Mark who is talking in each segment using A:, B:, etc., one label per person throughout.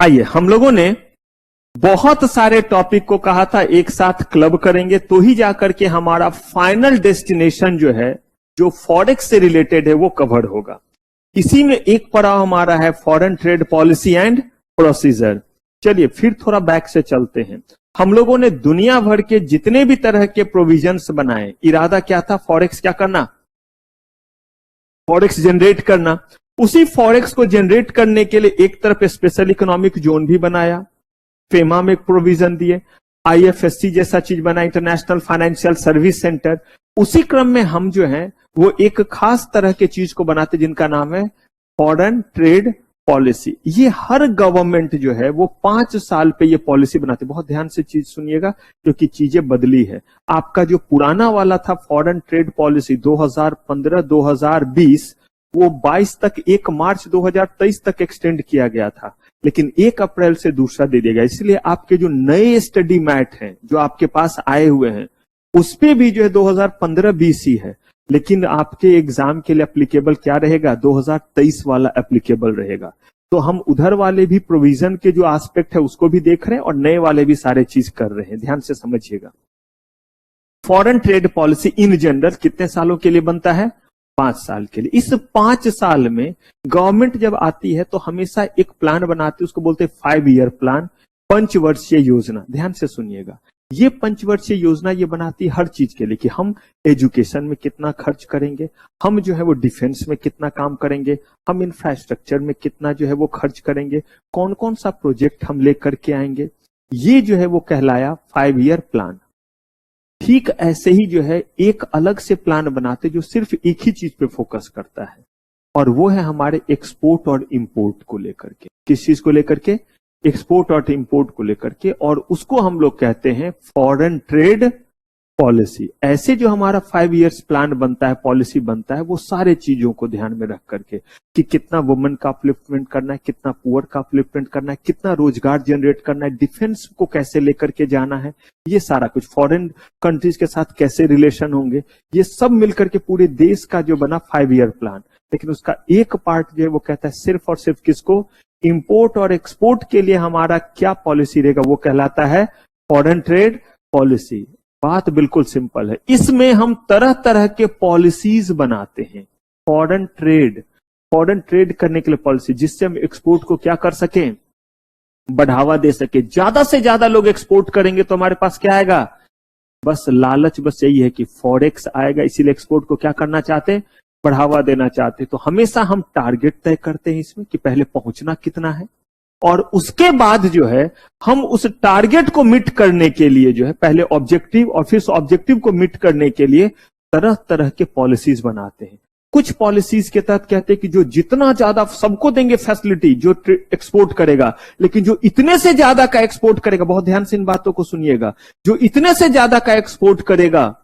A: आइए, हम लोगों ने बहुत सारे टॉपिक को कहा था एक साथ क्लब करेंगे तो ही जाकर के हमारा फाइनल डेस्टिनेशन जो है, जो फॉरेक्स से रिलेटेड है, वो कवर होगा। इसी में एक पड़ाव हमारा है foreign trade policy and procedure. चलिए फिर थोड़ा बैक से चलते हैं। हम लोगों ने दुनिया भर के जितने भी तरह के प्रोविजंस बनाए, इरादा क्या था? फॉरेक्स क्या करना? फॉरेक्स जनरेट करना। उसी फॉरेक्स को जनरेट करने के लिए एक तरफ स्पेशल इकोनॉमिक जोन भी बनाया, फेमा में एक प्रोविजन दिए, आईएफएससी जैसा चीज बना, इंटरनेशनल फाइनेंशियल सर्विस सेंटर। उसी क्रम में हम जो है वो एक खास तरह के चीज को बनाते जिनका नाम है फॉरेन ट्रेड पॉलिसी। ये हर गवर्नमेंट जो है वो 5 साल पे ये पॉलिसी बनाते। बहुत ध्यान से चीज सुनिएगा क्योंकि चीजें बदली है। आपका जो पुराना वाला था फॉरेन ट्रेड पॉलिसी 2015-2020, वो 22 तक, 1 मार्च 2023 तक एक्सटेंड किया गया था, लेकिन 1 अप्रैल से दूसरा दे दिया गया। इसलिए आपके जो नए स्टडी मैट हैं जो आपके पास आए हुए हैं उस पे भी जो है 2015-20 ही है, लेकिन आपके एग्जाम के लिए एप्लीकेबल क्या रहेगा? 2023 वाला एप्लीकेबल रहेगा। तो हम उधर वाले भी प्रोविजन के जो एस्पेक्ट है उसको भी देख रहे हैं और नए वाले भी सारे चीज कर रहे हैं। ध्यान से समझिएगा। Foreign trade policy in general कितने सालों के लिए बनता है? 5 साल के लिए। इस 5 साल में गवर्नमेंट जब आती है तो हमेशा एक प्लान बनाती है, उसको बोलते हैं 5 ईयर प्लान, पंचवर्षीय योजना। ध्यान से सुनिएगा। ये पंचवर्षीय योजना ये बनाती है हर चीज के लिए कि हम एजुकेशन में कितना खर्च करेंगे, हम जो है वो डिफेंस में कितना काम करेंगे, हम इंफ्रास्ट्रक्चर में कितना जो है वो खर्च करेंगे, कौन कौन सा प्रोजेक्ट हम लेकर के आएंगे। ये जो है वो कहलाया 5 ईयर प्लान। ठीक ऐसे ही जो है एक अलग से प्लान बनाते जो सिर्फ एक ही चीज पे फोकस करता है, और वो है हमारे एक्सपोर्ट और इंपोर्ट को लेकर के। किस चीज को लेकर के? एक्सपोर्ट और इंपोर्ट को लेकर के, और उसको हम लोग कहते हैं फॉरेन ट्रेड पॉलिसी। ऐसे जो हमारा 5 इयर्स प्लान बनता है, पॉलिसी बनता है, वो सारे चीजों को ध्यान में रख करके कि कितना वुमेन का अपलिफ्टमेंट करना है, कितना पुअर का अपलिफ्टमेंट करना है, कितना रोजगार जनरेट करना है, डिफेंस को कैसे लेकर के जाना है, ये सारा कुछ, फॉरेन कंट्रीज के साथ कैसे रिलेशन होंगे, ये सब मिलकर के पूरे देश का जो बना 5 ईयर प्लान। लेकिन उसका एक पार्ट जो है वो कहता है सिर्फ और सिर्फ किसको? इंपोर्ट और एक्सपोर्ट के लिए हमारा क्या पॉलिसी रहेगा, वो कहलाता है फॉरेन ट्रेड पॉलिसी। बात बिल्कुल सिंपल है। इसमें हम तरह तरह के पॉलिसीज बनाते हैं। फॉरेन ट्रेड करने के लिए पॉलिसी, जिससे हम एक्सपोर्ट को क्या कर सकें? बढ़ावा दे सके। ज्यादा से ज्यादा लोग एक्सपोर्ट करेंगे तो हमारे पास क्या आएगा? बस लालच, बस यही है कि फॉरेक्स आएगा, इसीलिए एक्सपोर्ट को क्या करना चाहते हैं? बढ़ावा देना चाहते। तो हमेशा हम टारगेट तय करते हैं इसमें कि पहले पहुंचना कितना है, और उसके बाद जो है हम उस टारगेट को मीट करने के लिए जो है पहले ऑब्जेक्टिव, और फिर उस ऑब्जेक्टिव को मीट करने के लिए तरह तरह के पॉलिसीज बनाते हैं। कुछ पॉलिसीज के तहत कहते हैं कि जो जितना ज्यादा सबको देंगे फैसिलिटी जो एक्सपोर्ट करेगा, लेकिन जो इतने से ज्यादा का एक्सपोर्ट करेगा, बहुत ध्यान से इन बातों को सुनिएगा, जो इतने से ज्यादा का एक्सपोर्ट करेगा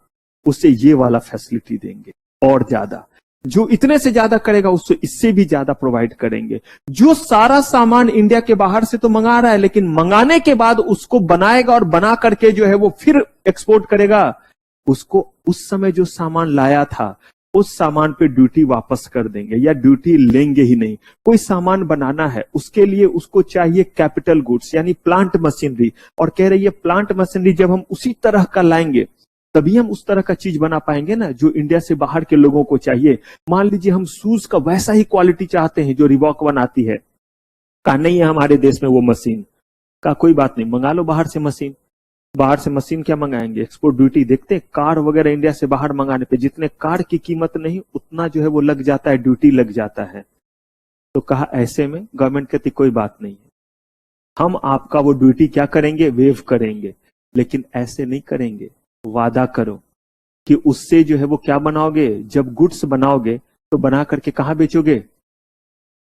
A: उसे ये वाला फैसिलिटी देंगे और ज्यादा, जो इतने से ज्यादा करेगा उससे इससे भी ज्यादा प्रोवाइड करेंगे। जो सारा सामान इंडिया के बाहर से तो मंगा रहा है, लेकिन मंगाने के बाद उसको बनाएगा और बना करके जो है वो फिर एक्सपोर्ट करेगा, उसको उस समय जो सामान लाया था उस सामान पे ड्यूटी वापस कर देंगे या ड्यूटी लेंगे ही नहीं। कोई सामान बनाना है, उसके लिए उसको चाहिए कैपिटल गुड्स यानी प्लांट मशीनरी, और कह रही है प्लांट मशीनरी जब हम उसी तरह का लाएंगे तभी हम उस तरह का चीज बना पाएंगे ना जो इंडिया से बाहर के लोगों को चाहिए। मान लीजिए हम शूज का वैसा ही क्वालिटी चाहते हैं जो रिबॉक बनाती है, का नहीं है हमारे देश में वो मशीन, का कोई बात नहीं, मंगा लो बाहर से मशीन। बाहर से मशीन क्या मंगाएंगे? Export duty. देखते हैं कार वगैरह इंडिया से बाहर मंगाने पे जितने कार की कीमत नहीं उतना जो है वो लग जाता है, ड्यूटी लग जाता है। तो कहा ऐसे में गवर्नमेंट कहती कोई बात नहीं है, हम आपका वो ड्यूटी क्या करेंगे? वेव करेंगे। लेकिन ऐसे नहीं करेंगे, वादा करो कि उससे जो है वो क्या बनाओगे? जब गुड्स बनाओगे तो बना करके कहां बेचोगे?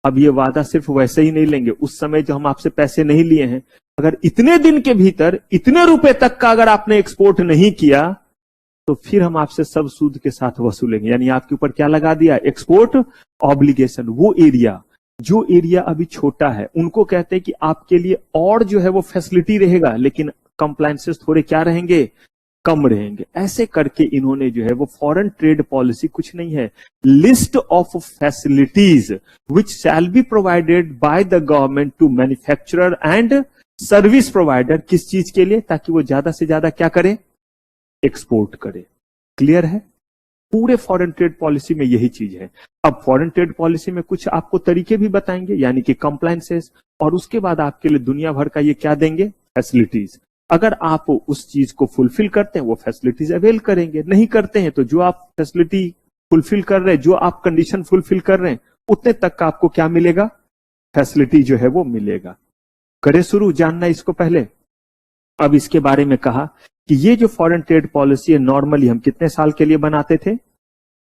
A: अब ये वादा सिर्फ वैसे ही नहीं लेंगे, उस समय जो हम आपसे पैसे नहीं लिए हैं, अगर इतने दिन के भीतर इतने रुपए तक का अगर आपने एक्सपोर्ट नहीं किया तो फिर हम आपसे सब सूद के साथ वसूलेंगे। यानी आपके ऊपर क्या लगा दिया? Export obligation. वो एरिया, जो एरिया अभी छोटा है, उनको कहते हैं कि आपके लिए और जो है वो फैसिलिटी रहेगा, लेकिन कंप्लायंसेस थोड़े क्या रहेंगे? कम रहेंगे। ऐसे करके इन्होंने जो है वो फॉरेन ट्रेड पॉलिसी कुछ नहीं है, list of facilities which shall be provided by the government to manufacturer and service provider. किस चीज के लिए? ताकि वो ज्यादा से ज्यादा क्या करे? एक्सपोर्ट करे। क्लियर है? पूरे फॉरेन ट्रेड पॉलिसी में यही चीज है। अब फॉरेन ट्रेड पॉलिसी में कुछ आपको तरीके भी बताएंगे, यानी कि कंप्लायंसेस, और उसके बाद आपके लिए दुनिया भर का ये क्या देंगे? फैसिलिटीज। अगर आप उस चीज को फुलफिल करते हैं वो फैसिलिटीज अवेल करेंगे, नहीं करते हैं तो जो आप फैसिलिटी फुलफिल कर रहे हैं, जो आप कंडीशन फुलफिल कर रहे हैं, उतने तक का आपको क्या मिलेगा? फैसिलिटी जो है वो मिलेगा। करे शुरू जानना इसको पहले। अब इसके बारे में कहा कि ये जो फॉरेन ट्रेड पॉलिसी है नॉर्मली हम कितने साल के लिए बनाते थे,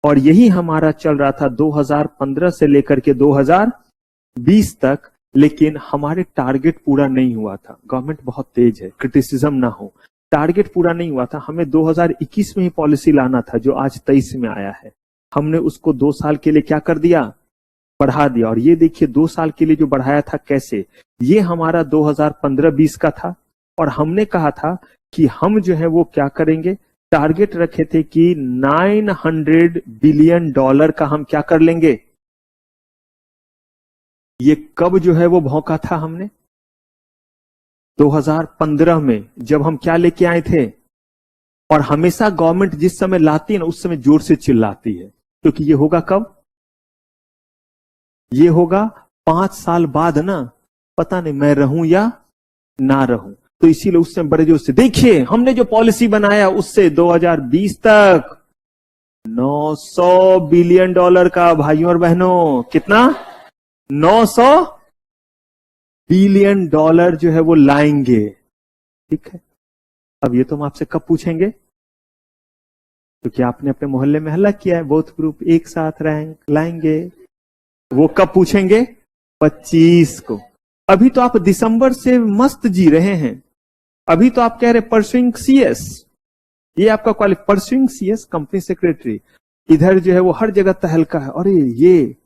A: और यही हमारा चल रहा था 2015 से लेकर के 2020 तक, लेकिन हमारे टारगेट पूरा नहीं हुआ था। गवर्नमेंट बहुत तेज है, क्रिटिसिज्म ना हो, टारगेट पूरा नहीं हुआ था। हमें 2021 में ही पॉलिसी लाना था जो आज 23 में आया है। हमने उसको 2 साल के लिए क्या कर दिया? बढ़ा दिया। और ये देखिए 2 साल के लिए जो बढ़ाया था कैसे, ये हमारा 2015-20 का था, और हमने कहा था कि हम जो है वो क्या करेंगे, टारगेट रखे थे कि $900 बिलियन का हम क्या कर लेंगे। ये कब जो है वो भौंका था हमने? 2015 में, जब हम क्या लेके आए थे। और हमेशा गवर्नमेंट जिस समय लाती है ना उस समय जोर से चिल्लाती है, क्योंकि ये होगा कब? ये होगा 5 साल बाद ना, पता नहीं मैं रहूं या ना रहूं। तो इसीलिए उस समय बड़े जोर से, देखिए हमने जो पॉलिसी बनाया उससे 2020 तक $900 बिलियन का, भाइयों और बहनों, कितना? 900 बिलियन जो है वो लाएंगे। ठीक है। अब ये तो हम आपसे कब पूछेंगे? तो क्या आपने अपने मोहल्ले में हल्ला किया है बोथ ग्रुप एक साथ रैंक लाएंगे? वो कब पूछेंगे? 25 को। अभी तो आप दिसंबर से मस्त जी रहे हैं। अभी तो आप कह रहे परस्यूइंग सीएस, ये आपका qualification, pursuing CS company secretary. इधर जो है वो हर जगह तहलका है, अरे ये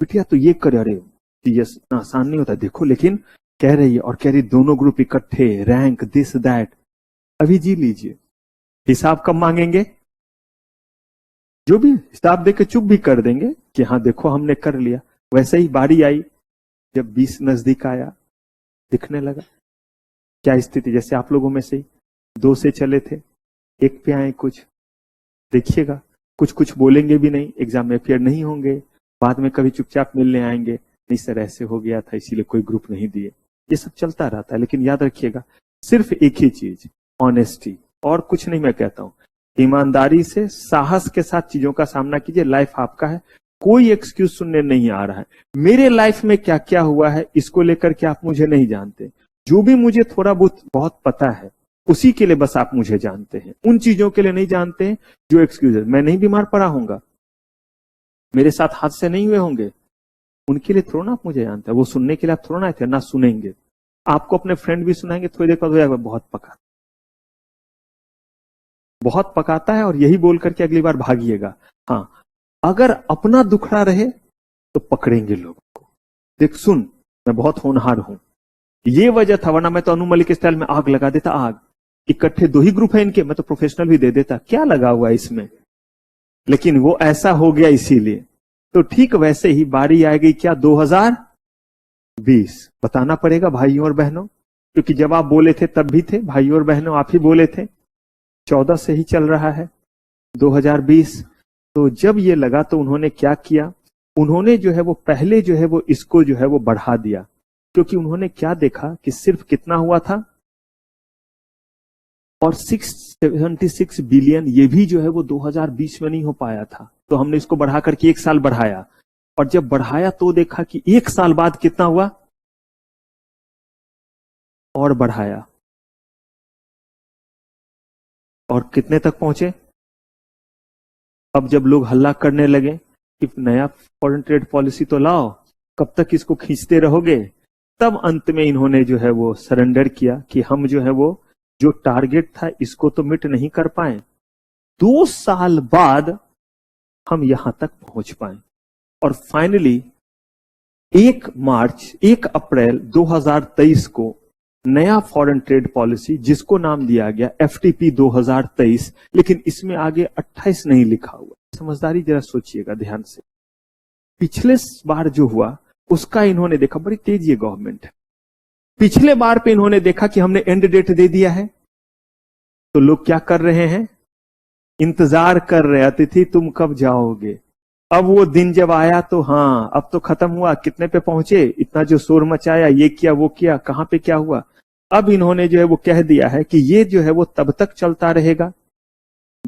A: बिटिया तो ये करे, अरे सीएस आसान नहीं होता देखो, लेकिन कह रही है, और कह रही दोनों ग्रुप इकट्ठे, रैंक दिस दैट। अभी जी लीजिए, हिसाब कब मांगेंगे? जो भी हिसाब देके चुप भी कर देंगे कि हाँ देखो हमने कर लिया। वैसे ही बारी आई जब 20 नजदीक आया, दिखने लगा क्या स्थिति, जैसे आप लोगों में से ही 2 से चले थे, 1 पे आए कुछ, देखिएगा कुछ कुछ बोलेंगे भी नहीं, एग्जाम में अपियर नहीं होंगे, बाद में कभी चुपचाप मिलने आएंगे, नहीं सर ऐसे हो गया था इसीलिए कोई ग्रुप नहीं दिए। ये सब चलता रहता है, लेकिन याद रखिएगा सिर्फ एक ही चीज, ऑनेस्टी, और कुछ नहीं। मैं कहता हूं ईमानदारी से, साहस के साथ चीजों का सामना कीजिए। लाइफ आपका है, कोई एक्सक्यूज सुनने नहीं आ रहा है। मेरे लाइफ में क्या क्या हुआ है इसको लेकर के आप मुझे नहीं जानते, जो भी मुझे थोड़ा बहुत पता है उसी के लिए बस आप मुझे जानते हैं, उन चीजों के लिए नहीं जानते हैं जो एक्सक्यूज है। मैं नहीं बीमार पड़ा होऊंगा, मेरे साथ हादसे नहीं हुए होंगे, उनके लिए थोड़ा ना आप मुझे जानते हैं। वो सुनने के लिए आप थोड़ा ना आए थे, ना सुनेंगे। आपको अपने फ्रेंड भी सुनाएंगे, थोड़ी देर बाद हो बहुत पकाता है, और यही बोल करके अगली बार भागिएगा। हाँ, अगर अपना दुखड़ा रहे तो पकड़ेंगे लोगों को। देख सुन, मैं बहुत होनहार हूं, ये वजह था, वरना मैं तो अनु मलिक स्टाइल में आग लगा देता। आग इकट्ठे 2 ही ग्रुप है इनके, मैं तो प्रोफेशनल भी दे देता, क्या लगा हुआ है इसमें। लेकिन वो ऐसा हो गया इसीलिए। तो ठीक वैसे ही बारी आ गई क्या 2020, बताना पड़ेगा भाइयों और बहनों, क्योंकि जब आप बोले थे तब भी थे भाइयों और बहनों, आप ही बोले थे। 14 से ही चल रहा है 2020। तो जब ये लगा तो उन्होंने क्या किया, उन्होंने जो है वो पहले जो है वो इसको जो है वो बढ़ा दिया, क्योंकि उन्होंने क्या देखा कि सिर्फ कितना हुआ था, और 676 बिलियन ये भी जो है वो 2020 में नहीं हो पाया था। तो हमने इसको बढ़ा करके 1 साल बढ़ाया, और जब बढ़ाया तो देखा कि 1 साल बाद कितना हुआ, और बढ़ाया, और कितने तक पहुंचे। अब जब लोग हल्ला करने लगे कि नया फॉरेन ट्रेड पॉलिसी तो लाओ, कब तक इसको खींचते रहोगे, तब अंत में इन्होंने जो है वो सरेंडर किया कि हम जो है वो जो टारगेट था इसको तो मिट नहीं कर पाए, 2 साल बाद हम यहां तक पहुंच पाए। और फाइनली 1 अप्रैल 2023 को नया फॉरेन ट्रेड पॉलिसी जिसको नाम दिया गया FTP 2023, लेकिन इसमें आगे 28 नहीं लिखा हुआ। समझदारी जरा सोचिएगा ध्यान से। पिछले बार जो हुआ उसका इन्होंने देखा, बड़ी तेज ये गवर्नमेंट है। पिछले बार पे इन्होंने देखा कि हमने एंड डेट दे दिया है, तो लोग क्या कर रहे हैं, इंतजार कर रहे, अतिथि तुम कब जाओगे। अब वो दिन जब आया तो हाँ अब तो खत्म हुआ, कितने पे पहुंचे, इतना जो शोर मचाया, ये किया वो किया, कहां पे क्या हुआ। अब इन्होंने जो है वो कह दिया है कि ये जो है वो तब तक चलता रहेगा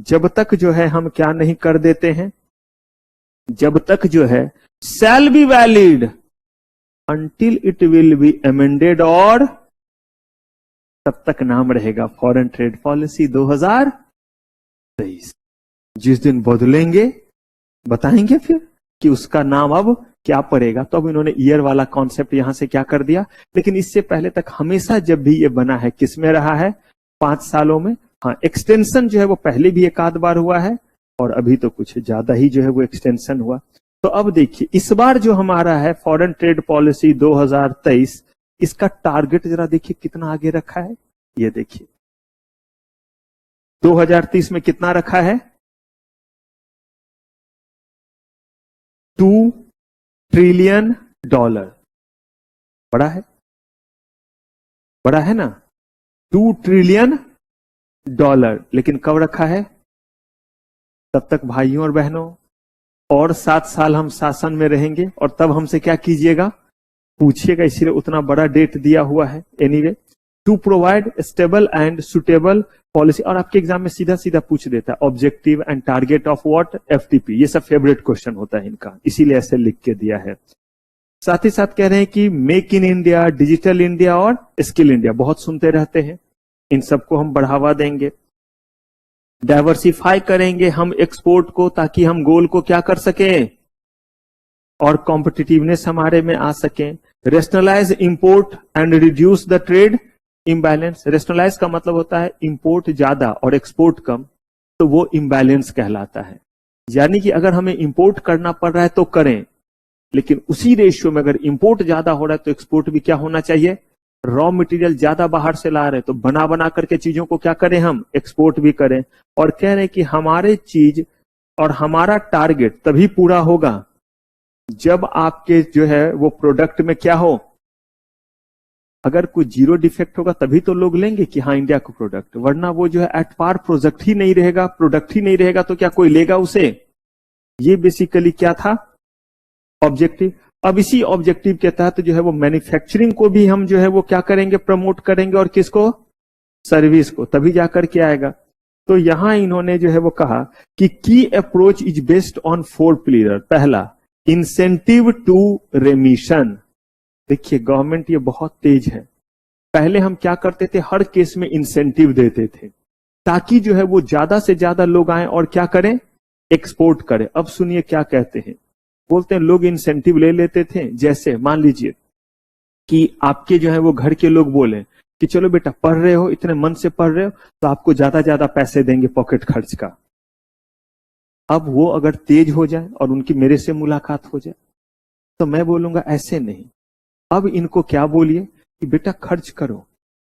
A: जब तक जो है हम क्या नहीं कर देते हैं, जब तक जो है shall be valid until it will be amended, और तब तक नाम रहेगा फॉरेन ट्रेड पॉलिसी 2023। जिस दिन बदलेंगे बताएंगे फिर कि उसका नाम अब क्या पड़ेगा। तो अब इन्होंने ईयर वाला कॉन्सेप्ट यहां से क्या कर दिया, लेकिन इससे पहले तक हमेशा जब भी ये बना है किसमें रहा है, 5 सालों में। हाँ, एक्सटेंशन जो है वो पहले भी एक आध बार हुआ है और अभी तो कुछ ज्यादा ही जो है वो एक्सटेंशन हुआ। तो अब देखिए इस बार जो हमारा है फॉरेन ट्रेड पॉलिसी 2023, इसका टारगेट जरा देखिए कितना आगे रखा है। ये देखिए 2030 में कितना रखा है, $2 ट्रिलियन। बड़ा है, बड़ा है ना, $2 ट्रिलियन। लेकिन कब रखा है, तब तक भाइयों और बहनों और 7 साल हम शासन में रहेंगे और तब हमसे क्या कीजिएगा, पूछिएगा, इसलिए उतना बड़ा डेट दिया हुआ है। Anyway, to provide stable and suitable policy, और आपके एग्जाम में सीधा सीधा पूछ देता है objective and target of what, FTP। ये सब फेवरेट क्वेश्चन होता है इनका, इसीलिए ऐसे लिख के दिया है। साथ ही साथ कह रहे हैं कि make in India, digital India और स्किल इंडिया, बहुत सुनते रहते हैं, इन सबको हम बढ़ावा देंगे। डाइवर्सिफाई करेंगे हम एक्सपोर्ट को, ताकि हम गोल को क्या कर सकें और कॉम्पिटिटिवनेस हमारे में आ सके। Rationalise import and reduce the trade imbalance. Rationalise का मतलब होता है इंपोर्ट ज्यादा और एक्सपोर्ट कम, तो वो इम्बैलेंस कहलाता है। यानी कि अगर हमें इंपोर्ट करना पड़ रहा है तो करें, लेकिन उसी रेशियो में अगर इंपोर्ट ज्यादा हो रहा है तो एक्सपोर्ट भी क्या होना चाहिए, रॉ मटेरियल ज्यादा बाहर से ला रहे तो बना बना करके चीजों को क्या करें, हम एक्सपोर्ट भी करें। और कह रहे हैं कि हमारे चीज और हमारा टारगेट तभी पूरा होगा जब आपके जो है वो प्रोडक्ट में क्या हो, अगर कोई जीरो डिफेक्ट होगा तभी तो लोग लेंगे कि हाँ इंडिया का प्रोडक्ट, वरना वो जो है एट पार प्रोजेक्ट ही नहीं रहेगा, प्रोडक्ट ही नहीं रहेगा तो क्या कोई लेगा उसे। ये बेसिकली क्या था, ऑब्जेक्टिव। अब इसी ऑब्जेक्टिव के तहत जो है वो मैन्युफैक्चरिंग को भी हम जो है वो क्या करेंगे, प्रमोट करेंगे, और किसको, सर्विस को, तभी जाकर के आएगा। तो यहां इन्होंने जो है वो कहा कि की approach is based on 4 pillar. पहला, इंसेंटिव टू रेमिशन। देखिए गवर्नमेंट ये बहुत तेज है। पहले हम क्या करते थे, हर केस में इंसेंटिव देते थे ताकि जो है वो ज्यादा से ज्यादा लोग आए और क्या करें, एक्सपोर्ट करें। अब सुनिए क्या कहते हैं, बोलते हैं लोग इंसेंटिव ले लेते थे। जैसे मान लीजिए कि आपके जो है वो घर के लोग बोले कि चलो बेटा पढ़ रहे हो, इतने मन से पढ़ रहे हो तो आपको ज्यादा ज्यादा पैसे देंगे पॉकेट खर्च का। अब वो अगर तेज हो जाए और उनकी मेरे से मुलाकात हो जाए तो मैं बोलूंगा ऐसे नहीं, अब इनको क्या बोलिए कि बेटा खर्च करो,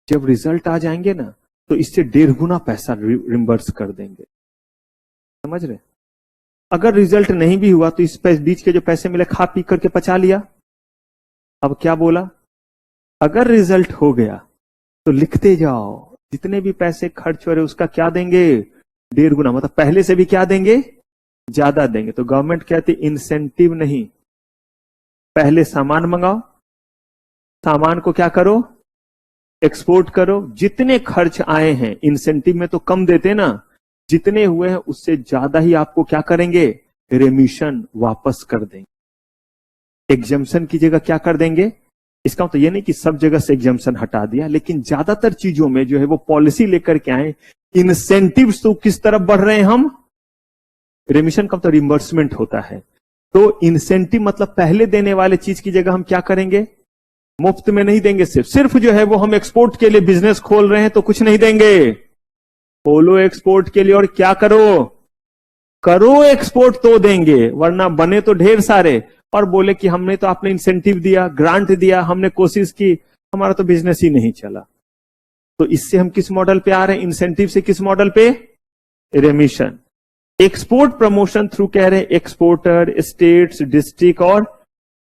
A: जब रिजल्ट आ जाएंगे ना तो इससे 1.5 गुना पैसा रिम्बर्स कर देंगे। समझ रहे, अगर रिजल्ट नहीं भी हुआ तो इस बीच के जो पैसे मिले खा पी करके पचा लिया। अब क्या बोला, अगर रिजल्ट हो गया तो लिखते जाओ, जितने भी पैसे खर्च हो रहे उसका क्या देंगे, 1.5 गुना, मतलब पहले से भी क्या देंगे, ज्यादा देंगे। तो गवर्नमेंट कहती इंसेंटिव नहीं, पहले सामान मंगाओ, सामान को क्या करो, एक्सपोर्ट करो, जितने खर्च आए हैं इंसेंटिव में तो कम देते ना, जितने हुए हैं उससे ज्यादा ही आपको क्या करेंगे, रेमिशन वापस कर देंगे। एग्जम्पशन की जगह क्या कर देंगे, इसका मतलब ये नहीं कि सब जगह से एग्जम्पशन हटा दिया, लेकिन ज्यादातर चीजों में जो है वो पॉलिसी लेकर के आए। इंसेंटिव्स तो किस तरफ बढ़ रहे हैं हम, रेमिशन का तो रिम्बर्समेंट होता है। तो इंसेंटिव मतलब पहले देने वाले चीज की जगह हम क्या करेंगे, मुफ्त में नहीं देंगे, सिर्फ जो है वो हम एक्सपोर्ट के लिए बिजनेस खोल रहे हैं तो कुछ नहीं देंगे, खोलो एक्सपोर्ट के लिए और क्या करो, करो एक्सपोर्ट तो देंगे, वरना बने तो ढेर सारे और बोले कि हमने तो आपने इंसेंटिव दिया, ग्रांट दिया, हमने कोशिश की, हमारा तो बिजनेस ही नहीं चला। तो इससे हम किस मॉडल पे आ रहे हैं, इंसेंटिव से किस मॉडल पे, रेमिशन। एक्सपोर्ट प्रमोशन थ्रू कह रहे हैं एक्सपोर्टर, स्टेट्स, डिस्ट्रिक्ट और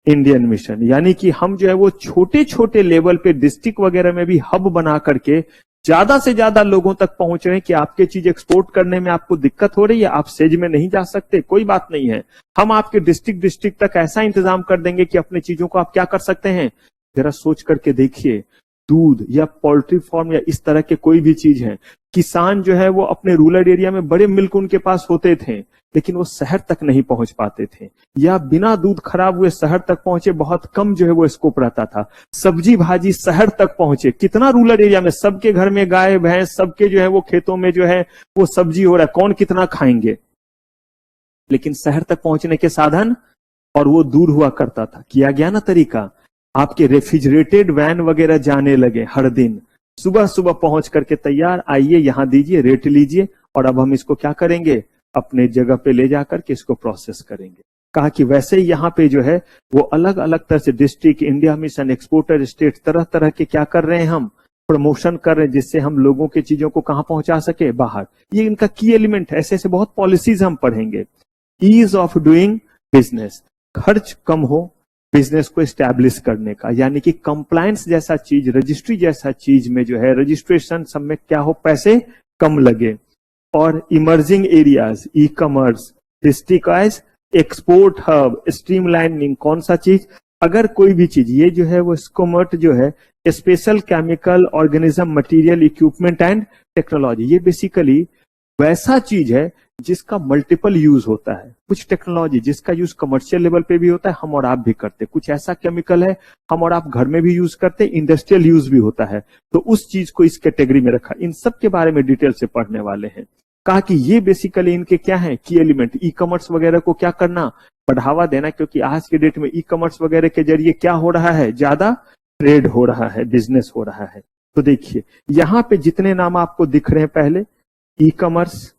A: इंडियन मिशन, यानी कि हम जो है वो छोटे छोटे लेवल पे डिस्ट्रिक्ट वगैरह में भी हब बना करके ज्यादा से ज्यादा लोगों तक पहुंच रहे हैं कि आपके चीज एक्सपोर्ट करने में आपको दिक्कत हो रही है, आप सेज में नहीं जा सकते, कोई बात नहीं है, हम आपके डिस्ट्रिक्ट तक ऐसा इंतजाम कर देंगे कि अपने चीजों को आप क्या कर सकते हैं। जरा सोच करके देखिए, दूध या पोल्ट्री फार्म या इस तरह के कोई भी चीज है, किसान जो है वो अपने रूरल एरिया में बड़े मिल्क उनके पास होते थे, लेकिन वो शहर तक नहीं पहुंच पाते थे, या बिना दूध खराब हुए शहर तक पहुंचे, बहुत कम जो है वो स्कोप रहता था। सब्जी भाजी शहर तक पहुंचे, कितना रूरल एरिया में सबके घर में गाय भैंस, सबके जो है वो खेतों में जो है वो सब्जी हो रहा है, कौन कितना खाएंगे, लेकिन शहर तक पहुंचने के साधन और वो दूर हुआ करता था। किया गया ना तरीका, आपके रेफ्रिजरेटेड वैन वगैरह जाने लगे, हर दिन सुबह सुबह पहुंच करके तैयार, आइए यहां दीजिए, रेट लीजिए, और अब हम इसको क्या करेंगे, अपने जगह पे ले जाकर के इसको प्रोसेस करेंगे। कहा कि वैसे ही यहाँ पे जो है वो अलग अलग तरह से district, India mission, exporter, state, तरह तरह के क्या कर रहे हैं, हम प्रमोशन कर रहे हैं, जिससे हम लोगों की चीजों को कहां पहुंचा सके, बाहर। ये इनका की एलिमेंट है। ऐसे ऐसे बहुत पॉलिसीज हम पढ़ेंगे। ईज ऑफ डूइंग बिजनेस, खर्च कम हो बिजनेस को एस्टैब्लिश करने का, यानी कि कंप्लायंस जैसा चीज, रजिस्ट्री जैसा चीज में जो है, रजिस्ट्रेशन सब में क्या हो, पैसे कम लगे। और इमर्जिंग एरियाज, ई commerce, district wise export hub, streamlining, कौन सा चीज, अगर कोई भी चीज, ये जो है वो स्कोमर्ट जो है special chemical organism material equipment and technology, ये बेसिकली वैसा चीज है जिसका मल्टीपल यूज होता है। कुछ टेक्नोलॉजी जिसका यूज कमर्शियल लेवल पे भी होता है, हम और आप भी करते, कुछ ऐसा केमिकल है हम और आप घर में भी यूज करते, इंडस्ट्रियल यूज भी होता है, तो उस चीज को इस कैटेगरी में रखा। इन सब के बारे में डिटेल से पढ़ने वाले हैं। कहा कि ये बेसिकली इनके क्या है, की एलिमेंट, ई कॉमर्स वगैरह को क्या करना, बढ़ावा देना, क्योंकि आज के डेट में ई कॉमर्स वगैरह के जरिए क्या हो रहा है, ज्यादा ट्रेड हो रहा है, बिजनेस हो रहा है। तो देखिए यहां पे जितने नाम आपको दिख रहे हैं, पहले e commerce,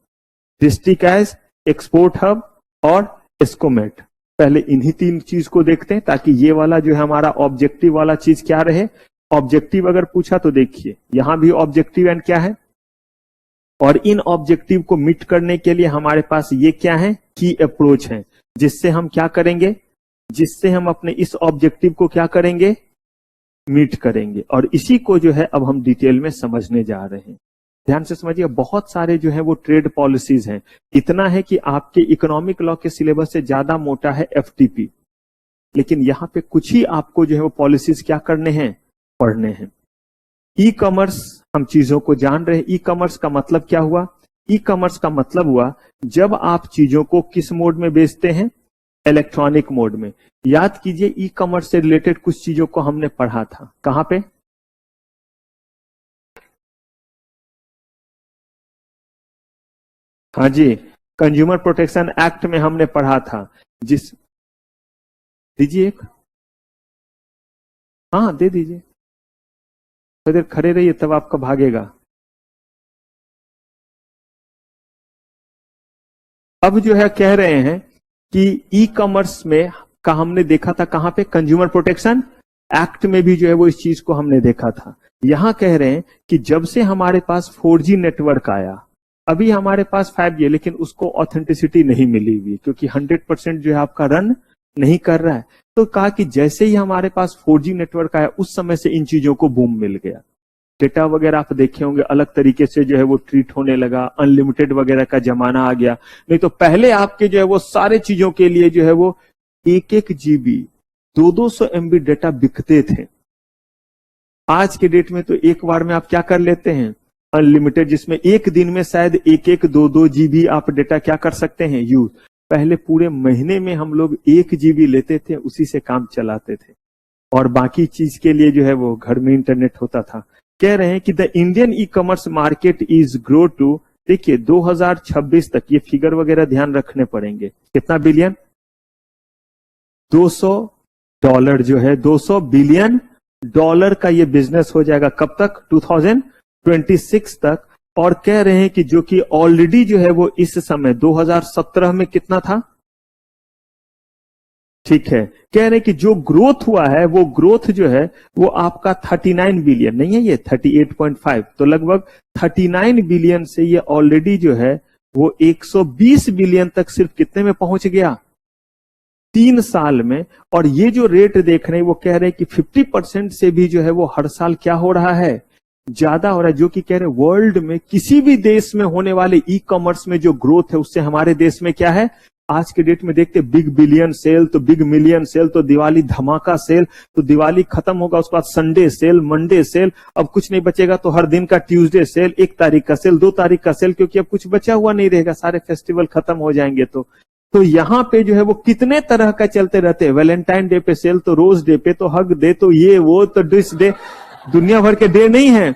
A: district as, export hub और एस्कोमेट, पहले इन्हीं तीन चीज को देखते हैं, ताकि ये वाला जो है हमारा ऑब्जेक्टिव वाला चीज क्या रहे। ऑब्जेक्टिव अगर पूछा तो देखिए यहां भी ऑब्जेक्टिव एंड क्या है, और इन ऑब्जेक्टिव को मीट करने के लिए हमारे पास ये क्या है, की अप्रोच है, जिससे हम क्या करेंगे, जिससे हम अपने इस ऑब्जेक्टिव को क्या करेंगे, मीट करेंगे। और इसी को जो है अब हम डिटेल में समझने जा रहे हैं। ध्यान से समझिए, बहुत सारे जो है वो ट्रेड पॉलिसीज हैं। इतना है कि आपके इकोनॉमिक लॉ के सिलेबस से ज्यादा मोटा है एफटीपी, लेकिन यहां पे कुछ ही आपको जो है वो पॉलिसीज क्या करने हैं, पढ़ने हैं। ई कॉमर्स हम चीजों को जान रहे हैं। ई कॉमर्स का मतलब क्या हुआ, ई कॉमर्स का मतलब हुआ जब आप चीजों को किस मोड में बेचते हैं, इलेक्ट्रॉनिक मोड में। याद कीजिए ई कॉमर्स से रिलेटेड कुछ चीजों को हमने पढ़ा था, कहां पे, हाँ जी, कंज्यूमर प्रोटेक्शन एक्ट में हमने पढ़ा था, जिस, दीजिए एक, हाँ दे दीजिए, थोड़ी देर खड़े रहिए तब आपका भागेगा। अब जो है कह रहे हैं कि ई कॉमर्स में का हमने देखा था कहां पे, कंज्यूमर प्रोटेक्शन एक्ट में भी जो है वो इस चीज को हमने देखा था। यहां कह रहे हैं कि जब से हमारे पास 4G नेटवर्क आया, अभी हमारे पास 5G, लेकिन उसको ऑथेंटिसिटी नहीं मिली हुई, क्योंकि 100% जो है आपका रन नहीं कर रहा है। तो कहा कि जैसे ही हमारे पास 4G नेटवर्क आया, उस समय से इन चीजों को बूम मिल गया। डेटा वगैरह आप देखे होंगे अलग तरीके से जो है वो ट्रीट होने लगा, अनलिमिटेड वगैरह का जमाना आ गया। नहीं तो पहले आपके जो है वो सारे चीजों के लिए जो है वो 1-1 GB 200-200 MB डेटा बिकते थे। आज के डेट में तो एक बार में आप क्या कर लेते हैं, अनलिमिटेड, जिसमें एक दिन में शायद 1-1 2-2 GB आप डेटा क्या कर सकते हैं, यूज। पहले पूरे महीने में हम लोग 1 GB लेते थे, उसी से काम चलाते थे, और बाकी चीज के लिए जो है वो घर में इंटरनेट होता था। कह रहे हैं कि the Indian e commerce market is grow to, देखिए 2026 तक, ये फिगर वगैरह ध्यान रखने पड़ेंगे, कितना बिलियन, $200 जो है, $200 बिलियन का ये बिजनेस हो जाएगा। कब तक, 2026 तक। और कह रहे हैं कि जो कि ऑलरेडी जो है वो इस समय 2017 में कितना था, ठीक है, कह रहे हैं कि जो ग्रोथ हुआ है वो ग्रोथ जो है वो आपका 39 बिलियन नहीं है, ये 38.5, तो लगभग 39 बिलियन से ये ऑलरेडी जो है वो 120 बिलियन तक सिर्फ कितने में पहुंच गया, 3 साल में। और ये जो रेट देख रहे हैं वो कह रहे हैं कि 50% से भी जो है वो हर साल क्या हो रहा है, ज्यादा हो रहा है, जो कि कह रहे हैं वर्ल्ड में किसी भी देश में होने वाले ई कॉमर्स में जो ग्रोथ है उससे हमारे देश में क्या है, आज के डेट में देखते बिग बिलियन सेल, तो बिग मिलियन सेल, तो दिवाली धमाका सेल, तो दिवाली खत्म होगा उसके बाद संडे सेल, मंडे सेल, अब कुछ नहीं बचेगा तो हर दिन का ट्यूसडे सेल, 1 तारीख का सेल, 2 तारीख का सेल, क्योंकि अब कुछ बचा हुआ नहीं रहेगा, सारे फेस्टिवल खत्म हो जाएंगे। तो यहाँ पे जो है वो कितने तरह का चलते रहते हैं, वैलेंटाइन डे पे सेल, तो रोज डे पे, तो हग डे, तो ये वो, तो डिस डे, दुनिया भर के डे नहीं है,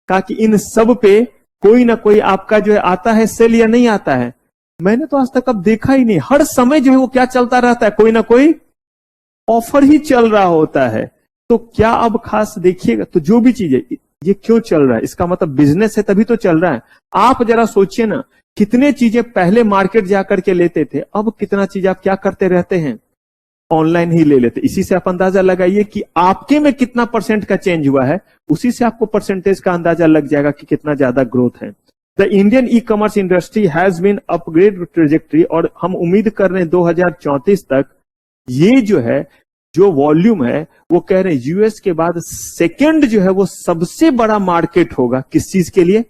A: कहा कि इन सब पे कोई ना कोई आपका जो है आता है सेल या नहीं आता है। मैंने तो आज तक अब देखा ही नहीं, हर समय जो है वो क्या चलता रहता है, कोई ना कोई ऑफर ही चल रहा होता है। तो क्या अब खास देखिएगा, तो जो भी चीज है ये क्यों चल रहा है, इसका मतलब बिजनेस है तभी तो चल रहा है। आप जरा सोचिए ना, कितने चीजें पहले मार्केट जाकर के लेते थे, अब कितना चीज आप क्या करते रहते हैं, ऑनलाइन ही ले लेते। इसी से आप अंदाजा लगाइए कि आपके में कितना परसेंट का चेंज हुआ है, उसी से आपको परसेंटेज का अंदाजा लग जाएगा कि कितना ज्यादा ग्रोथ है। The Indian e commerce industry has been upgrade trajectory, और हम उम्मीद कर रहे हैं 2034 तक ये जो है जो वॉल्यूम है वो कह रहे हैं यूएस के बाद सेकंड जो है वो सबसे बड़ा मार्केट होगा, किस चीज के लिए,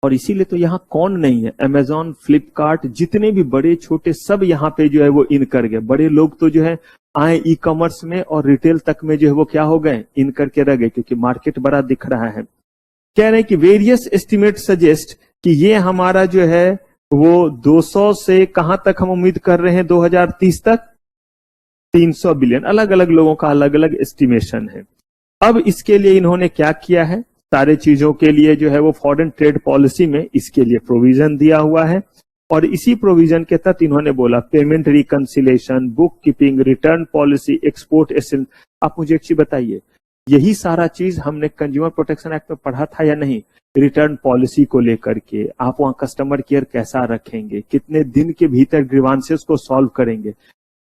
A: और इसीलिए तो यहां कौन नहीं है, अमेजॉन, फ्लिपकार्ट, जितने भी बड़े छोटे सब यहां पे जो है वो इन कर गए। बड़े लोग तो जो है आए ई कॉमर्स में और रिटेल तक में जो है वो क्या हो गए, इन करके रह गए, क्योंकि मार्केट बड़ा दिख रहा है। कह रहे हैं कि वेरियस एस्टिमेट सजेस्ट कि ये हमारा जो है वो 200 से कहां तक हम उम्मीद कर रहे हैं 2030 तक 300 बिलियन, अलग अलग लोगों का अलग अलग एस्टिमेशन है। अब इसके लिए इन्होंने क्या किया है, सारे चीजों के लिए जो है वो फॉरेन ट्रेड पॉलिसी में इसके लिए प्रोविजन दिया हुआ है, और इसी प्रोविजन के तहत इन्होंने बोला payment reconciliation, book keeping, return policy, export essence. आप मुझे एक चीज बताइए, यही सारा चीज हमने कंज्यूमर प्रोटेक्शन एक्ट में पढ़ा था या नहीं, रिटर्न पॉलिसी को लेकर के आप वहां कस्टमर केयर कैसा रखेंगे, कितने दिन के भीतर ग्रीवांसेस को सॉल्व करेंगे।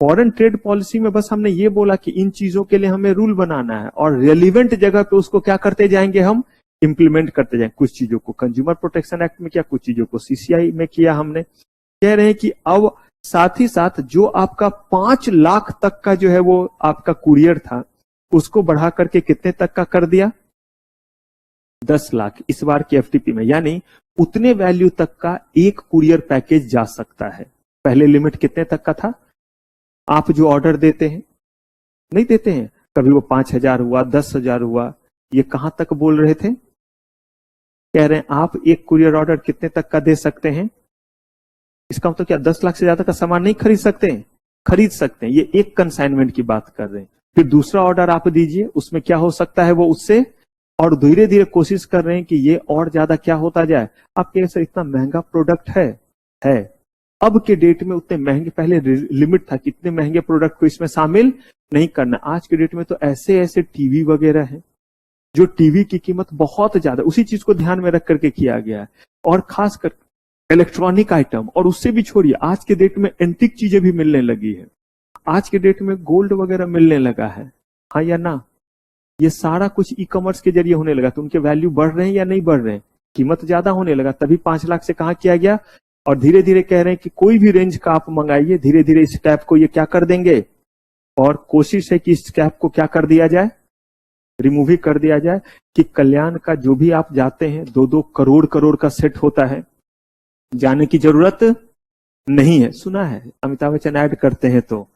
A: फॉरेन ट्रेड पॉलिसी में बस हमने ये बोला कि इन चीजों के लिए हमें रूल बनाना है, और रेलिवेंट जगह पे उसको क्या करते जाएंगे, हम इंप्लीमेंट करते जाएंगे। कुछ चीजों को कंज्यूमर प्रोटेक्शन एक्ट में किया, कुछ चीजों को सीसीआई में किया हमने। कह रहे हैं कि अब साथ ही साथ जो आपका 5 लाख तक का जो है वो आपका कुरियर था, उसको बढ़ा करके कितने तक का कर दिया, 10 लाख इस बार की एफटीपी में, यानी उतने वैल्यू तक का एक कुरियर पैकेज जा सकता है। पहले लिमिट कितने तक का था, आप जो ऑर्डर देते हैं, नहीं देते हैं, कभी वो 5,000 हुआ, 10,000 हुआ, ये कहां तक बोल रहे थे, कह रहे हैं आप एक कुरियर ऑर्डर कितने तक का दे सकते हैं, इसका मतलब क्या 10 लाख से ज्यादा का सामान नहीं खरीद सकते हैं, खरीद सकते हैं, ये एक कंसाइनमेंट की बात कर रहे हैं। फिर दूसरा ऑर्डर आप दीजिए, उसमें क्या हो सकता है वो उससे, और धीरे धीरे कोशिश कर रहे हैं कि ये और ज्यादा क्या होता जाए। आप कह सर इतना महंगा प्रोडक्ट है, अब के डेट में उतने महंगे, पहले लिमिट था कितने महंगे प्रोडक्ट को इसमें शामिल नहीं करना। आज के डेट में तो ऐसे ऐसे टीवी वगैरह हैं जो टीवी की कीमत बहुत ज्यादा, उसी चीज को ध्यान में रख करके किया गया है, और खासकर इलेक्ट्रॉनिक आइटम, और उससे भी छोड़िए आज के डेट में एंटीक चीजें भी मिलने लगी है, आज के डेट में गोल्ड वगैरह मिलने लगा है, हाँ या ना, ये सारा कुछ ई कॉमर्स के जरिए होने लगा, तो उनके वैल्यू बढ़ रहे हैं या नहीं बढ़ रहे हैं, कीमत ज्यादा होने लगा, तभी 5 लाख से कहां किया गया, और धीरे धीरे कह रहे हैं कि कोई भी रेंज का आप मंगाइए, धीरे धीरे इस कैप को ये क्या कर देंगे, और कोशिश है कि इस कैप को क्या कर दिया जाए, रिमूव ही कर दिया जाए, कि कल्याण का जो भी आप जाते हैं 2-2 करोड़ का सेट होता है, जाने की जरूरत नहीं है। सुना है अमिताभ बच्चन ऐड करते हैं, तो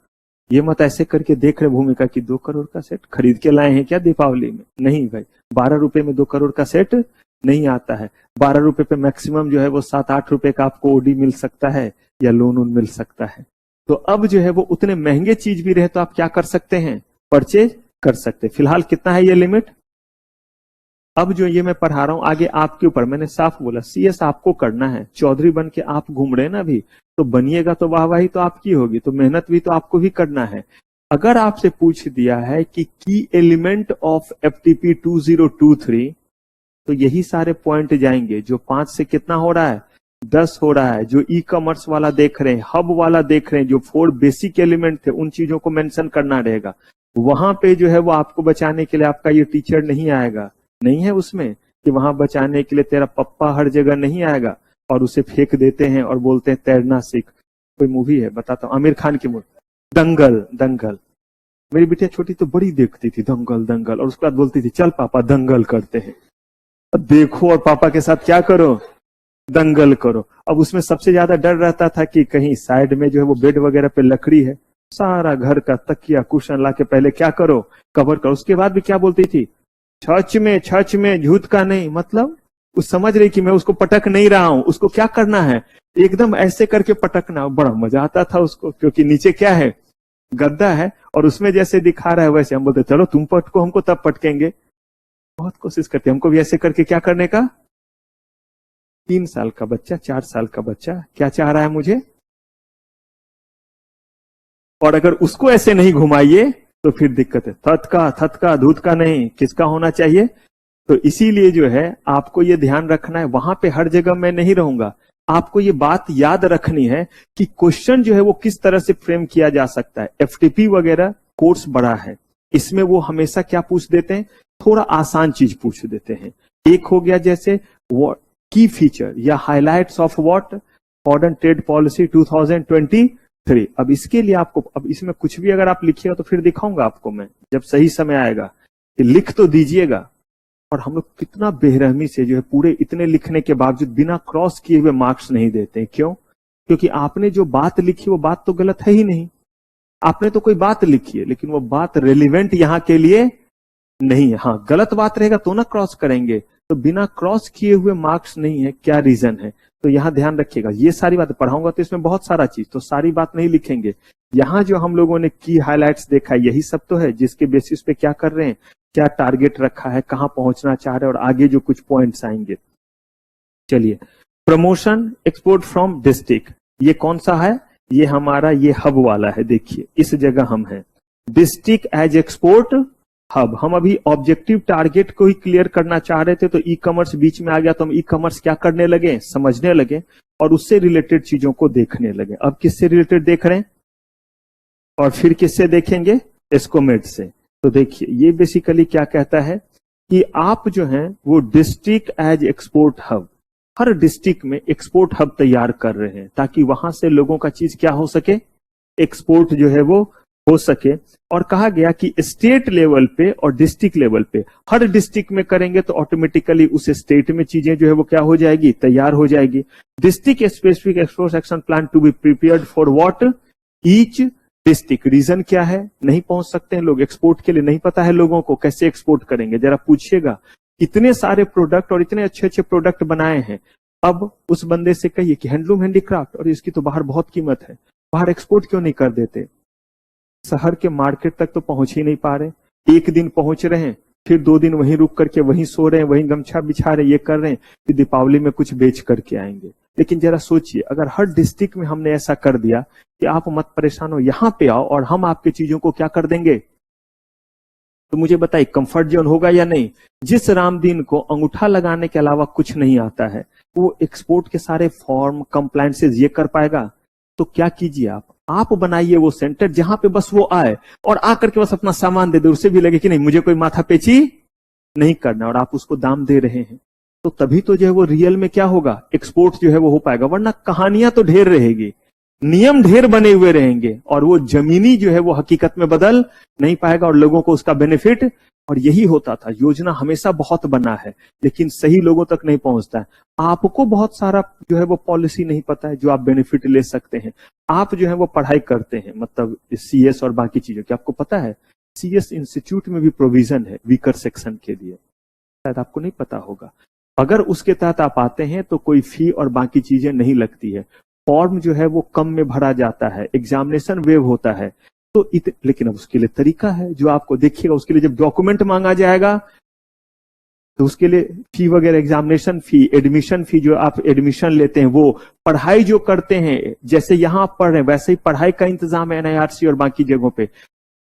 A: ये मत ऐसे करके देख रहे भूमिका की 2 करोड़ का सेट खरीद के लाए हैं क्या दीपावली में, नहीं भाई, 12 रुपए में 2 करोड़ का सेट नहीं आता है। 12 रुपए पे मैक्सिमम जो है वो 7-8 रुपए का आपको ओडी मिल सकता है या लोन मिल सकता है। तो अब जो है वो उतने महंगे चीज भी रहे तो आप क्या कर सकते हैं, परचेज कर सकते। फिलहाल कितना है ये लिमिट, अब जो ये मैं पढ़ा रहा हूं आगे आपके ऊपर, मैंने साफ बोला सीएस आपको करना है, चौधरी बन के आप घूम रहे हैं ना अभी, तो बनिएगा तो वाहवाही तो आपकी होगी, तो मेहनत भी तो आपको भी करना है। अगर आपसे पूछ दिया है कि की एलिमेंट ऑफ एफटीपी 2023, तो यही सारे पॉइंट जाएंगे जो 5 से कितना हो रहा है 10 हो रहा है, जो ई कॉमर्स वाला देख रहे हैं, हब वाला देख रहे हैं, जो 4 बेसिक एलिमेंट थे उन चीजों को मेंशन करना रहेगा। वहां पे जो है वो आपको बचाने के लिए आपका ये टीचर नहीं आएगा, नहीं है उसमें कि वहां बचाने के लिए तेरा पप्पा हर जगह नहीं आएगा और उसे फेंक देते हैं और बोलते हैं तैरना सीख। कोई मूवी है बताता हूँ, आमिर खान की मूवी, दंगल। दंगल मेरी बेटिया छोटी तो बड़ी देखती थी, दंगल दंगल, और उसके बाद बोलती थी चल पापा दंगल करते हैं। अब देखो और पापा के साथ क्या करो, दंगल करो। अब उसमें सबसे ज्यादा डर रहता था कि कहीं साइड में जो है वो बेड वगैरह पे लकड़ी है, सारा घर का तकिया कुशन ला के पहले क्या करो, कवर करो। उसके बाद भी क्या बोलती थी, छच में झूठ का नहीं, मतलब उस समझ रही कि मैं उसको पटक नहीं रहा हूं, उसको क्या करना है एकदम ऐसे करके पटकना। बड़ा मजा आता था उसको, क्योंकि नीचे क्या है, गद्दा है, और उसमें जैसे दिखा रहा है वैसे हम बोलते चलो तुम पटको, हमको तब पटकेंगे। बहुत कोशिश करते हमको भी ऐसे करके क्या करने का। 3 साल का बच्चा, 4 साल का बच्चा क्या चाह रहा है मुझे, और अगर उसको ऐसे नहीं घुमाइए तो फिर दिक्कत है। थत का धूत का नहीं, किसका होना चाहिए। तो इसीलिए जो है आपको ये ध्यान रखना है, वहां पे हर जगह मैं नहीं रहूंगा, आपको ये बात याद रखनी है कि क्वेश्चन जो है वो किस तरह से फ्रेम किया जा सकता है। एफटीपी वगैरह कोर्स बड़ा है, इसमें वो हमेशा क्या पूछ देते हैं, थोड़ा आसान चीज पूछ देते हैं। एक हो गया जैसे की फीचर या highlights of what foreign trade policy 2023। अब इसके लिए आपको, अब इसमें कुछ भी अगर आप लिखिएगा तो फिर दिखाऊंगा आपको मैं जब सही समय आएगा कि लिख तो दीजिएगा। और हम लोग कितना बेरहमी से जो है पूरे इतने लिखने के बावजूद बिना क्रॉस किए हुए मार्क्स नहीं देते। क्यों? क्योंकि आपने जो बात लिखी वो बात तो गलत है ही नहीं। आपने तो कोई बात लिखी है लेकिन वो बात रेलिवेंट यहां के लिए नहीं है। हाँ, गलत बात रहेगा तो ना क्रॉस करेंगे, तो बिना क्रॉस किए हुए मार्क्स नहीं है, क्या रीजन है। तो यहां ध्यान रखिएगा, ये सारी बातें पढ़ाऊंगा तो इसमें बहुत सारा चीज, तो सारी बात नहीं लिखेंगे। यहां जो हम लोगों ने की हाइलाइट्स देखा है यही सब तो है, जिसके बेसिस पे क्या कर रहे हैं, क्या टारगेट रखा है, कहां पहुंचना चाह रहे हैं, और आगे जो कुछ पॉइंट्स आएंगे। चलिए, प्रमोशन एक्सपोर्ट फ्रॉम डिस्ट्रिक्ट, ये कौन सा है, ये हमारा ये हब वाला है। देखिए इस जगह हम हैं, डिस्ट्रिक्ट एज एक्सपोर्ट हब। हम अभी ऑब्जेक्टिव टारगेट को ही क्लियर करना चाह रहे थे, तो ई कॉमर्स बीच में आ गया, तो हम ई कॉमर्स क्या करने लगे, समझने लगे और उससे रिलेटेड चीजों को देखने लगे। अब किससे रिलेटेड देख रहे हैं और फिर किससे देखेंगे, एस्कोमेट से। तो देखिए ये बेसिकली क्या कहता है कि आप जो हैं वो डिस्ट्रिक्ट एज एक्सपोर्ट हब, हर डिस्ट्रिक्ट में एक्सपोर्ट हब तैयार कर रहे हैं ताकि वहां से लोगों का चीज क्या हो सके, एक्सपोर्ट जो है वो हो सके। और कहा गया कि स्टेट लेवल पे और डिस्ट्रिक्ट लेवल पे, हर डिस्ट्रिक्ट में करेंगे तो ऑटोमेटिकली उस स्टेट में चीजें जो है वो क्या हो जाएगी, तैयार हो जाएगी। District specific export action plan to be prepared for what each district. Reason क्या है, नहीं पहुंच सकते हैं लोग एक्सपोर्ट के लिए, नहीं पता है लोगों को कैसे एक्सपोर्ट करेंगे। जरा पूछिएगा, इतने सारे प्रोडक्ट और इतने अच्छे अच्छे प्रोडक्ट बनाए हैं, अब उस बंदे से कहिए कि हैंडलूम हैंडीक्राफ्ट और इसकी तो बाहर बहुत कीमत है, बाहर एक्सपोर्ट क्यों नहीं कर देते। शहर के मार्केट तक तो पहुंच ही नहीं पा रहे। एक दिन पहुंच रहे हैं, फिर 2 दिन वहीं रुक करके वहीं सो रहे हैं, वहीं गमछा बिछा रहे हैं, ये कर रहे हैं, फिर दीपावली में कुछ बेच करके आएंगे। लेकिन जरा सोचिए, अगर हर डिस्ट्रिक्ट में हमने ऐसा कर दिया कि आप मत परेशान हो, यहां पे आओ और हम आपके चीजों को क्या कर देंगे, तो मुझे बताइए कंफर्ट जोन होगा या नहीं। जिस रामदीन को अंगूठा लगाने के अलावा कुछ नहीं आता है, वो एक्सपोर्ट के सारे फॉर्म कंप्लायंसेस ये कर पाएगा। तो क्या कीजिए, आप बनाइए वो सेंटर जहां पे बस वो आए और आकर के बस अपना सामान दे दे, उससे भी लगे कि नहीं मुझे कोई माथा पेची नहीं करना, और आप उसको दाम दे रहे हैं, तो तभी तो जो है वो रियल में क्या होगा, एक्सपोर्ट जो है वो हो पाएगा। वरना कहानियां तो ढेर रहेगी, नियम ढेर बने हुए रहेंगे और वो जमीनी जो है वो हकीकत में बदल नहीं पाएगा और लोगों को उसका बेनिफिट। और यही होता था, योजना हमेशा बहुत बना है लेकिन सही लोगों तक नहीं पहुंचता है। आपको बहुत सारा जो है वो पॉलिसी नहीं पता है जो आप बेनिफिट ले सकते हैं। आप जो है वो पढ़ाई करते हैं, मतलब सीएस और बाकी चीजों की, आपको पता है सीएस इंस्टीट्यूट में भी प्रोविजन है वीकर सेक्शन के लिए, शायद आपको नहीं पता होगा। अगर उसके तहत आप आते हैं तो कोई फी और बाकी चीजें नहीं लगती है, फॉर्म जो है वो कम में भरा जाता है, एग्जामिनेशन वेव होता है। तो लेकिन अब उसके लिए तरीका है जो आपको देखिएगा, उसके लिए जब डॉक्यूमेंट मांगा जाएगा तो उसके लिए फी वगैरह, एग्जामिनेशन फी, एडमिशन फी, जो आप एडमिशन लेते हैं, वो पढ़ाई जो करते हैं, जैसे यहां आप पढ़ रहे हैं वैसे ही पढ़ाई का इंतजाम है एनआईआरसी और बाकी जगहों पे,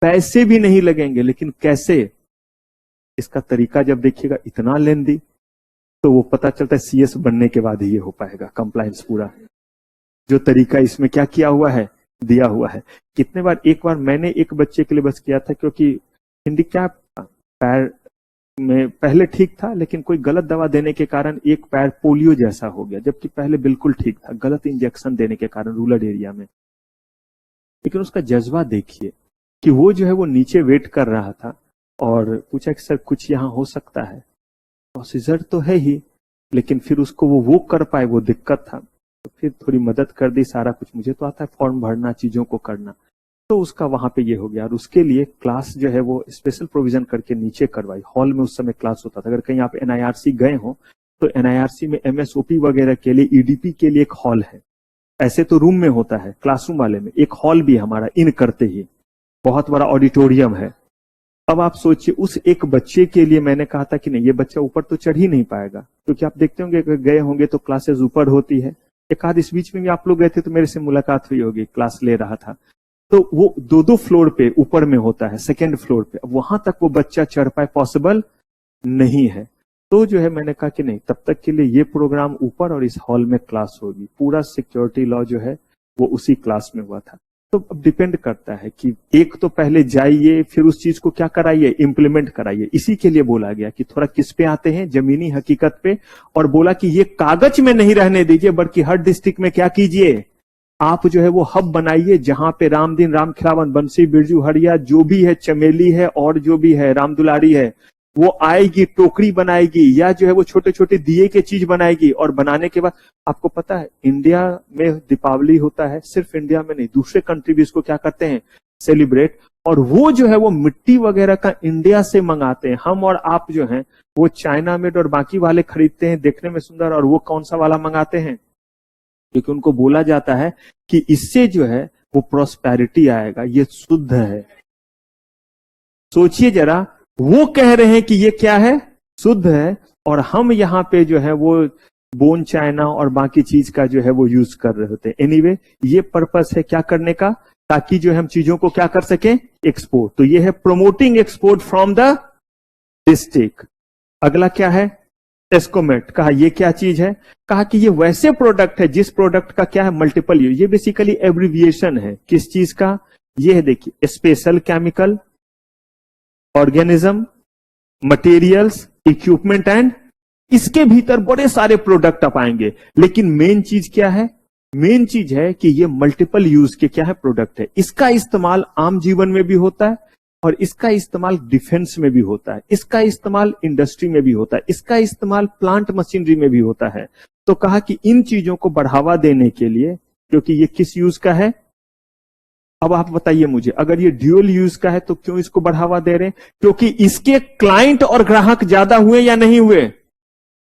A: पैसे भी नहीं लगेंगे। लेकिन कैसे, इसका तरीका जब देखिएगा इतना लेंदी, तो वो पता चलता है CS बनने के बाद ही ये हो पाएगा कंप्लायंस पूरा। जो तरीका इसमें क्या किया हुआ है, दिया हुआ है। कितने बार, एक बार मैंने एक बच्चे के लिए बस किया था, क्योंकि हैंडीकैप था, पैर में पहले ठीक था लेकिन कोई गलत दवा देने के कारण एक पैर पोलियो जैसा हो गया, जबकि पहले बिल्कुल ठीक था, गलत इंजेक्शन देने के कारण रूरल एरिया में। लेकिन उसका जज्बा देखिए कि वो जो है वो नीचे वेट कर रहा था और पूछा कि सर कुछ यहाँ हो सकता है, प्रोसीजर तो है ही, लेकिन फिर उसको वो कर पाए वो दिक्कत था। तो फिर थोड़ी मदद कर दी, सारा कुछ मुझे तो आता है, फॉर्म भरना, चीजों को करना, तो उसका वहां पे ये हो गया। और उसके लिए क्लास जो है वो स्पेशल प्रोविजन करके नीचे करवाई, हॉल में उस समय क्लास होता था। अगर कहीं आप NIRC गए हो तो NIRC में MSOP वगैरह के लिए, EDP के लिए एक हॉल है। ऐसे तो रूम में होता है, क्लासरूम वाले में एक हॉल भी है हमारा, इन करते ही बहुत बड़ा ऑडिटोरियम है। अब आप सोचिए, उस एक बच्चे के लिए मैंने कहा था कि नहीं, ये बच्चा ऊपर तो चढ़ ही नहीं पाएगा, क्योंकि आप देखते होंगे अगर गए होंगे तो क्लासेस ऊपर होती है। एक आध इस बीच में भी आप लोग गए थे तो मेरे से मुलाकात हुई होगी, क्लास ले रहा था, तो वो 2-2 फ्लोर पे ऊपर में होता है, सेकेंड फ्लोर पे। अब वहां तक वो बच्चा चढ़ पाए, पॉसिबल नहीं है। तो जो है मैंने कहा कि नहीं, तब तक के लिए ये प्रोग्राम ऊपर और इस हॉल में क्लास होगी। पूरा सिक्योरिटी लॉ जो है वो उसी क्लास में हुआ था। तो अब डिपेंड करता है कि एक तो पहले जाइए, फिर उस चीज को क्या कराइए, इंप्लीमेंट कराइए। इसी के लिए बोला गया कि थोड़ा किस पे आते हैं, जमीनी हकीकत पे, और बोला कि ये कागज में नहीं रहने दीजिए, बल्कि हर डिस्ट्रिक्ट में क्या कीजिए, आप जो है वो हब बनाइए, जहां पे रामदीन, राम खिलावन, बंसी, बिरजू, हरिया, जो भी है, चमेली है और जो भी है, राम दुलारी है, वो आएगी, टोकरी बनाएगी, या जो है वो छोटे छोटे दिए के चीज बनाएगी। और बनाने के बाद आपको पता है इंडिया में दीपावली होता है, सिर्फ इंडिया में नहीं, दूसरे कंट्री भी इसको क्या करते हैं, सेलिब्रेट। और वो जो है वो मिट्टी वगैरह का इंडिया से मंगाते हैं। हम और आप जो हैं वो चाइना मेड और बाकी वाले खरीदते हैं, देखने में सुंदर, और वो कौन सा वाला मंगाते हैं, क्योंकि उनको बोला जाता है कि इससे जो है वो प्रॉस्पेरिटी आएगा, ये शुद्ध है। सोचिए जरा, वो कह रहे हैं कि ये क्या है, शुद्ध है, और हम यहाँ पे जो है वो बोन चाइना और बाकी चीज का जो है वो यूज कर रहे होते हैं। एनीवे, ये पर्पस है क्या करने का, ताकि जो हम चीजों को क्या कर सकें, एक्सपोर्ट। तो ये है promoting export from the district. अगला क्या है, एस्कोमेट। कहा ये क्या चीज है, कहा कि ये वैसे प्रोडक्ट है जिस प्रोडक्ट का क्या है, मल्टीपल यूज। ये बेसिकली एब्रिविएशन है किस चीज का, ये है देखिए, special chemical, organism, materials, equipment, and इसके भीतर बड़े सारे प्रोडक्ट आप आएंगे। लेकिन मेन चीज क्या है, मेन चीज है कि ये मल्टीपल यूज के क्या है, प्रोडक्ट है। इसका इस्तेमाल आम जीवन में भी होता है, और इसका इस्तेमाल डिफेंस में भी होता है, इसका इस्तेमाल इंडस्ट्री में भी होता है, इसका इस्तेमाल प्लांट मशीनरी में भी होता है। तो कहा कि इन चीजों को बढ़ावा देने के लिए, क्योंकि ये किस यूज का है, अब आप बताइए मुझे, अगर ये ड्यूअल यूज का है तो क्यों इसको बढ़ावा दे रहे हैं, क्योंकि इसके क्लाइंट और ग्राहक ज्यादा हुए या नहीं हुए,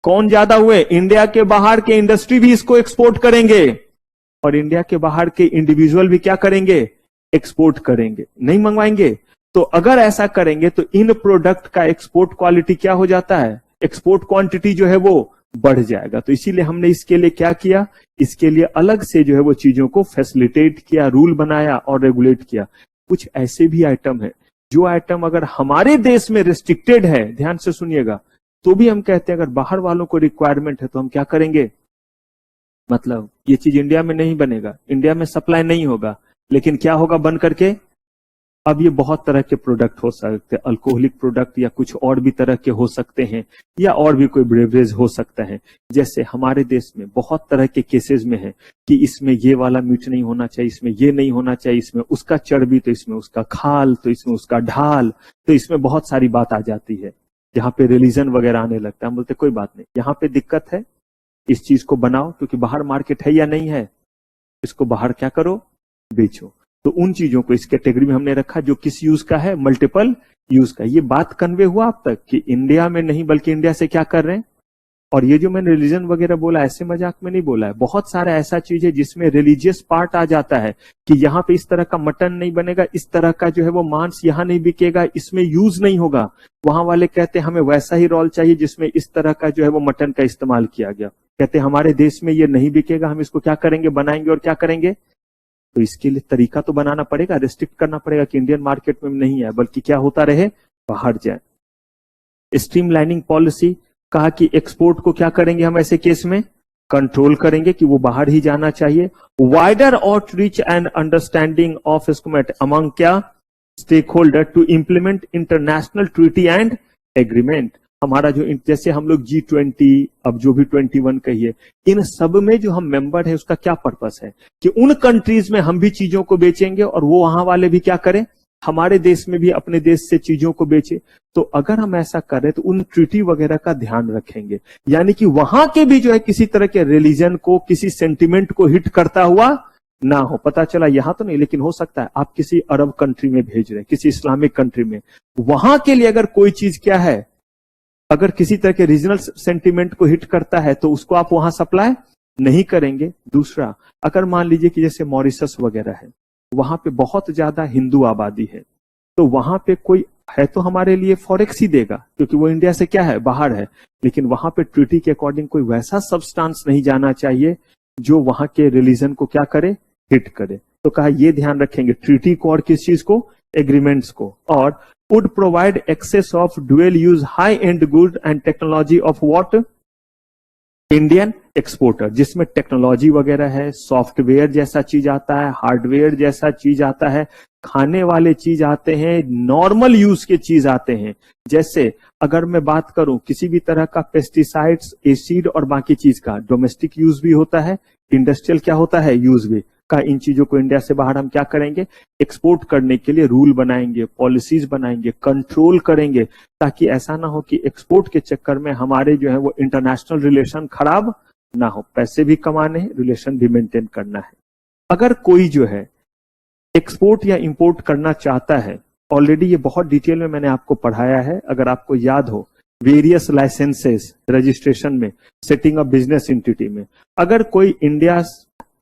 A: कौन ज्यादा हुए, इंडिया के बाहर के इंडस्ट्री भी इसको एक्सपोर्ट करेंगे, और इंडिया के बाहर के इंडिविजुअल भी क्या करेंगे, एक्सपोर्ट करेंगे, नहीं मंगवाएंगे। तो अगर ऐसा करेंगे तो इन प्रोडक्ट का एक्सपोर्ट क्वालिटी क्या हो जाता है, एक्सपोर्ट क्वांटिटी जो है वो बढ़ जाएगा। तो इसीलिए हमने इसके लिए क्या किया, इसके लिए अलग से जो है वो चीजों को फैसिलिटेट किया, रूल बनाया और रेगुलेट किया। कुछ ऐसे भी आइटम है जो आइटम अगर हमारे देश में रिस्ट्रिक्टेड है, ध्यान से सुनिएगा, तो भी हम कहते हैं अगर बाहर वालों को रिक्वायरमेंट है तो हम क्या करेंगे, मतलब ये चीज इंडिया में नहीं बनेगा, इंडिया में सप्लाई नहीं होगा, लेकिन क्या होगा बन करके। अब ये बहुत तरह के प्रोडक्ट हो सकते हैं, अल्कोहलिक प्रोडक्ट या कुछ और भी तरह के हो सकते हैं, या और भी कोई ब्रेवरेज हो सकता है। जैसे हमारे देश में बहुत तरह के केसेस में है कि इसमें ये वाला मीट नहीं होना चाहिए, इसमें ये नहीं होना चाहिए, इसमें उसका चर्बी, तो इसमें उसका खाल, तो इसमें उसका ढाल, तो इसमें बहुत सारी बात आ जाती है, जहाँ पे रिलीजन वगैरह आने लगता है। हम बोलते कोई बात नहीं, यहाँ पे दिक्कत है, इस चीज को बनाओ, क्योंकि बाहर मार्केट है या नहीं है, इसको बाहर क्या करो, बेचो। तो उन चीजों को इस कैटेगरी में हमने रखा जो किस यूज का है, मल्टीपल यूज का। ये बात कन्वे हुआ अब तक कि इंडिया में नहीं बल्कि इंडिया से क्या कर रहे हैं। और ये जो मैंने रिलीजन वगैरह बोला, ऐसे मजाक में नहीं बोला है, बहुत सारा ऐसा चीज है जिसमें रिलीजियस पार्ट आ जाता है कि यहाँ पे इस तरह का मटन नहीं बनेगा, इस तरह का जो है वो मांस यहाँ नहीं बिकेगा, इसमें यूज नहीं होगा। वहां वाले कहते हैं हमें वैसा ही रोल चाहिए जिसमें इस तरह का जो है वो मटन का इस्तेमाल किया गया। कहते हैं हमारे देश में ये नहीं बिकेगा, हम इसको क्या करेंगे, बनाएंगे और क्या करेंगे। तो इसके लिए तरीका तो बनाना पड़ेगा, रिस्ट्रिक्ट करना पड़ेगा कि इंडियन मार्केट में नहीं है, बल्कि क्या होता रहे, बाहर जाए। स्ट्रीमलाइनिंग पॉलिसी, कहा कि एक्सपोर्ट को क्या करेंगे हम ऐसे केस में, कंट्रोल करेंगे कि वो बाहर ही जाना चाहिए। Wider outreach and understanding of SCOMET among क्या, stakeholder to implement international treaty and agreement. हमारा जो जैसे हम लोग G20, अब जो भी 21 कहिए, इन सब में जो हम मेंबर है उसका क्या पर्पस है कि उन कंट्रीज में हम भी चीजों को बेचेंगे और वो वहां वाले भी क्या करें, हमारे देश में भी अपने देश से चीजों को बेचे। तो अगर हम ऐसा करें तो उन ट्रीटी वगैरह का ध्यान रखेंगे, यानी कि वहां के भी जो है किसी तरह के रिलीजन को, किसी सेंटिमेंट को हिट करता हुआ ना हो। पता चला यहां तो नहीं, लेकिन हो सकता है आप किसी अरब कंट्री में भेज रहे हैं, किसी इस्लामिक कंट्री में, वहां के लिए अगर कोई चीज क्या है, अगर किसी तरह के रीजनल सेंटिमेंट को हिट करता है तो उसको आप वहां सप्लाई नहीं करेंगे। दूसरा, अगर मान लीजिए कि जैसे मॉरिशस वगैरह है, वहां पे बहुत ज्यादा हिंदू आबादी है, तो वहां पे कोई है तो हमारे लिए फॉरेक्स ही देगा, क्योंकि वो इंडिया से क्या है, बाहर है, लेकिन वहां पे ट्रीटी के अकॉर्डिंग कोई वैसा सब्सटेंस नहीं जाना चाहिए जो वहां के रिलीजन को क्या करे, हिट करे। तो कहा ये ध्यान रखेंगे ट्रीटी को और किस चीज को, एग्रीमेंट्स को। और would provide access of dual use high end good and technology of what, Indian exporter, जिसमें टेक्नोलॉजी वगैरह है, सॉफ्टवेयर जैसा चीज आता है, हार्डवेयर जैसा चीज आता है, खाने वाले चीज आते हैं, नॉर्मल यूज के चीज आते हैं। जैसे अगर मैं बात करूं किसी भी तरह का पेस्टिसाइड्स, एसिड और बाकी चीज का डोमेस्टिक यूज भी होता है, इंडस्ट्रियल क्या होता है, यूज भी का। इन चीजों को इंडिया से बाहर हम क्या करेंगे, एक्सपोर्ट करने के लिए रूल बनाएंगे, पॉलिसीज बनाएंगे, कंट्रोल करेंगे, ताकि ऐसा ना हो कि एक्सपोर्ट के चक्कर में हमारे जो है वो इंटरनेशनल रिलेशन खराब ना हो। पैसे भी कमाने हैं, रिलेशन भी मेंटेन करना है। अगर कोई जो है एक्सपोर्ट या इंपोर्ट करना चाहता है, ऑलरेडी ये बहुत डिटेल में मैंने आपको पढ़ाया है, अगर आपको याद हो, वेरियस लाइसेंसेस, रजिस्ट्रेशन में, सेटिंग अप बिजनेस एंटिटी में, अगर कोई इंडिया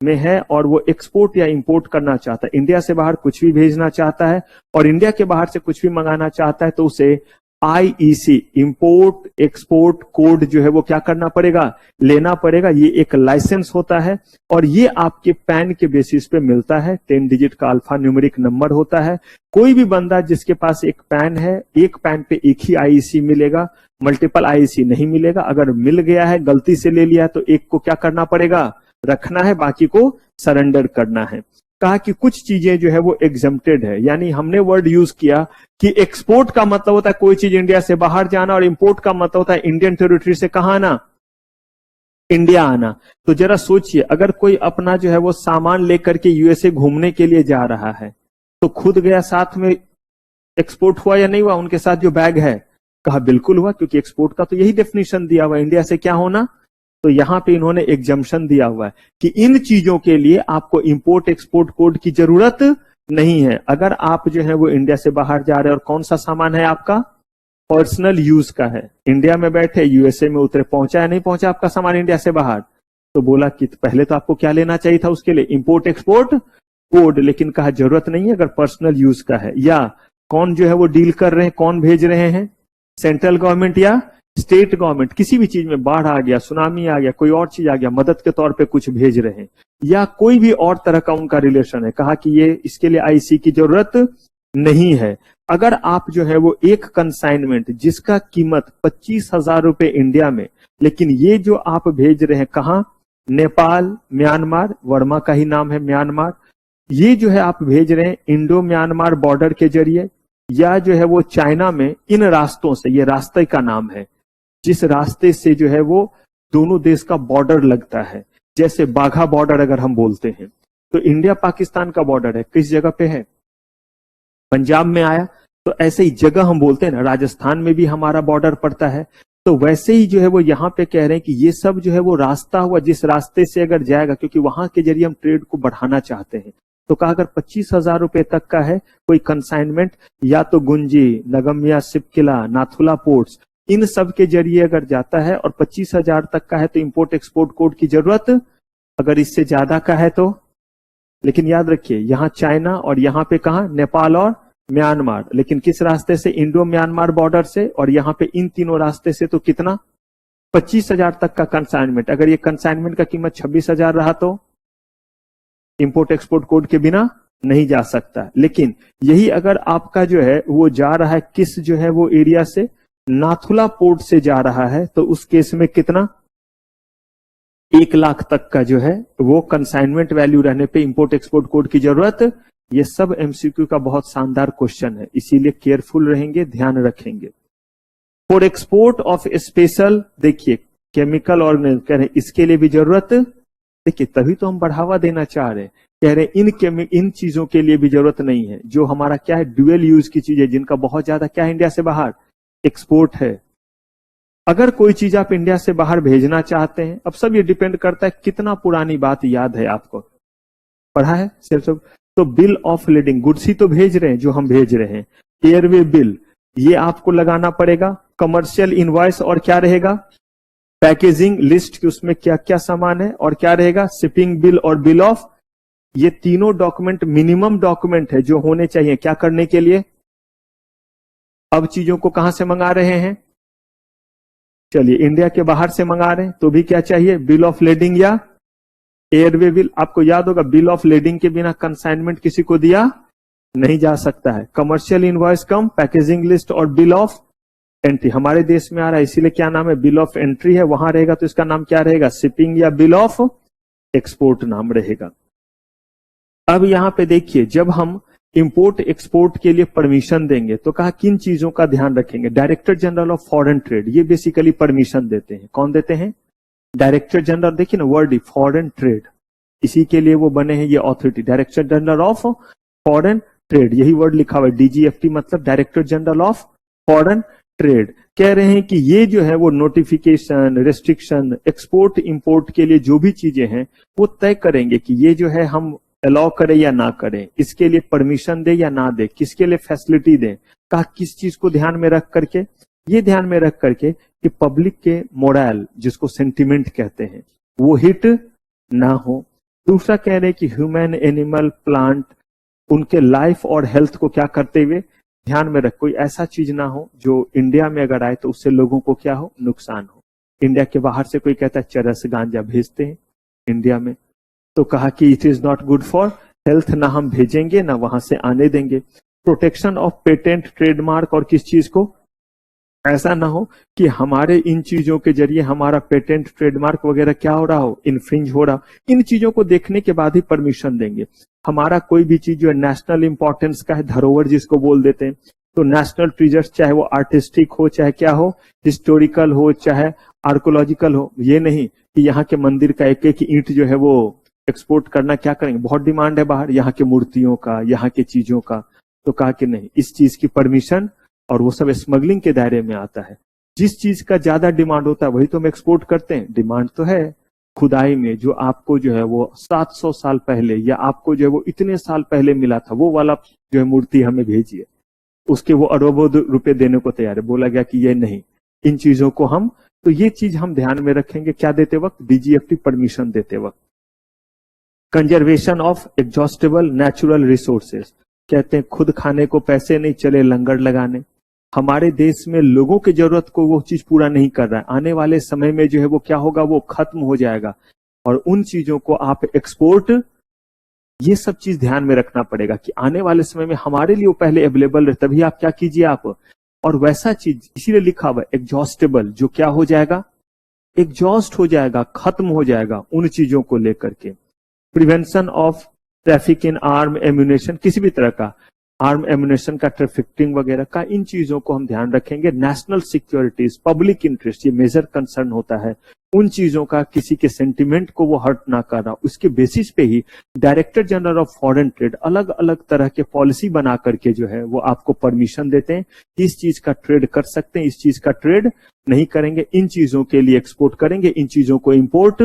A: में है और वो एक्सपोर्ट या इंपोर्ट करना चाहता है, इंडिया से बाहर कुछ भी भेजना चाहता है और इंडिया के बाहर से कुछ भी मंगाना चाहता है, तो उसे IEC, इंपोर्ट एक्सपोर्ट कोड जो है वो क्या करना पड़ेगा, लेना पड़ेगा। ये एक लाइसेंस होता है और ये आपके पैन के बेसिस पे मिलता है। 10 डिजिट का अल्फा न्यूमेरिक नंबर होता है। कोई भी बंदा जिसके पास एक पैन है, एक पैन पे एक ही IEC मिलेगा, मल्टीपल IEC नहीं मिलेगा। अगर मिल गया है, गलती से ले लिया, तो एक को क्या करना पड़ेगा, रखना है, बाकी को सरेंडर करना है। कहा कि कुछ चीजें जो है वो एग्जम्प्टेड है, यानी हमने वर्ड यूज किया कि एक्सपोर्ट का मतलब होता है कोई चीज इंडिया से बाहर जाना, और इंपोर्ट का मतलब होता है इंडियन टेरिटरी से कहां आना, इंडिया आना। तो जरा सोचिए, अगर कोई अपना जो है वो सामान लेकर के USA घूमने के लिए जा रहा है, तो खुद गया, साथ में एक्सपोर्ट हुआ या नहीं हुआ, उनके साथ जो बैग है? कहा बिल्कुल हुआ, क्योंकि एक्सपोर्ट का तो यही डेफिनेशन दिया हुआ है, इंडिया से क्या होना। तो यहां पे इन्होंने एग्जम्पशन दिया हुआ है कि इन चीजों के लिए आपको इंपोर्ट एक्सपोर्ट कोड की जरूरत नहीं है। अगर आप जो है वो इंडिया से बाहर जा रहे हैं और कौन सा सामान है आपका, पर्सनल यूज का है, इंडिया में बैठे USA में उतरे, पहुंचा या नहीं पहुंचा आपका सामान इंडिया से बाहर, तो बोला कि पहले तो आपको क्या लेना चाहिए था उसके लिए, इंपोर्ट एक्सपोर्ट कोड। लेकिन कहा जरूरत नहीं है, अगर पर्सनल यूज का है, या कौन जो है वो डील कर रहे हैं, कौन भेज रहे हैं, सेंट्रल गवर्नमेंट या स्टेट गवर्नमेंट, किसी भी चीज में बाढ़ आ गया, सुनामी आ गया, कोई और चीज आ गया, मदद के तौर पे कुछ भेज रहे हैं, या कोई भी और तरह का उनका रिलेशन है, कहा कि ये इसके लिए IEC की जरूरत नहीं है। अगर आप जो है वो एक कंसाइनमेंट जिसका कीमत 25,000 रुपए इंडिया में, लेकिन ये जो आप भेज रहे हैं कहाँ, नेपाल, म्यांमार, वर्मा का ही नाम है म्यांमार, ये जो है आप भेज रहे हैं इंडो म्यांमार बॉर्डर के जरिए, या जो है वो चाइना में, इन रास्तों से, ये रास्ते का नाम है, जिस रास्ते से जो है वो दोनों देश का बॉर्डर लगता है। जैसे बाघा बॉर्डर अगर हम बोलते हैं, तो इंडिया पाकिस्तान का बॉर्डर है, किस जगह पे है, पंजाब में आया। तो ऐसे ही जगह हम बोलते हैं ना, राजस्थान में भी हमारा बॉर्डर पड़ता है। तो वैसे ही जो है वो यहाँ पे कह रहे हैं कि ये सब जो है वो रास्ता हुआ, जिस रास्ते से अगर जाएगा, क्योंकि वहां के जरिए हम ट्रेड को बढ़ाना चाहते हैं। तो कहा अगर 25,000 रुपए तक का है कोई कंसाइनमेंट, या तो गुंजी, नगम्या, सिपकिला, नाथुला पोर्ट्स, इन सब के जरिए अगर जाता है, और 25,000 तक का है, तो इंपोर्ट एक्सपोर्ट कोड की जरूरत, अगर इससे ज्यादा का है तो। लेकिन याद रखिए, यहाँ चाइना और यहाँ पे कहा, नेपाल और म्यांमार, लेकिन किस रास्ते से, इंडो म्यांमार बॉर्डर से, और यहाँ पे इन तीनों रास्ते से, तो कितना, 25,000 तक का कंसाइनमेंट। अगर ये कंसाइनमेंट का कीमत 26,000 रहा तो इंपोर्ट एक्सपोर्ट कोड के बिना नहीं जा सकता। लेकिन यही अगर आपका जो है वो जा रहा है किस जो है वो एरिया से, नाथुला पोर्ट से जा रहा है तो उस केस में कितना 1 लाख तक का जो है वो कंसाइनमेंट वैल्यू रहने पे इंपोर्ट एक्सपोर्ट कोड की जरूरत। ये सब एमसीक्यू का बहुत शानदार क्वेश्चन है, इसीलिए केयरफुल रहेंगे, ध्यान रखेंगे। फॉर एक्सपोर्ट ऑफ स्पेशल, देखिए केमिकल ऑर्गेनिज्म कह रहे हैं, इसके लिए भी जरूरत, देखिए तभी तो हम बढ़ावा देना चाह रहे हैं, कह रहे इन चीजों के लिए भी जरूरत नहीं है, जो हमारा क्या है ड्यूअल यूज की चीजें जिनका बहुत ज्यादा क्या है इंडिया से बाहर एक्सपोर्ट है। अगर कोई चीज आप इंडिया से बाहर भेजना चाहते हैं, अब सब ये डिपेंड करता है कितना पुरानी बात याद है आपको, पढ़ा है सिर्फ। तो बिल ऑफ लीडिंग, गुड्स ही तो भेज रहे हैं जो हम भेज रहे हैं, एयरवे बिल ये आपको लगाना पड़ेगा, कमर्शियल इनवॉइस और क्या रहेगा पैकेजिंग लिस्ट की उसमें क्या क्या सामान है और क्या रहेगा शिपिंग बिल और बिल ऑफ, ये तीनों डॉक्यूमेंट मिनिमम डॉक्यूमेंट है जो होने चाहिए क्या करने के लिए। अब चीजों को कहां से मंगा रहे हैं, चलिए इंडिया के बाहर से मंगा रहे हैं तो भी क्या चाहिए बिल ऑफ लेडिंग या एयरवे बिल। आपको याद होगा बिल ऑफ लेडिंग के बिना कंसाइनमेंट किसी को दिया नहीं जा सकता है। कमर्शियल इनवॉइस कम पैकेजिंग लिस्ट और बिल ऑफ एंट्री हमारे देश में आ रहा है इसीलिए क्या नाम है बिल ऑफ एंट्री है, वहां रहेगा तो इसका नाम क्या रहेगा शिपिंग या बिल ऑफ एक्सपोर्ट नाम रहेगा। अब यहां पे देखिए जब हम इंपोर्ट एक्सपोर्ट के लिए परमिशन देंगे तो कहा किन चीजों का ध्यान रखेंगे, director general of foreign trade ये बेसिकली परमिशन देते हैं। कौन देते हैं, डायरेक्टर जनरल, देखिए ना वर्ड फॉरेन ट्रेड, इसी के लिए वो बने हैं ये authority, director general of foreign trade, यही वर्ड लिखा हुआ है डीजीएफटी मतलब director general of foreign trade. कह रहे हैं कि ये जो है वो नोटिफिकेशन रेस्ट्रिक्शन एक्सपोर्ट इंपोर्ट के लिए जो भी चीजें हैं वो तय करेंगे कि ये जो है हम अलाउ करें या ना करें, इसके लिए परमिशन दे या ना दे, किसके लिए फैसिलिटी दें, कहा किस चीज को ध्यान में रख करके, ये ध्यान में रख करके कि पब्लिक के मोरल जिसको सेंटिमेंट कहते हैं वो हिट ना हो। दूसरा कह रहे हैं कि ह्यूमन एनिमल प्लांट उनके लाइफ और हेल्थ को क्या करते हुए ध्यान में रख, कोई ऐसा चीज ना हो जो इंडिया में अगर आए तो उससे लोगों को क्या हो नुकसान हो। इंडिया के बाहर से कोई कहता है चरस गांजा भेजते हैं इंडिया में तो कहा कि it is not good for health, ना हम भेजेंगे ना वहां से आने देंगे। प्रोटेक्शन ऑफ पेटेंट ट्रेडमार्क और किस चीज को, ऐसा ना हो कि हमारे इन चीजों के जरिए हमारा पेटेंट ट्रेडमार्क वगैरह क्या हो रहा हो इन्फ्रिंज हो रहा हो, इन चीजों को देखने के बाद ही परमिशन देंगे। हमारा कोई भी चीज जो है नेशनल इंपॉर्टेंस का है, धरोहर जिसको बोल देते हैं, तो नेशनल ट्रीजर्स चाहे वो आर्टिस्टिक हो चाहे क्या हो, हिस्टोरिकल हो चाहे आर्कोलॉजिकल हो, ये नहीं कि यहाँ के मंदिर का एक एक ईंट जो है वो एक्सपोर्ट करना क्या करेंगे, बहुत डिमांड है बाहर यहाँ के मूर्तियों का यहाँ के चीजों का, तो कहा कि नहीं इस चीज की परमिशन, और वो सब स्मगलिंग के दायरे में आता है। जिस चीज का ज्यादा डिमांड होता है वही तो हम एक्सपोर्ट करते हैं। डिमांड तो है खुदाई में जो आपको जो है वो 700 साल पहले या आपको जो है वो इतने साल पहले मिला था वो वाला जो है मूर्ति हमें भेजिए, उसके वो अरबों रुपए देने को तैयार है। बोला गया कि ये नहीं, इन चीजों को हम, तो ये चीज हम ध्यान में रखेंगे क्या देते वक्त, डीजीएफटी परमिशन देते वक्त। Conservation of exhaustible natural resources, कहते हैं खुद खाने को पैसे नहीं चले लंगर लगाने। हमारे देश में लोगों की जरूरत को वो चीज पूरा नहीं कर रहा है, आने वाले समय में जो है वो क्या होगा वो खत्म हो जाएगा, और उन चीजों को आप एक्सपोर्ट, ये सब चीज ध्यान में रखना पड़ेगा कि आने वाले समय में हमारे लिए वो पहले अवेलेबल रहे, तभी आप क्या कीजिए आप, और वैसा चीज इसीलिए लिखा हुआ एग्जॉस्टेबल, जो क्या हो जाएगा एग्जॉस्ट हो जाएगा, खत्म हो जाएगा उन चीजों को लेकर के। Prevention of traffic in arm ammunition, किसी भी तरह का आर्म एम्यूनेशन का ट्रैफिकिंग वगैरह का, इन चीजों को हम ध्यान रखेंगे। नेशनल सिक्योरिटीज पब्लिक इंटरेस्ट ये मेजर कंसर्न होता है, उन चीजों का किसी के सेंटिमेंट को वो हर्ट ना करना, उसके बेसिस पे ही director general of foreign trade अलग अलग तरह के पॉलिसी बना करके जो है वो आपको परमिशन देते हैं कि इस चीज का ट्रेड कर सकते हैं, इस चीज का ट्रेड नहीं करेंगे, इन चीजों के लिए एक्सपोर्ट करेंगे, इन चीजों को इंपोर्ट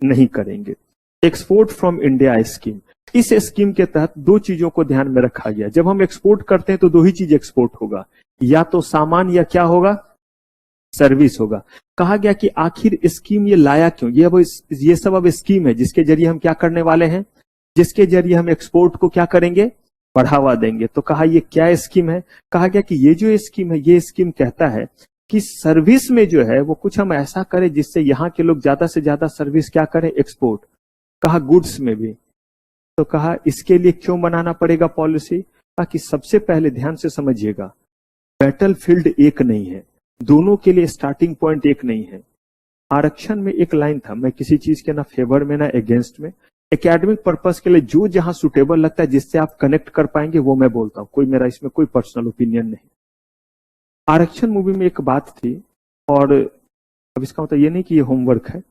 A: नहीं करेंगे। एक्सपोर्ट फ्रॉम इंडिया स्कीम, इस स्कीम के तहत दो चीजों को ध्यान में रखा गया। जब हम एक्सपोर्ट करते हैं तो दो ही चीज एक्सपोर्ट होगा, या तो सामान या क्या होगा सर्विस होगा। कहा गया कि आखिर स्कीम ये लाया क्यों, ये सब अब स्कीम है जिसके जरिए हम क्या करने वाले हैं, जिसके जरिए हम एक्सपोर्ट को क्या करेंगे बढ़ावा देंगे। तो कहा ये क्या स्कीम है, कहा गया कि ये जो स्कीम है ये स्कीम कहता है कि सर्विस में जो है वो कुछ हम ऐसा करें जिससे यहाँ के लोग ज्यादा से ज्यादा सर्विस क्या करें एक्सपोर्ट। कहा गुड्स में भी, तो कहा इसके लिए क्यों बनाना पड़ेगा पॉलिसी, ताकि सबसे पहले ध्यान से समझिएगा बैटल फील्ड एक नहीं है, दोनों के लिए स्टार्टिंग पॉइंट एक नहीं है। आरक्षण में एक लाइन था, मैं किसी चीज के ना फेवर में ना अगेंस्ट में, एकेडमिक पर्पस के लिए जो जहां सुटेबल लगता है, जिससे आप कनेक्ट कर पाएंगे वो मैं बोलता हूं, कोई मेरा इसमें कोई पर्सनल ओपिनियन नहीं। आरक्षण मूवी में एक बात थी, और अब इसका मतलब ये नहीं कि ये होमवर्क है।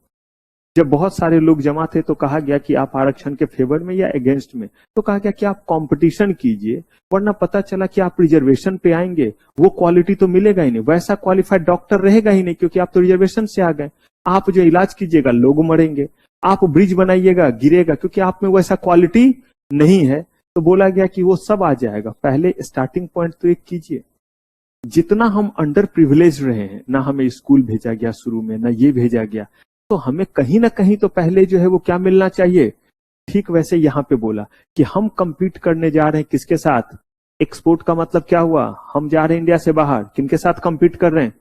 A: जब बहुत सारे लोग जमा थे तो कहा गया कि आप आरक्षण के फेवर में या अगेंस्ट में, तो कहा गया कि आप कंपटीशन कीजिए, वरना पता चला कि आप रिजर्वेशन पे आएंगे, वो क्वालिटी तो मिलेगा ही नहीं, वैसा क्वालिफाइड डॉक्टर रहेगा ही नहीं, क्योंकि आप तो रिजर्वेशन से आ गए। आप जो इलाज कीजिएगा लोग मरेंगे, आप ब्रिज बनाइएगा गिरेगा, क्योंकि आप में वैसा क्वालिटी नहीं है। तो बोला गया कि वो सब आ जाएगा, पहले स्टार्टिंग पॉइंट तो एक कीजिए। जितना हम अंडर प्रिविलेज रहे हैं, ना हमें स्कूल भेजा गया शुरू में, ना ये भेजा गया, तो हमें कहीं ना कहीं तो पहले जो है वो क्या मिलना चाहिए। ठीक वैसे यहां पे बोला कि हम compete करने जा रहे हैं किसके साथ, एक्सपोर्ट का मतलब क्या हुआ, हम जा रहे हैं इंडिया से बाहर, किनके साथ compete कर रहे हैं,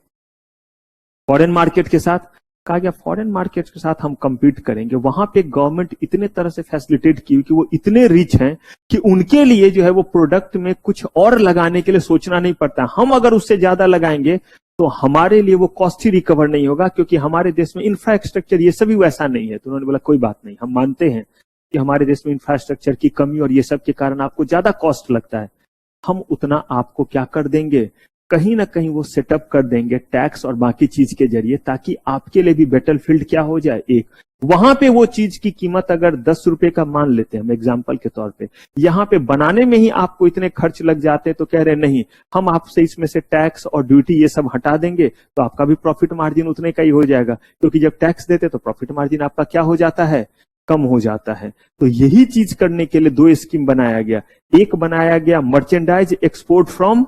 A: फॉरेन मार्केट के साथ। कहा गया फॉरेन मार्केट के साथ हम compete करेंगे, वहां पे गवर्नमेंट इतने तरह से फैसिलिटेट की कि वो इतने रिच हैं कि उनके लिए जो है वो प्रोडक्ट में कुछ और लगाने के लिए सोचना नहीं पड़ता। हम अगर उससे ज्यादा लगाएंगे तो हमारे लिए वो कॉस्ट ही रिकवर नहीं होगा, क्योंकि हमारे देश में इंफ्रास्ट्रक्चर ये सभी वैसा नहीं है। तो उन्होंने बोला कोई बात नहीं, हम मानते हैं कि हमारे देश में इंफ्रास्ट्रक्चर की कमी और ये सब के कारण आपको ज्यादा कॉस्ट लगता है, हम उतना आपको क्या कर देंगे, कहीं ना कहीं वो सेटअप कर देंगे टैक्स और बाकी चीज के जरिए, ताकि आपके लिए भी बैटलफील्ड क्या हो जाए एक। वहां पे वो चीज की कीमत अगर 10 रुपए का मान लेते हैं हम एग्जाम्पल के तौर पे, यहां पे बनाने में ही आपको इतने खर्च लग जाते हैं, तो कह रहे नहीं हम आपसे इसमें से टैक्स और ड्यूटी ये सब हटा देंगे, तो आपका भी प्रॉफिट मार्जिन उतने का ही हो जाएगा, क्योंकि जब टैक्स देते तो प्रॉफिट मार्जिन आपका क्या हो जाता है, कम हो जाता है। तो यही चीज करने के लिए दो स्कीम बनाया गया। एक बनाया गया merchandise export from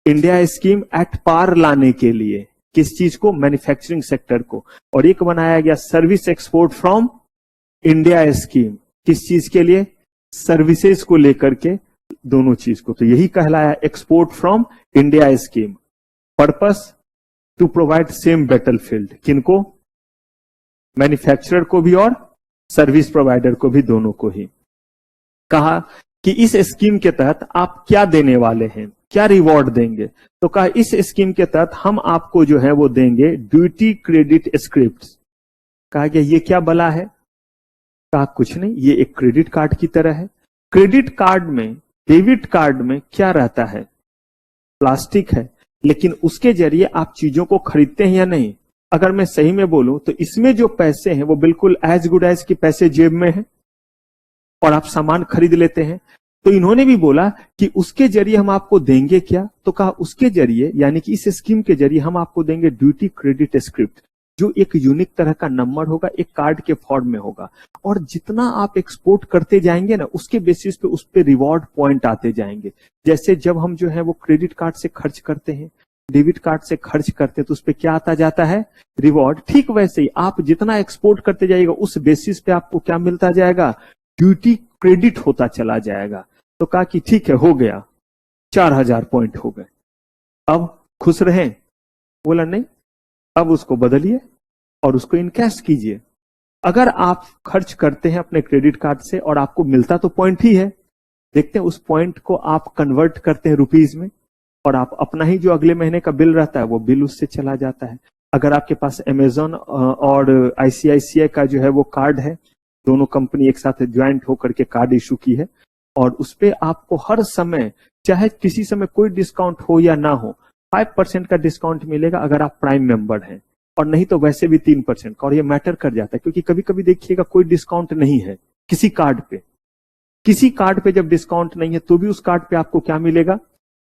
A: India scheme at par लाने के लिए, किस चीज को, मैन्युफैक्चरिंग सेक्टर को, और एक बनाया गया service export from India scheme, किस चीज के लिए, सर्विसेज को लेकर के, दोनों चीज को। तो यही कहलाया export from India scheme. Purpose to provide same battlefield, किनको, मैन्युफैक्चरर को भी और सर्विस प्रोवाइडर को भी, दोनों को ही। कहा कि इस स्कीम के तहत आप क्या देने वाले हैं, क्या रिवॉर्ड देंगे। तो कहा इस स्कीम के तहत हम आपको जो है वो देंगे ड्यूटी क्रेडिट स्क्रिप्ट। कहा गया ये क्या बला है, कहा कुछ नहीं, ये एक क्रेडिट कार्ड की तरह है। क्रेडिट कार्ड में, डेबिट कार्ड में क्या रहता है, प्लास्टिक है, लेकिन उसके जरिए आप चीजों को खरीदते हैं या नहीं। अगर मैं सही में बोलूं तो इसमें जो पैसे हैं वो बिल्कुल एज गुड एज कि पैसे जेब में हैं और आप सामान खरीद लेते हैं। तो इन्होंने भी बोला कि उसके जरिए हम आपको देंगे क्या, तो कहा उसके जरिए, यानी कि इस स्कीम के जरिए हम आपको देंगे ड्यूटी क्रेडिट स्क्रिप्ट, जो एक यूनिक तरह का नंबर होगा, एक कार्ड के फॉर्म में होगा, और जितना आप एक्सपोर्ट करते जाएंगे ना, उसके बेसिस पे उस पे रिवॉर्ड पॉइंट आते जाएंगे। जैसे जब हम जो है वो क्रेडिट कार्ड से खर्च करते हैं, डेबिट कार्ड से खर्च करते हैं, तो उस पे क्या आता जाता है, रिवॉर्ड। ठीक वैसे ही आप जितना एक्सपोर्ट करते जाइएगा उस बेसिस पे आपको क्या मिलता जाएगा, ड्यूटी क्रेडिट होता चला जाएगा। तो कहा कि ठीक है, हो गया, 4000 पॉइंट हो गए, अब खुश रहें। बोला नहीं, अब उसको बदलिए और उसको इनकैश कीजिए। अगर आप खर्च करते हैं अपने क्रेडिट कार्ड से और आपको मिलता तो पॉइंट ही है, देखते हैं उस पॉइंट को आप कन्वर्ट करते हैं रुपीज में, और आप अपना ही जो अगले महीने का बिल रहता है वो बिल उससे चला जाता है। अगर आपके पास अमेजॉन और आईसीआईसीआई का जो है वो कार्ड है, दोनों कंपनी एक साथ ज्वाइंट होकर के कार्ड इशू की है, और उस पे आपको हर समय, चाहे किसी समय कोई डिस्काउंट हो या ना हो, 5% का डिस्काउंट मिलेगा अगर आप प्राइम मेंबर हैं, और नहीं तो वैसे भी 3% का। और ये मैटर कर जाता है, क्योंकि कभी कभी देखिएगा कोई डिस्काउंट नहीं है किसी कार्ड पे, किसी कार्ड पे जब डिस्काउंट नहीं है तो भी उस कार्ड पे आपको क्या मिलेगा,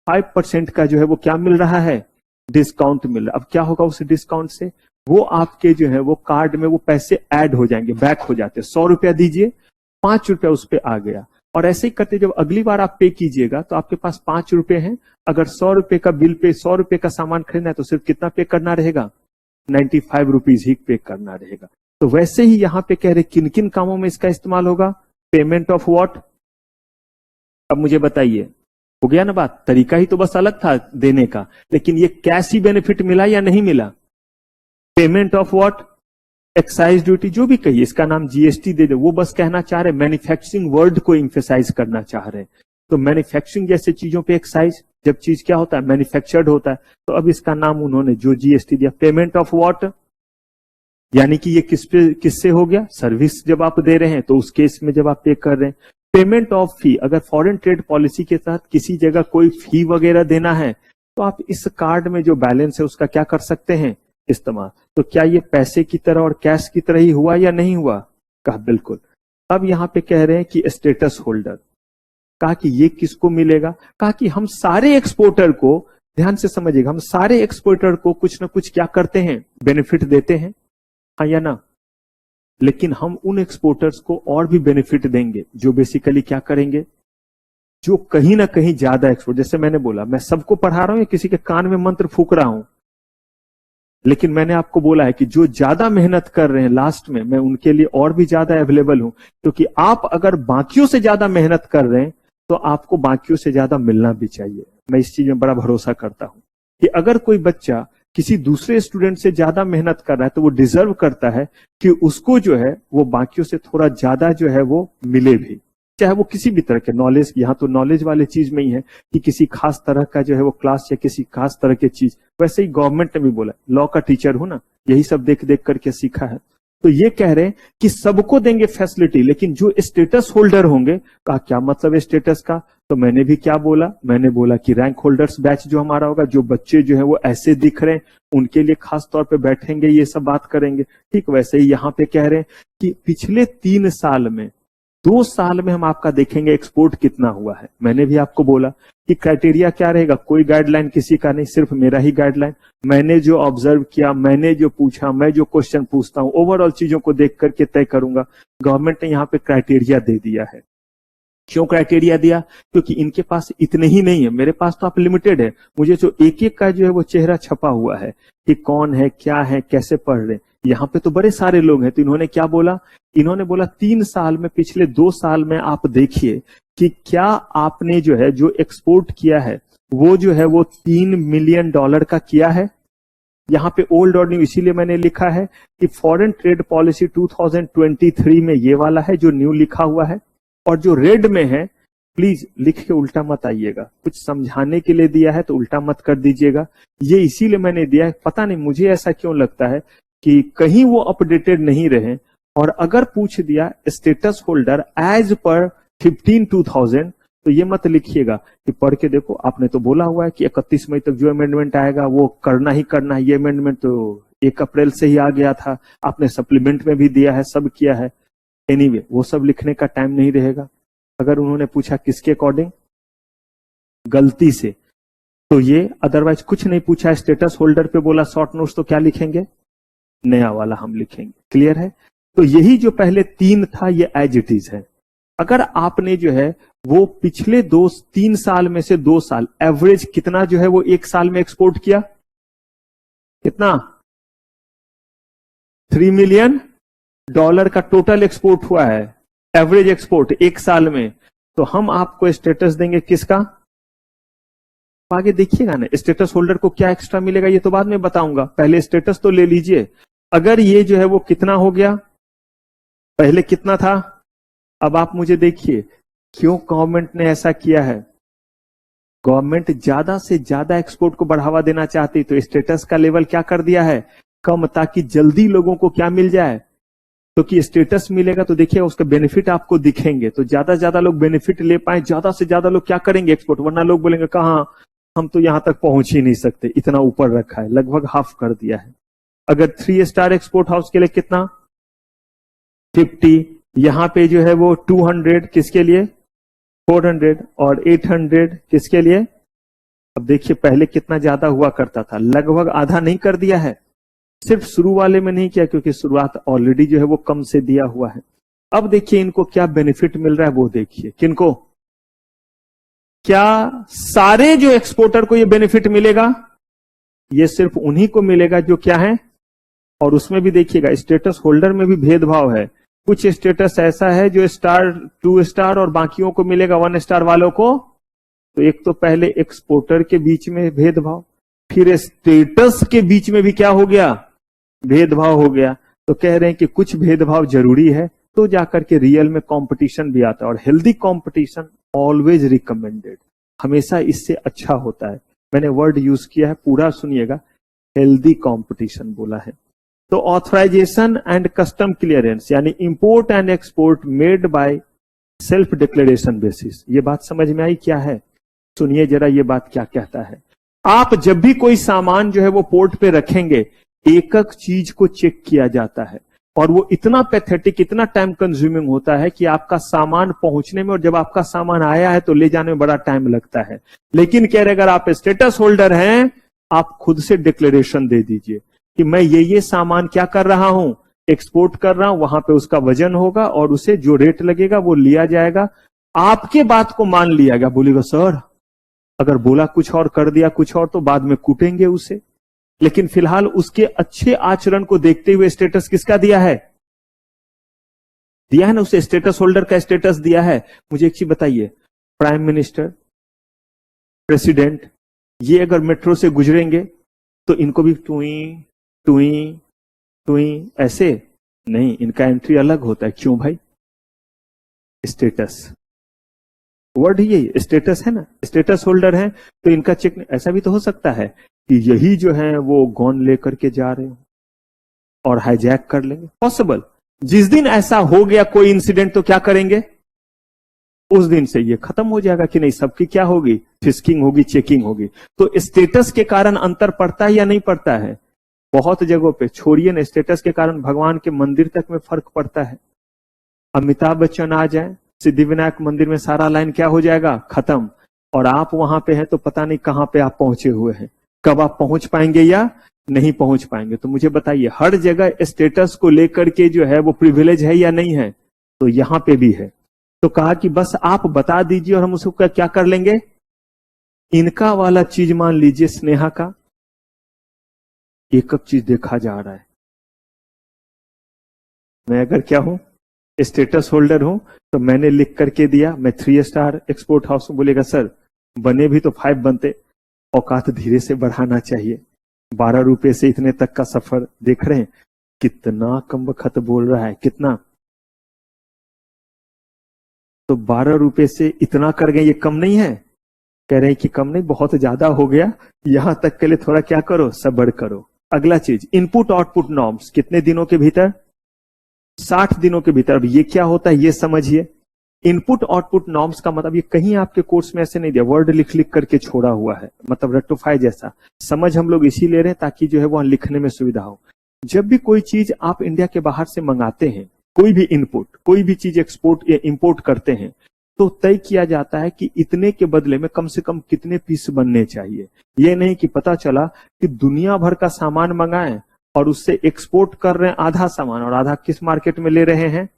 A: 5% का जो है वो क्या मिल रहा है, डिस्काउंट मिल रहा है। अब क्या होगा उस डिस्काउंट से, वो आपके जो है वो कार्ड में वो पैसे ऐड हो जाएंगे, बैक हो जाते हैं। 100 रुपया दीजिए, 5 रुपया उस पे आ गया, और ऐसे ही करते जब अगली बार आप पे कीजिएगा तो आपके पास 5 रुपए हैं। अगर 100 रुपए का बिल पे 100 रुपए का सामान खरीदना है तो सिर्फ कितना पे करना रहेगा, 95 रुपीज ही पे करना रहेगा। तो वैसे ही यहां पे कह रहे किन किन कामों में इसका इस्तेमाल होगा, पेमेंट ऑफ व्हाट। अब मुझे बताइए, हो गया ना बात, तरीका ही तो बस अलग था देने का, लेकिन ये कैश ही बेनिफिट मिला या नहीं मिला, payment of what, excise duty, जो भी कहिए, इसका नाम जीएसटी दे दे, वो बस कहना चाह रहे, मैन्युफैक्चरिंग वर्ड को इंफेसाइज करना चाह रहे हैं तो मैन्युफैक्चरिंग जैसे चीजों पे एक्साइज, जब चीज क्या होता है मैन्युफैक्चर्ड होता है, तो अब इसका नाम उन्होंने जो जीएसटी दिया पेमेंट ऑफ व्हाट, यानी कि ये किससे हो गया, सर्विस जब आप दे रहे हैं तो उस केस में जब आप पे कर रहे हैं। पेमेंट ऑफ फी, अगर फॉरेन ट्रेड पॉलिसी के तहत किसी जगह कोई फी वगैरह देना है तो आप इस कार्ड में जो बैलेंस है उसका क्या कर सकते हैं, इस्तेमाल। तो क्या ये पैसे की तरह और कैश की तरह ही हुआ या नहीं हुआ, कहा बिल्कुल। अब यहां पे कह रहे हैं कि स्टेटस होल्डर, कहा कि ये किसको मिलेगा, कहा कि हम सारे एक्सपोर्टर को, ध्यान से समझिएगा, हम सारे एक्सपोर्टर को कुछ ना कुछ क्या करते हैं, बेनिफिट देते हैं, हाँ या ना। लेकिन हम उन एक्सपोर्टर्स को और भी बेनिफिट देंगे जो बेसिकली क्या करेंगे, जो कहीं ना कहीं ज्यादा एक्सपोर्ट, जैसे मैंने बोला मैं सबको पढ़ा रहा हूं या किसी के कान में मंत्र फूक रहा हूं, लेकिन मैंने आपको बोला है कि जो ज्यादा मेहनत कर रहे हैं लास्ट में मैं उनके लिए और भी ज्यादा अवेलेबल हूं, क्योंकि आप अगर बाकियों से ज्यादा मेहनत कर रहे हैं तो आपको बाकियों से ज्यादा मिलना भी चाहिए। मैं इस चीज में बड़ा भरोसा करता हूं कि अगर कोई बच्चा किसी दूसरे स्टूडेंट से ज्यादा मेहनत कर रहा है तो वो डिजर्व करता है कि उसको जो है वो बाकियों से थोड़ा ज्यादा जो है वो मिले भी, चाहे वो किसी भी तरह के नॉलेज, यहाँ तो नॉलेज वाले चीज में ही है कि किसी खास तरह का जो है वो क्लास या किसी खास तरह की चीज। वैसे ही गवर्नमेंट ने भी बोला, लॉ का टीचर हूं ना, यही सब देख देख करके सीखा है। तो ये कह रहे हैं कि सबको देंगे फैसिलिटी, लेकिन जो स्टेटस होल्डर होंगे, कहा क्या मतलब है स्टेटस का, तो मैंने भी क्या बोला, मैंने बोला कि रैंक होल्डर्स बैच जो हमारा होगा, जो बच्चे जो है वो ऐसे दिख रहे हैं उनके लिए खास तौर पे बैठेंगे, ये सब बात करेंगे। ठीक वैसे ही यहाँ पे कह रहे हैं कि पिछले 3 साल में, 2 साल में हम आपका देखेंगे एक्सपोर्ट कितना हुआ है। मैंने भी आपको बोला कि क्राइटेरिया क्या रहेगा, कोई गाइडलाइन किसी का नहीं, सिर्फ मेरा ही गाइडलाइन, मैंने जो ऑब्जर्व किया, मैंने जो पूछा, मैं जो क्वेश्चन पूछता हूं, ओवरऑल चीजों को देख करके तय करूंगा। गवर्नमेंट ने यहाँ पे क्राइटेरिया दे दिया है। क्यों क्राइटेरिया दिया, क्योंकि इनके पास इतने ही नहीं है, मेरे पास तो आप लिमिटेड है, मुझे जो एक एक का जो है वो चेहरा छपा हुआ है कि कौन है, क्या है, कैसे पढ़ रहे, यहाँ पे तो बड़े सारे लोग हैं। तो इन्होंने क्या बोला, इन्होंने बोला 3 साल में, पिछले 2 साल में आप देखिए कि क्या आपने जो है जो एक्सपोर्ट किया है वो जो है वो $3 मिलियन का किया है। यहाँ पे ओल्ड और न्यू इसीलिए मैंने लिखा है कि फॉरेन ट्रेड पॉलिसी 2023 में ये वाला है जो न्यू लिखा हुआ है, और जो रेड में है प्लीज लिख के उल्टा मत आइएगा, कुछ समझाने के लिए दिया है तो उल्टा मत कर दीजिएगा। ये इसीलिए मैंने दिया है, पता नहीं मुझे ऐसा क्यों लगता है कि कहीं वो अपडेटेड नहीं रहे, और अगर पूछ दिया स्टेटस होल्डर एज पर 15/2000 तो ये मत लिखिएगा कि पढ़ के देखो, आपने तो बोला हुआ है कि 31 मई तक जो अमेंडमेंट आएगा वो करना ही करना है, ये अमेंडमेंट तो 1 अप्रैल से ही आ गया था, आपने सप्लीमेंट में भी दिया है, सब किया है। एनीवे वो सब लिखने का टाइम नहीं रहेगा। अगर उन्होंने पूछा किसके अकॉर्डिंग, गलती से, तो ये, अदरवाइज कुछ नहीं पूछा, स्टेटस होल्डर पे बोला शॉर्ट नोट्स, तो क्या लिखेंगे, नया वाला हम लिखेंगे। क्लियर है। तो यही जो पहले 3 था ये एज इट इज है। अगर आपने जो है वो पिछले 3 साल में से 2 साल एवरेज कितना जो है वो 1 साल में एक्सपोर्ट किया, कितना, $3 मिलियन का टोटल एक्सपोर्ट हुआ है, एवरेज एक्सपोर्ट 1 साल में, तो हम आपको स्टेटस देंगे किसका, आगे देखिएगा ना स्टेटस होल्डर को क्या एक्स्ट्रा मिलेगा, ये तो बाद में बताऊंगा, पहले स्टेटस तो ले लीजिए। अगर ये जो है वो कितना हो गया, पहले कितना था, अब आप मुझे देखिए क्यों गवर्नमेंट ने ऐसा किया है। गवर्नमेंट ज्यादा से ज्यादा एक्सपोर्ट को बढ़ावा देना चाहती, तो स्टेटस का लेवल क्या कर दिया है, कम, ताकि जल्दी लोगों को क्या मिल जाए, क्योंकि स्टेटस मिलेगा तो देखिए उसके बेनिफिट आपको दिखेंगे, तो ज्यादा से ज्यादा लोग बेनिफिट ले पाए, ज्यादा से ज्यादा लोग क्या करेंगे, एक्सपोर्ट। वरना लोग बोलेंगे कहां, हम तो यहां तक पहुंच ही नहीं सकते, इतना ऊपर रखा है, लगभग हाफ कर दिया है। अगर 3 स्टार एक्सपोर्ट हाउस के लिए कितना, 50, यहां पे जो है वो 200, किसके लिए, 400, और 800 किसके लिए। अब देखिए पहले कितना ज्यादा हुआ करता था, लगभग आधा नहीं कर दिया है, सिर्फ शुरू वाले में नहीं किया क्योंकि शुरुआत ऑलरेडी जो है वो कम से दिया हुआ है। अब देखिए इनको क्या बेनिफिट मिल रहा है वो देखिए, किनको, क्या सारे जो एक्सपोर्टर को ये बेनिफिट मिलेगा, ये सिर्फ उन्हीं को मिलेगा जो क्या है, और उसमें भी देखिएगा स्टेटस होल्डर में भी भेदभाव है। कुछ स्टेटस ऐसा है जो स्टार 2 स्टार और बाकियों को मिलेगा 1 स्टार वालों को। तो एक तो पहले एक्सपोर्टर के बीच में भेदभाव, फिर स्टेटस के बीच में भी क्या हो गया, भेदभाव हो गया। तो कह रहे हैं कि कुछ भेदभाव जरूरी है तो जाकर के रियल में कंपटीशन भी आता है, और हेल्दी कंपटीशन ऑलवेज रिकमेंडेड, हमेशा इससे अच्छा होता है। मैंने वर्ड यूज किया है, पूरा सुनिएगा, हेल्दी कंपटीशन बोला है। तो ऑथराइजेशन एंड कस्टम क्लियरेंस यानी import and export made by self declaration basis, ये बात समझ में आई क्या है? सुनिए जरा ये बात क्या कहता है। आप जब भी कोई सामान जो है वो पोर्ट पे रखेंगे, एक एक चीज को चेक किया जाता है, और वो इतना पैथेटिक, इतना टाइम कंज्यूमिंग होता है कि आपका सामान पहुंचने में, और जब आपका सामान आया है तो ले जाने में बड़ा टाइम लगता है। लेकिन कह रहे अगर आप स्टेटस होल्डर हैं, आप खुद से डिक्लेरेशन दे दीजिए कि मैं ये सामान क्या कर रहा हूं, एक्सपोर्ट कर रहा हूं, वहां पे उसका वजन होगा और उसे जो रेट लगेगा वो लिया जाएगा। आपके बात को मान लिया गया। बोलेगा सर अगर बोला कुछ और कर दिया कुछ और तो बाद में कूटेंगे उसे। लेकिन फिलहाल उसके अच्छे आचरण को देखते हुए स्टेटस किसका दिया है? दिया है ना, उसे स्टेटस होल्डर का स्टेटस दिया है। मुझे एक चीज बताइए, प्राइम मिनिस्टर, प्रेसिडेंट, ये अगर मेट्रो से गुजरेंगे तो इनको भी टुई टुई टुई ऐसे नहीं, इनका एंट्री अलग होता है। क्यों भाई? स्टेटस वर्ड ये स्टेटस है ना, स्टेटस होल्डर है तो इनका चेक। ऐसा भी तो हो सकता है कि यही जो है वो गन लेकर के जा रहे हो और हाईजैक कर लेंगे, पॉसिबल। जिस दिन ऐसा हो गया कोई इंसिडेंट तो क्या करेंगे? उस दिन से ये खत्म हो जाएगा कि नहीं, सबकी क्या होगी, फिस्किंग होगी, चेकिंग होगी। तो स्टेटस के कारण अंतर पड़ता है या नहीं पड़ता है? बहुत जगहों पे, छोड़िए ना, स्टेटस के कारण भगवान के मंदिर तक में फर्क पड़ता है। अमिताभ बच्चन आ जाए सिद्धिविनायक मंदिर में, सारा लाइन क्या हो जाएगा, खत्म। और आप वहां पे हैं तो पता नहीं कहां पे आप पहुंचे हुए हैं, कब आप पहुंच पाएंगे या नहीं पहुंच पाएंगे। तो मुझे बताइए, हर जगह स्टेटस को लेकर के जो है वो प्रिविलेज है या नहीं है? तो यहां पे भी है। तो कहा कि बस आप बता दीजिए और हम उसको क्या कर लेंगे। इनका वाला चीज मान लीजिए, स्नेहा का एक एक चीज देखा जा रहा है। मैं अगर क्या हूं, स्टेटस होल्डर हूं, तो मैंने लिख करके दिया मैं 3 स्टार एक्सपोर्ट हाउस में। बोलेगा सर बने भी तो 5 बनते, औकात धीरे से बढ़ाना चाहिए। 12 रुपए से इतने तक का सफर देख रहे हैं, कितना कम वक्त बोल रहा है, कितना। तो 12 रुपए से इतना कर गए, ये कम नहीं है? कह रहे हैं कि कम नहीं, बहुत ज्यादा हो गया, यहां तक के लिए थोड़ा क्या करो, सब्र करो। अगला चीज, इनपुट आउटपुट नॉर्म्स, कितने दिनों के भीतर? 60 दिनों के भीतर। अब ये क्या होता है ये समझिए। इनपुट आउटपुट नॉर्म्स का मतलब, ये कहीं आपके कोर्स में ऐसे नहीं दिया, वर्ड लिख लिख करके छोड़ा हुआ है, मतलब रट्टोफाई जैसा। समझ हम लोग इसी ले रहे हैं ताकि जो है वहां लिखने में सुविधा हो। जब भी कोई चीज आप इंडिया के बाहर से मंगाते हैं, कोई भी इनपुट, कोई भी चीज एक्सपोर्ट या इंपोर्ट करते हैं, तो तय किया जाता है कि इतने के बदले में कम से कम कितने पीस बनने चाहिए। ये नहीं कि पता चला कि दुनिया भर का सामान मंगाएं और उससे एक्सपोर्ट कर रहे हैं आधा सामान, और आधा किस मार्केट में ले रहे हैं,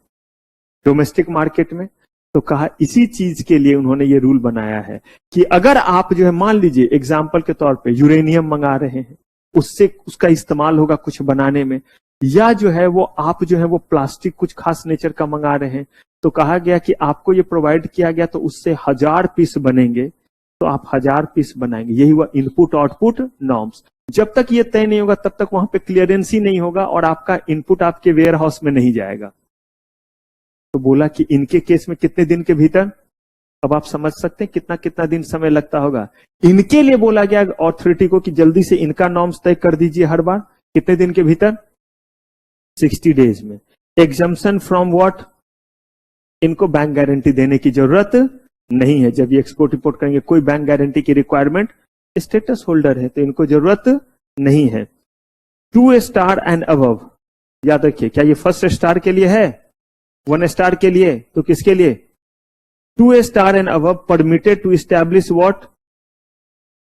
A: डोमेस्टिक मार्केट में। तो कहा इसी चीज के लिए उन्होंने ये रूल बनाया है कि अगर आप जो है, मान लीजिए एग्जाम्पल के तौर पे यूरेनियम मंगा रहे हैं, उससे उसका इस्तेमाल होगा कुछ बनाने में, या जो है वो आप जो है वो प्लास्टिक कुछ खास नेचर का मंगा रहे हैं, तो कहा गया कि आपको ये प्रोवाइड किया गया तो उससे 1000 पीस बनेंगे, तो आप 1000 पीस बनाएंगे। यही हुआ इनपुट आउटपुट नॉर्म्स। जब तक ये तय नहीं होगा तब तक वहां पे क्लियरेंस ही नहीं होगा और आपका इनपुट आपके वेयर हाउस में नहीं जाएगा। तो बोला कि इनके केस में कितने दिन के भीतर, अब आप समझ सकते हैं कितना कितना दिन समय लगता होगा। इनके लिए बोला गया अथॉरिटी को कि जल्दी से इनका नॉर्म्स तय कर दीजिए हर बार, कितने दिन के भीतर, 60 डेज में। एग्जम्पशन फ्रॉम व्हाट, इनको बैंक गारंटी देने की जरूरत नहीं है। जब ये एक्सपोर्ट इंपोर्ट करेंगे कोई बैंक गारंटी की रिक्वायरमेंट, स्टेटस होल्डर है तो इनको जरूरत नहीं है। 2 स्टार एंड अबव, याद रखिए, क्या ये फर्स्ट स्टार के लिए है, 1 स्टार के लिए, तो किसके लिए? 2 star and above permitted to establish what.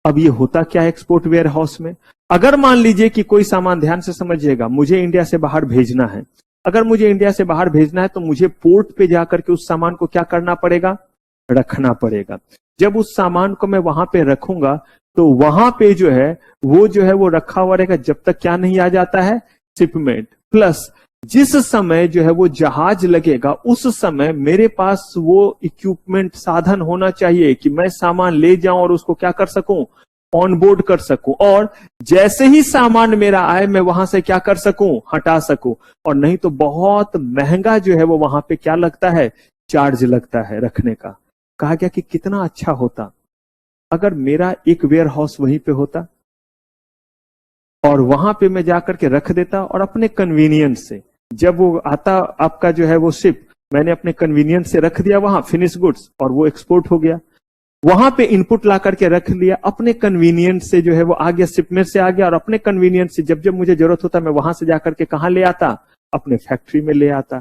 A: अब ये होता क्या है एक्सपोर्ट वेयर हाउस में? अगर मान लीजिए कि कोई सामान, ध्यान से समझिएगा, मुझे इंडिया से बाहर भेजना है। अगर मुझे इंडिया से बाहर भेजना है तो मुझे पोर्ट पे जाकर के उस सामान को क्या करना पड़ेगा, रखना पड़ेगा। जब उस सामान को मैं वहां पे रखूंगा तो वहां पे जो है वो रखा हुआ रहेगा जब तक क्या नहीं आ जाता है, शिपमेंट। प्लस जिस समय जो है वो जहाज लगेगा उस समय मेरे पास वो इक्विपमेंट, साधन होना चाहिए कि मैं सामान ले जाऊं और उसको क्या कर सकूं, ऑन बोर्ड कर सकूं, और जैसे ही सामान मेरा आए मैं वहां से क्या कर सकूं, हटा सकूं। और नहीं तो बहुत महंगा जो है वो वहां पे क्या लगता है, चार्ज लगता है रखने का। कहा गया कि कितना अच्छा होता अगर मेरा एक वेयर हाउस वहीं पे होता और वहां पे मैं जाकर के रख देता और अपने कन्वीनियंस से जब वो आता आपका जो है वो शिप, मैंने अपने कन्वीनियंस से रख दिया वहां फिनिश गुड्स और वो एक्सपोर्ट हो गया। वहां पे इनपुट ला करके रख लिया, अपने कन्वीनियंस से जो है वो आ गया, शिपमेंट से आ गया और अपने कन्वीनियंस से जब जब मुझे जरूरत होता मैं वहां से जाकर के कहां ले आता, अपने फैक्ट्री में ले आता।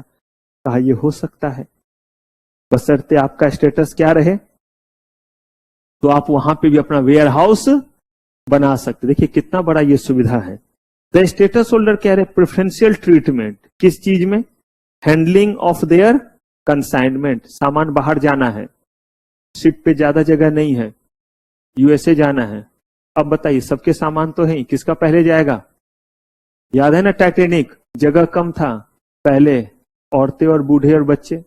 A: कहा ये हो सकता है बशर्ते आपका स्टेटस क्या रहे, तो आप वहां पे भी अपना वेयर हाउस बना सकते। देखिए कितना बड़ा ये सुविधा है। द स्टेटस होल्डर कह रहे प्रेफरेंशियल ट्रीटमेंट किस चीज में, हैंडलिंग ऑफ देयर कंसाइनमेंट, सामान बाहर जाना है, शिप पे ज्यादा जगह नहीं है, यूएसए जाना है। अब बताइए सबके सामान तो है, किसका पहले जाएगा? याद है ना टाइटैनिक, जगह कम था, पहले औरतें और बूढ़े और बच्चे,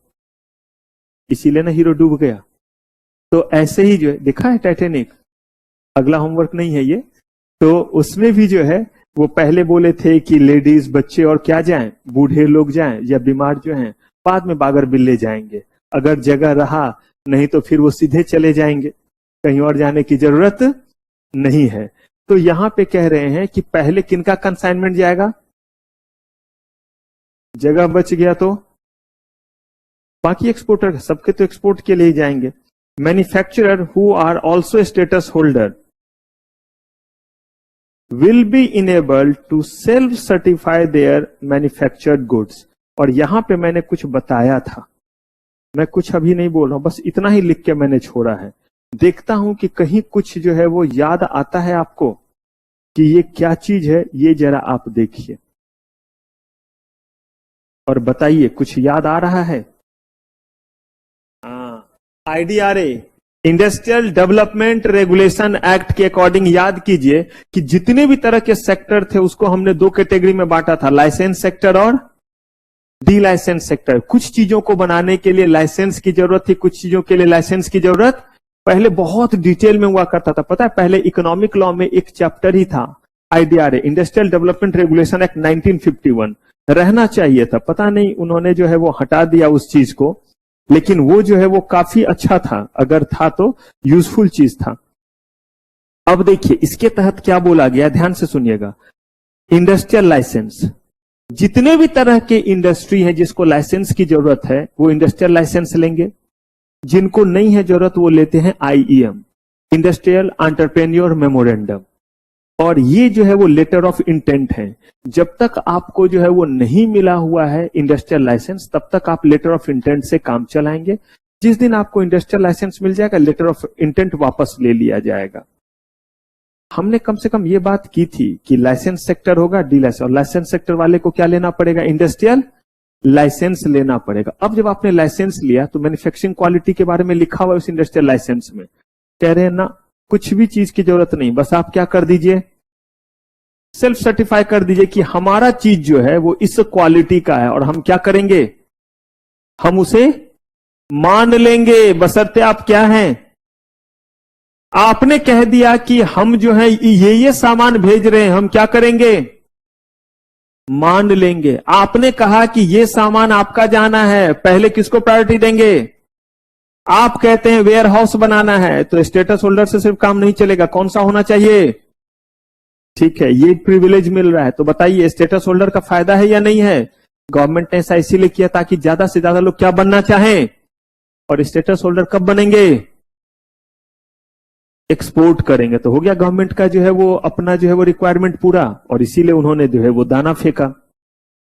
A: इसीलिए ना हीरो डूब गया। तो ऐसे ही जो है, देखा है टाइटैनिक, अगला होमवर्क नहीं है ये, तो उसमें भी जो है वो पहले बोले थे कि लेडीज बच्चे और क्या जाएं, बूढ़े लोग जाएं या बीमार जो हैं, बाद में बागर बिल्ले जाएंगे, अगर जगह रहा नहीं तो फिर वो सीधे चले जाएंगे, कहीं और जाने की जरूरत नहीं है। तो यहां पे कह रहे हैं कि पहले किनका कंसाइनमेंट जाएगा, जगह बच गया तो बाकी एक्सपोर्टर, सबके तो एक्सपोर्ट के लिए जाएंगे। Manufacturer who are also status holder will be enabled to self certify their manufactured goods। और यहां पे मैंने कुछ बताया था, मैं कुछ अभी नहीं बोल रहा हूं, बस इतना ही लिख के मैंने छोड़ा है। देखता हूं कि कहीं कुछ जो है वो याद आता है आपको कि ये क्या चीज है, ये जरा आप देखिए और बताइए कुछ याद आ रहा है। IDRA industrial development regulation act के अकॉर्डिंग याद कीजिए कि जितने भी तरह के सेक्टर थे उसको हमने दो कैटेगरी में बांटा था, लाइसेंस सेक्टर और डी लाइसेंस सेक्टर। कुछ चीजों को बनाने के लिए लाइसेंस की जरूरत थी, कुछ चीजों के लिए लाइसेंस की जरूरत पहले बहुत डिटेल में हुआ करता था। पता है पहले इकोनॉमिक लॉ में एक चैप्टर ही था IDRA industrial development regulation act 1951, रहना चाहिए था, पता नहीं उन्होंने जो है वो हटा दिया उस चीज को, लेकिन वो जो है वो काफी अच्छा था, अगर था तो यूजफुल चीज था। अब देखिए इसके तहत क्या बोला गया, ध्यान से सुनिएगा। इंडस्ट्रियल लाइसेंस, जितने भी तरह के इंडस्ट्री है जिसको लाइसेंस की जरूरत है वो इंडस्ट्रियल लाइसेंस लेंगे, जिनको नहीं है जरूरत वो लेते हैं IEM इंडस्ट्रियल एंटरप्रेन्योर मेमोरेंडम। और ये जो है वो लेटर ऑफ इंटेंट है, जब तक आपको जो है वो नहीं मिला हुआ है इंडस्ट्रियल लाइसेंस तब तक आप लेटर ऑफ इंटेंट से काम चलाएंगे। जिस दिन आपको इंडस्ट्रियल लाइसेंस मिल जाएगा लेटर ऑफ इंटेंट वापस ले लिया जाएगा। हमने कम से कम ये बात की थी कि लाइसेंस सेक्टर होगा, डी लाइसेंस, और लाइसेंस सेक्टर वाले को क्या लेना पड़ेगा, इंडस्ट्रियल लाइसेंस लेना पड़ेगा। अब जब आपने लाइसेंस लिया तो मैन्युफैक्चरिंग क्वालिटी के बारे में लिखा हुआ है उस इंडस्ट्रियल लाइसेंस में, कह रहे हैं ना कुछ भी चीज की जरूरत नहीं, बस आप क्या कर दीजिए, सेल्फ सर्टिफाई कर दीजिए कि हमारा चीज जो है वो इस क्वालिटी का है और हम क्या करेंगे, हम उसे मान लेंगे, बशर्ते आप क्या हैं, आपने कह दिया कि हम जो है ये सामान भेज रहे हैं, हम क्या करेंगे, मान लेंगे। आपने कहा कि ये सामान आपका जाना है, पहले किसको प्रायोरिटी देंगे, आप कहते हैं वेयर हाउस बनाना है, तो स्टेटस होल्डर से सिर्फ काम नहीं चलेगा, कौन सा होना चाहिए, ठीक है, ये प्रिविलेज मिल रहा है। तो बताइए स्टेटस होल्डर का फायदा है या नहीं है? गवर्नमेंट ने ऐसा इसीलिए किया ताकि ज्यादा से ज्यादा लोग क्या बनना चाहें, और स्टेटस होल्डर कब बनेंगे, एक्सपोर्ट करेंगे। तो हो गया गवर्नमेंट का जो है वो अपना जो है वो रिक्वायरमेंट पूरा, और इसीलिए उन्होंने जो है वो दाना फेंका।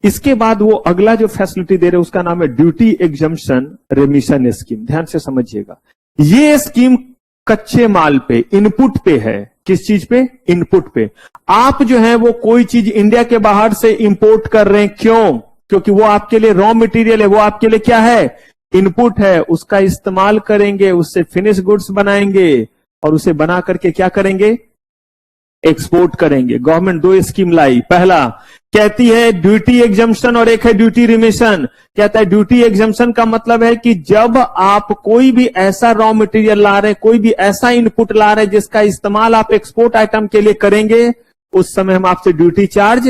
A: इसके बाद वो अगला जो फैसिलिटी दे रहे उसका नाम है ड्यूटी एग्जम्पशन रेमिशन स्कीम। ध्यान से समझिएगा, ये स्कीम कच्चे माल पे, इनपुट पे है। किस चीज पे, इनपुट पे। आप जो है वो कोई चीज इंडिया के बाहर से इंपोर्ट कर रहे हैं, क्यों, क्योंकि वो आपके लिए रॉ मटेरियल है, वो आपके लिए क्या है, इनपुट है, उसका इस्तेमाल करेंगे, उससे फिनिश गुड्स बनाएंगे और उसे बना करके क्या करेंगे, एक्सपोर्ट करेंगे। गवर्नमेंट दो स्कीम लाई, पहला कहती है ड्यूटी एग्जम्पशन और एक है ड्यूटी रिमिशन। कहता है ड्यूटी एग्जम्पशन का मतलब है कि जब आप कोई भी ऐसा रॉ मटेरियल ला रहे हैं, कोई भी ऐसा इनपुट ला रहे हैं जिसका इस्तेमाल आप एक्सपोर्ट आइटम के लिए करेंगे, उस समय हम आपसे ड्यूटी चार्ज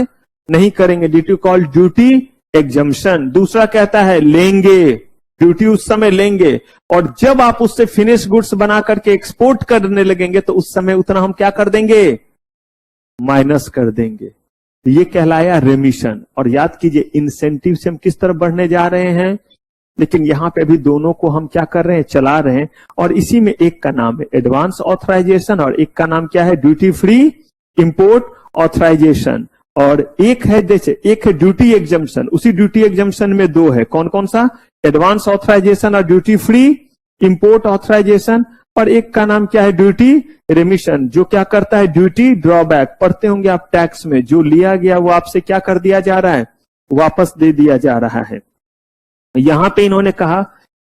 A: नहीं करेंगे, ड्यूटी कॉल्ड ड्यूटी एग्जम्पशन। दूसरा कहता है लेंगे, ड्यूटी उस समय लेंगे, और जब आप उससे फिनिश गुड्स बना करके एक्सपोर्ट करने लगेंगे तो उस समय उतना हम क्या कर देंगे, माइनस कर देंगे। ये कहलाया रेमिशन। और याद कीजिए इंसेंटिव से हम किस तरफ बढ़ने जा रहे हैं, लेकिन यहां पे अभी दोनों को हम क्या कर रहे हैं, चला रहे हैं। और इसी में एक का नाम है एडवांस ऑथराइजेशन और एक का नाम क्या है, ड्यूटी फ्री इंपोर्ट ऑथराइजेशन। और एक है जैसे एक है ड्यूटी एग्जम्पशन, उसी ड्यूटी एग्जम्पशन में दो है, कौन कौन सा, एडवांस ऑथराइजेशन और ड्यूटी फ्री इंपोर्ट ऑथराइजेशन। और एक का नाम क्या है, ड्यूटी रेमिशन, जो क्या करता है, ड्यूटी ड्रॉबैक। पढ़ते होंगे आप टैक्स में, जो लिया गया वो आपसे क्या कर दिया जा रहा है, वापस दे दिया जा रहा है। यहां पे इन्होंने कहा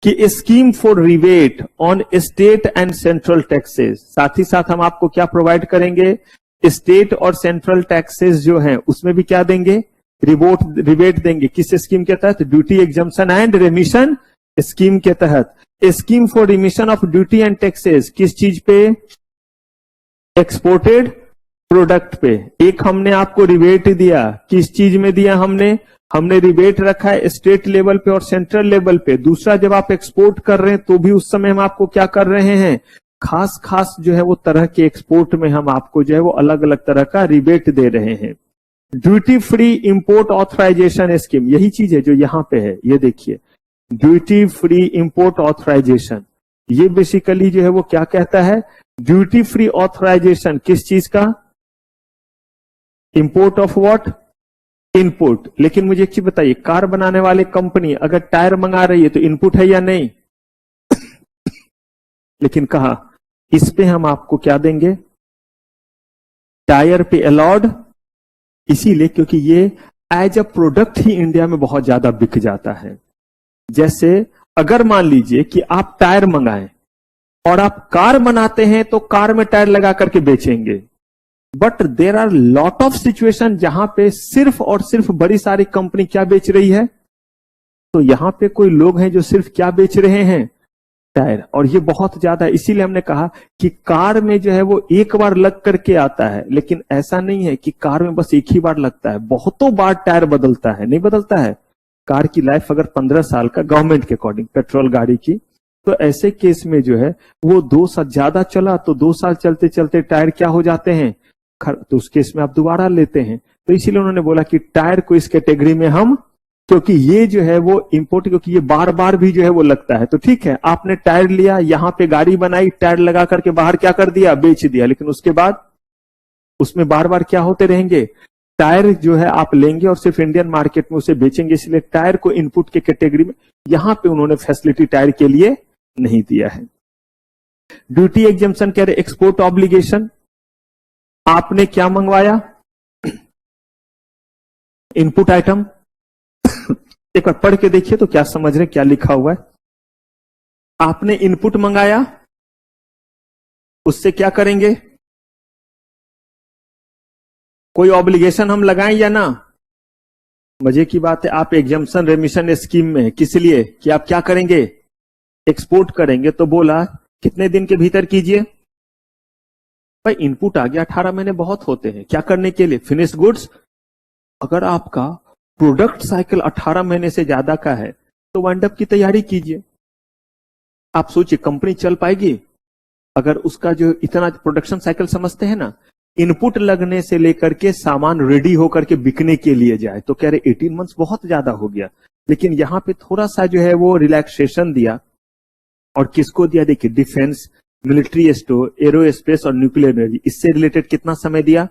A: कि scheme for rebate on state and central taxes, साथ ही साथ हम आपको क्या प्रोवाइड करेंगे, स्टेट और सेंट्रल टैक्सेस जो हैं उसमें भी क्या देंगे, रिबेट देंगे। किस स्कीम के तहत, ड्यूटी एग्जम्पशन एंड रेमिशन स्कीम के तहत। Scheme for remission of duty and taxes किस चीज पे, एक्सपोर्टेड प्रोडक्ट पे। एक हमने आपको रिबेट दिया, किस चीज में दिया हमने रिबेट रखा है स्टेट लेवल पे और सेंट्रल लेवल पे। दूसरा, जब आप एक्सपोर्ट कर रहे हैं तो भी उस समय हम आपको क्या कर रहे हैं, खास जो है वो तरह के एक्सपोर्ट में हम आपको जो है वो अलग अलग तरह का रिबेट दे रहे हैं। Duty free import authorisation scheme, यही चीज है जो यहां पे है, ये देखिए ड्यूटी फ्री इंपोर्ट ऑथराइजेशन। ये बेसिकली जो है वो क्या कहता है, ड्यूटी फ्री ऑथराइजेशन किस चीज का, इंपोर्ट ऑफ व्हाट, इनपुट। लेकिन मुझे एक चीज बताइए, कार बनाने वाले कंपनी अगर टायर मंगा रही है तो इनपुट है या नहीं लेकिन कहा इस पे हम आपको क्या देंगे, टायर पे अलाउड, इसीलिए क्योंकि ये एज अ प्रोडक्ट ही इंडिया में बहुत ज्यादा बिक जाता है। जैसे अगर मान लीजिए कि आप टायर मंगाएं और आप कार बनाते हैं तो कार में टायर लगा करके बेचेंगे, but there are lot of situation जहां पे सिर्फ और सिर्फ बड़ी सारी कंपनी क्या बेच रही है, तो यहां पे कोई लोग हैं जो सिर्फ क्या बेच रहे हैं, टायर। और ये बहुत ज्यादा, इसीलिए हमने कहा कि कार में जो है वो एक बार लग करके आता है, लेकिन ऐसा नहीं है कि कार में बस एक ही बार लगता है, बहुतों बार टायर बदलता है, नहीं बदलता है। कार की लाइफ अगर 15 साल का गवर्नमेंट के अकॉर्डिंग पेट्रोल गाड़ी की, तो ऐसे केस में जो है वो 2 साल ज्यादा चला तो 2 साल चलते चलते टायर क्या हो जाते हैं, तो उस केस में आप दोबारा लेते हैं। तो इसीलिए उन्होंने बोला कि टायर को इस कैटेगरी में हम, क्योंकि ये जो है वो इंपोर्ट, क्योंकि ये बार बार भी जो है वो लगता है। तो ठीक है, आपने टायर लिया, यहां पे गाड़ी बनाई, टायर लगा करके बाहर क्या कर दिया, बेच दिया, लेकिन उसके बाद उसमें बार बार क्या होते रहेंगे, टायर जो है आप लेंगे और सिर्फ इंडियन मार्केट में उसे बेचेंगे, इसलिए टायर को इनपुट के कैटेगरी में यहां पे उन्होंने फैसिलिटी टायर के लिए नहीं दिया है। ड्यूटी एग्जम्पशन कह रहे एक्सपोर्ट ऑब्लिगेशन, आपने क्या मंगवाया, इनपुट आइटम, एक बार पढ़ के देखिए तो क्या समझ रहे, क्या लिखा हुआ है। आपने इनपुट मंगाया, उससे क्या करेंगे, कोई ऑब्लिगेशन हम लगाएं या ना। मजे की बात है, आप एग्जम्पशन रेमिशन स्कीम में, किस लिए कि आप क्या करेंगे, एक्सपोर्ट करेंगे। तो बोला कितने दिन के भीतर कीजिए, भाई इनपुट आ गया, 18 महीने बहुत होते हैं, क्या करने के लिए, फिनिश गुड्स। अगर आपका प्रोडक्ट साइकिल 18 महीने से ज्यादा का है तो वाइंड अप की तैयारी कीजिए। आप सोचिए कंपनी चल पाएगी अगर उसका जो इतना प्रोडक्शन साइकिल समझते हैं ना, इनपुट लगने से लेकर के सामान रेडी होकर के बिकने के लिए जाए, तो कह रहे 18 मंथ्स बहुत ज्यादा हो गया। लेकिन यहां पे थोड़ा सा जो है वो रिलैक्सेशन दिया, और किसको दिया, देखिए डिफेंस, मिलिट्री स्टोर, एरोस्पेस और न्यूक्लियर एनर्जी, इससे रिलेटेड कितना समय दिया,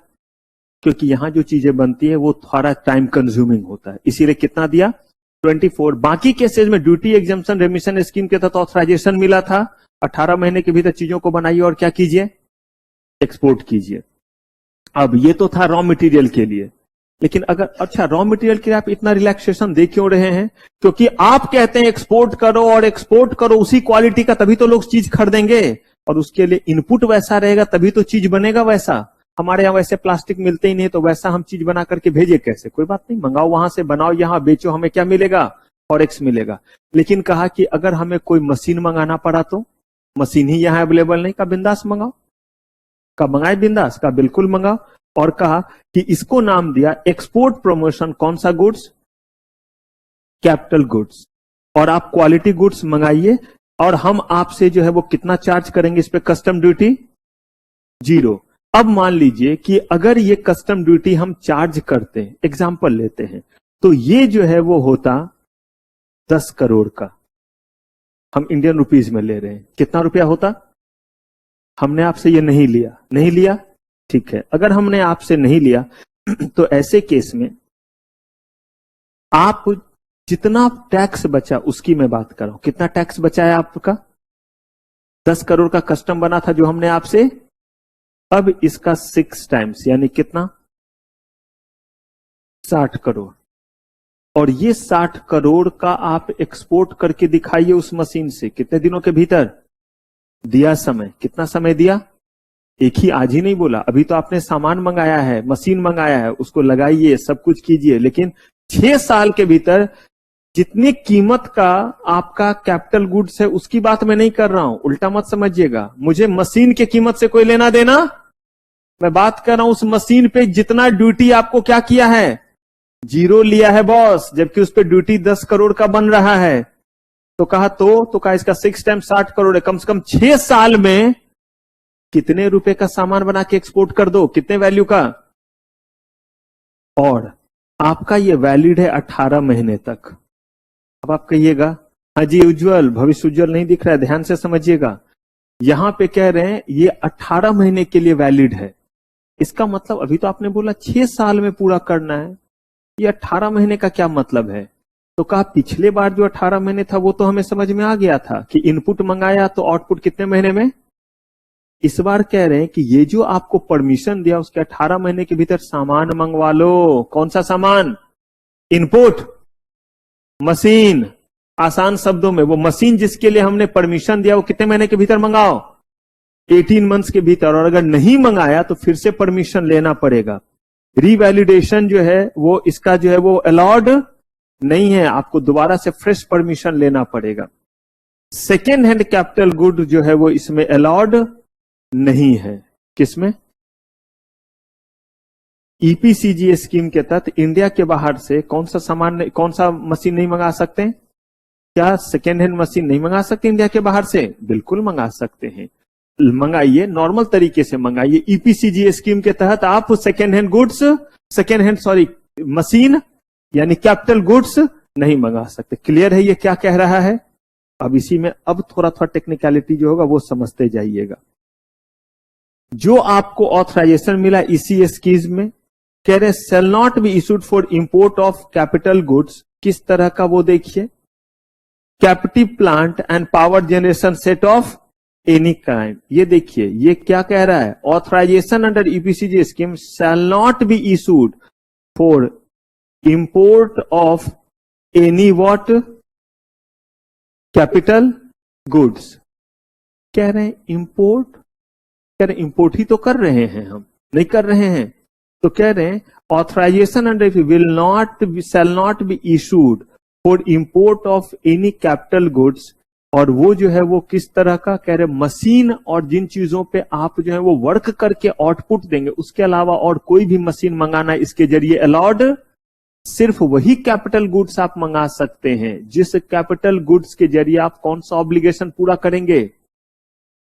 A: क्योंकि यहां जो चीजें बनती है वो थोड़ा टाइम कंज्यूमिंग होता है, इसीलिए कितना दिया, 24। बाकी केसेस में ड्यूटी एग्जम्पशन रेमिशन स्कीम के तहत ऑथराइजेशन मिला था, 18 महीने के भीतर चीजों को बनाइए और क्या कीजिए, एक्सपोर्ट कीजिए। अब ये तो था रॉ मटेरियल के लिए, लेकिन अगर अच्छा रॉ मटेरियल के लिए आप इतना रिलैक्सेशन दे क्यों रहे हैं, क्योंकि आप कहते हैं एक्सपोर्ट करो और एक्सपोर्ट करो उसी क्वालिटी का, तभी तो लोग चीज खरीदेंगे, और उसके लिए इनपुट वैसा रहेगा तभी तो चीज बनेगा वैसा। हमारे यहाँ वैसे प्लास्टिक मिलते ही नहीं, तो वैसा हम चीज बना करके भेजे कैसे, कोई बात नहीं, मंगाओ वहां से, बनाओ यहाँ बेचो, हमें क्या मिलेगा, फॉरेक्स मिलेगा। लेकिन कहा कि अगर हमें कोई मशीन मंगाना पड़ा तो मशीन ही यहाँ अवेलेबल नहीं, का बिंदास मंगाओ, का मंगाए बिंदास, का बिल्कुल मंगाओ। और कहा कि इसको नाम दिया एक्सपोर्ट प्रमोशन, कौन सा गुड्स, कैपिटल गुड्स। और आप क्वालिटी गुड्स मंगाइए और हम आपसे जो है वो कितना चार्ज करेंगे इस पे कस्टम ड्यूटी? 0। अब मान लीजिए कि अगर ये कस्टम ड्यूटी हम चार्ज करते हैं, एग्जांपल लेते हैं, तो ये जो है वो होता 10 करोड़ का। हम इंडियन रुपीज में ले रहे हैं, कितना रुपया होता? हमने आपसे ये नहीं लिया, ठीक है। अगर हमने आपसे नहीं लिया तो ऐसे केस में आप जितना टैक्स बचा उसकी मैं बात कर रहा हूं। कितना टैक्स बचा है आपका? 10 करोड़ का कस्टम बना था जो हमने आपसे, अब इसका 6 टाइम्स यानी कितना? 60 करोड़। और ये 60 करोड़ का आप एक्सपोर्ट करके दिखाइए उस मशीन से, कितने दिनों के भीतर? दिया समय, कितना समय दिया? एक ही आज ही नहीं बोला, अभी तो आपने सामान मंगाया है, मशीन मंगाया है, उसको लगाइए, सब कुछ कीजिए, लेकिन 6 साल के भीतर जितनी कीमत का आपका कैपिटल गुड्स है उसकी बात मैं नहीं कर रहा हूं, उल्टा मत समझिएगा। मुझे मशीन की कीमत से कोई लेना देना, मैं बात कर रहा हूं उस मशीन पे जितना ड्यूटी आपको क्या किया है? 0 लिया है बॉस, जबकि उस पर ड्यूटी 10 करोड़ का बन रहा है। तो कहा इसका 6 टाइम 60 करोड़ है। कम से कम 6 साल में कितने रुपए का सामान बना के एक्सपोर्ट कर दो, कितने वैल्यू का? और आपका ये वैलिड है 18 महीने तक। अब आप कहिएगा हाँ जी उज्जवल, भविष्य उज्जवल नहीं दिख रहा है, ध्यान से समझिएगा। यहां पे कह रहे हैं ये 18 महीने के लिए वैलिड है। इसका मतलब अभी तो आपने बोला 6 साल में पूरा करना है, ये 18 महीने का क्या मतलब है? तो कहा पिछले बार जो 18 महीने था वो तो हमें समझ में आ गया था कि इनपुट मंगाया तो आउटपुट कितने महीने में। इस बार कह रहे हैं कि ये जो आपको परमिशन दिया उसके 18 महीने के भीतर सामान मंगवा लो। कौन सा सामान? Input, machine. आसान शब्दों में वो मशीन जिसके लिए हमने परमिशन दिया वो कितने महीने के भीतर मंगाओ? 18 मंथ्स के भीतर। और अगर नहीं मंगाया तो फिर से परमिशन लेना पड़ेगा। रिवैलिडेशन जो है वो इसका जो है वो अलाउड नहीं है, आपको दोबारा से फ्रेश परमिशन लेना पड़ेगा। सेकेंड हैंड कैपिटल गुड जो है वो इसमें अलाउड नहीं है। किसमें? ईपीसीजी स्कीम के तहत इंडिया के बाहर से कौन सा सामान, कौन सा मशीन नहीं मंगा सकते? क्या सेकेंड हैंड मशीन नहीं मंगा सकते इंडिया के बाहर से? बिल्कुल मंगा सकते हैं, मंगाइए, नॉर्मल तरीके से मंगाइए। ईपीसीजी स्कीम के तहत आप सेकेंड हैंड मशीन यानी कैपिटल गुड्स नहीं मंगा सकते। क्लियर है ये क्या कह रहा है? अब इसी में अब थोड़ा टेक्निकलिटी जो होगा वो समझते जाइएगा। जो आपको ऑथराइजेशन मिला इसी स्कीम में, कह रहे shall not be issued for import of capital goods. किस तरह का? वो देखिए, captive plant and power generation set of any kind. ये देखिए ये क्या कह रहा है? Authorisation under EPCG scheme shall not be issued for import of any what? Capital goods. कह रहे हैं इंपोर्ट, कह रहे हैं इंपोर्ट ही तो कर रहे हैं, हम नहीं कर रहे हैं। तो कह रहे हैं authorisation under shall not be issued for import of any capital goods. और वो जो है वो किस तरह का? कह रहे मशीन और जिन चीजों पे आप जो है वो वर्क करके आउटपुट देंगे उसके अलावा और कोई भी मशीन मंगाना इसके जरिए अलाउड। सिर्फ वही कैपिटल गुड्स आप मंगा सकते हैं जिस कैपिटल गुड्स के जरिए आप कौन सा ऑब्लिगेशन पूरा करेंगे?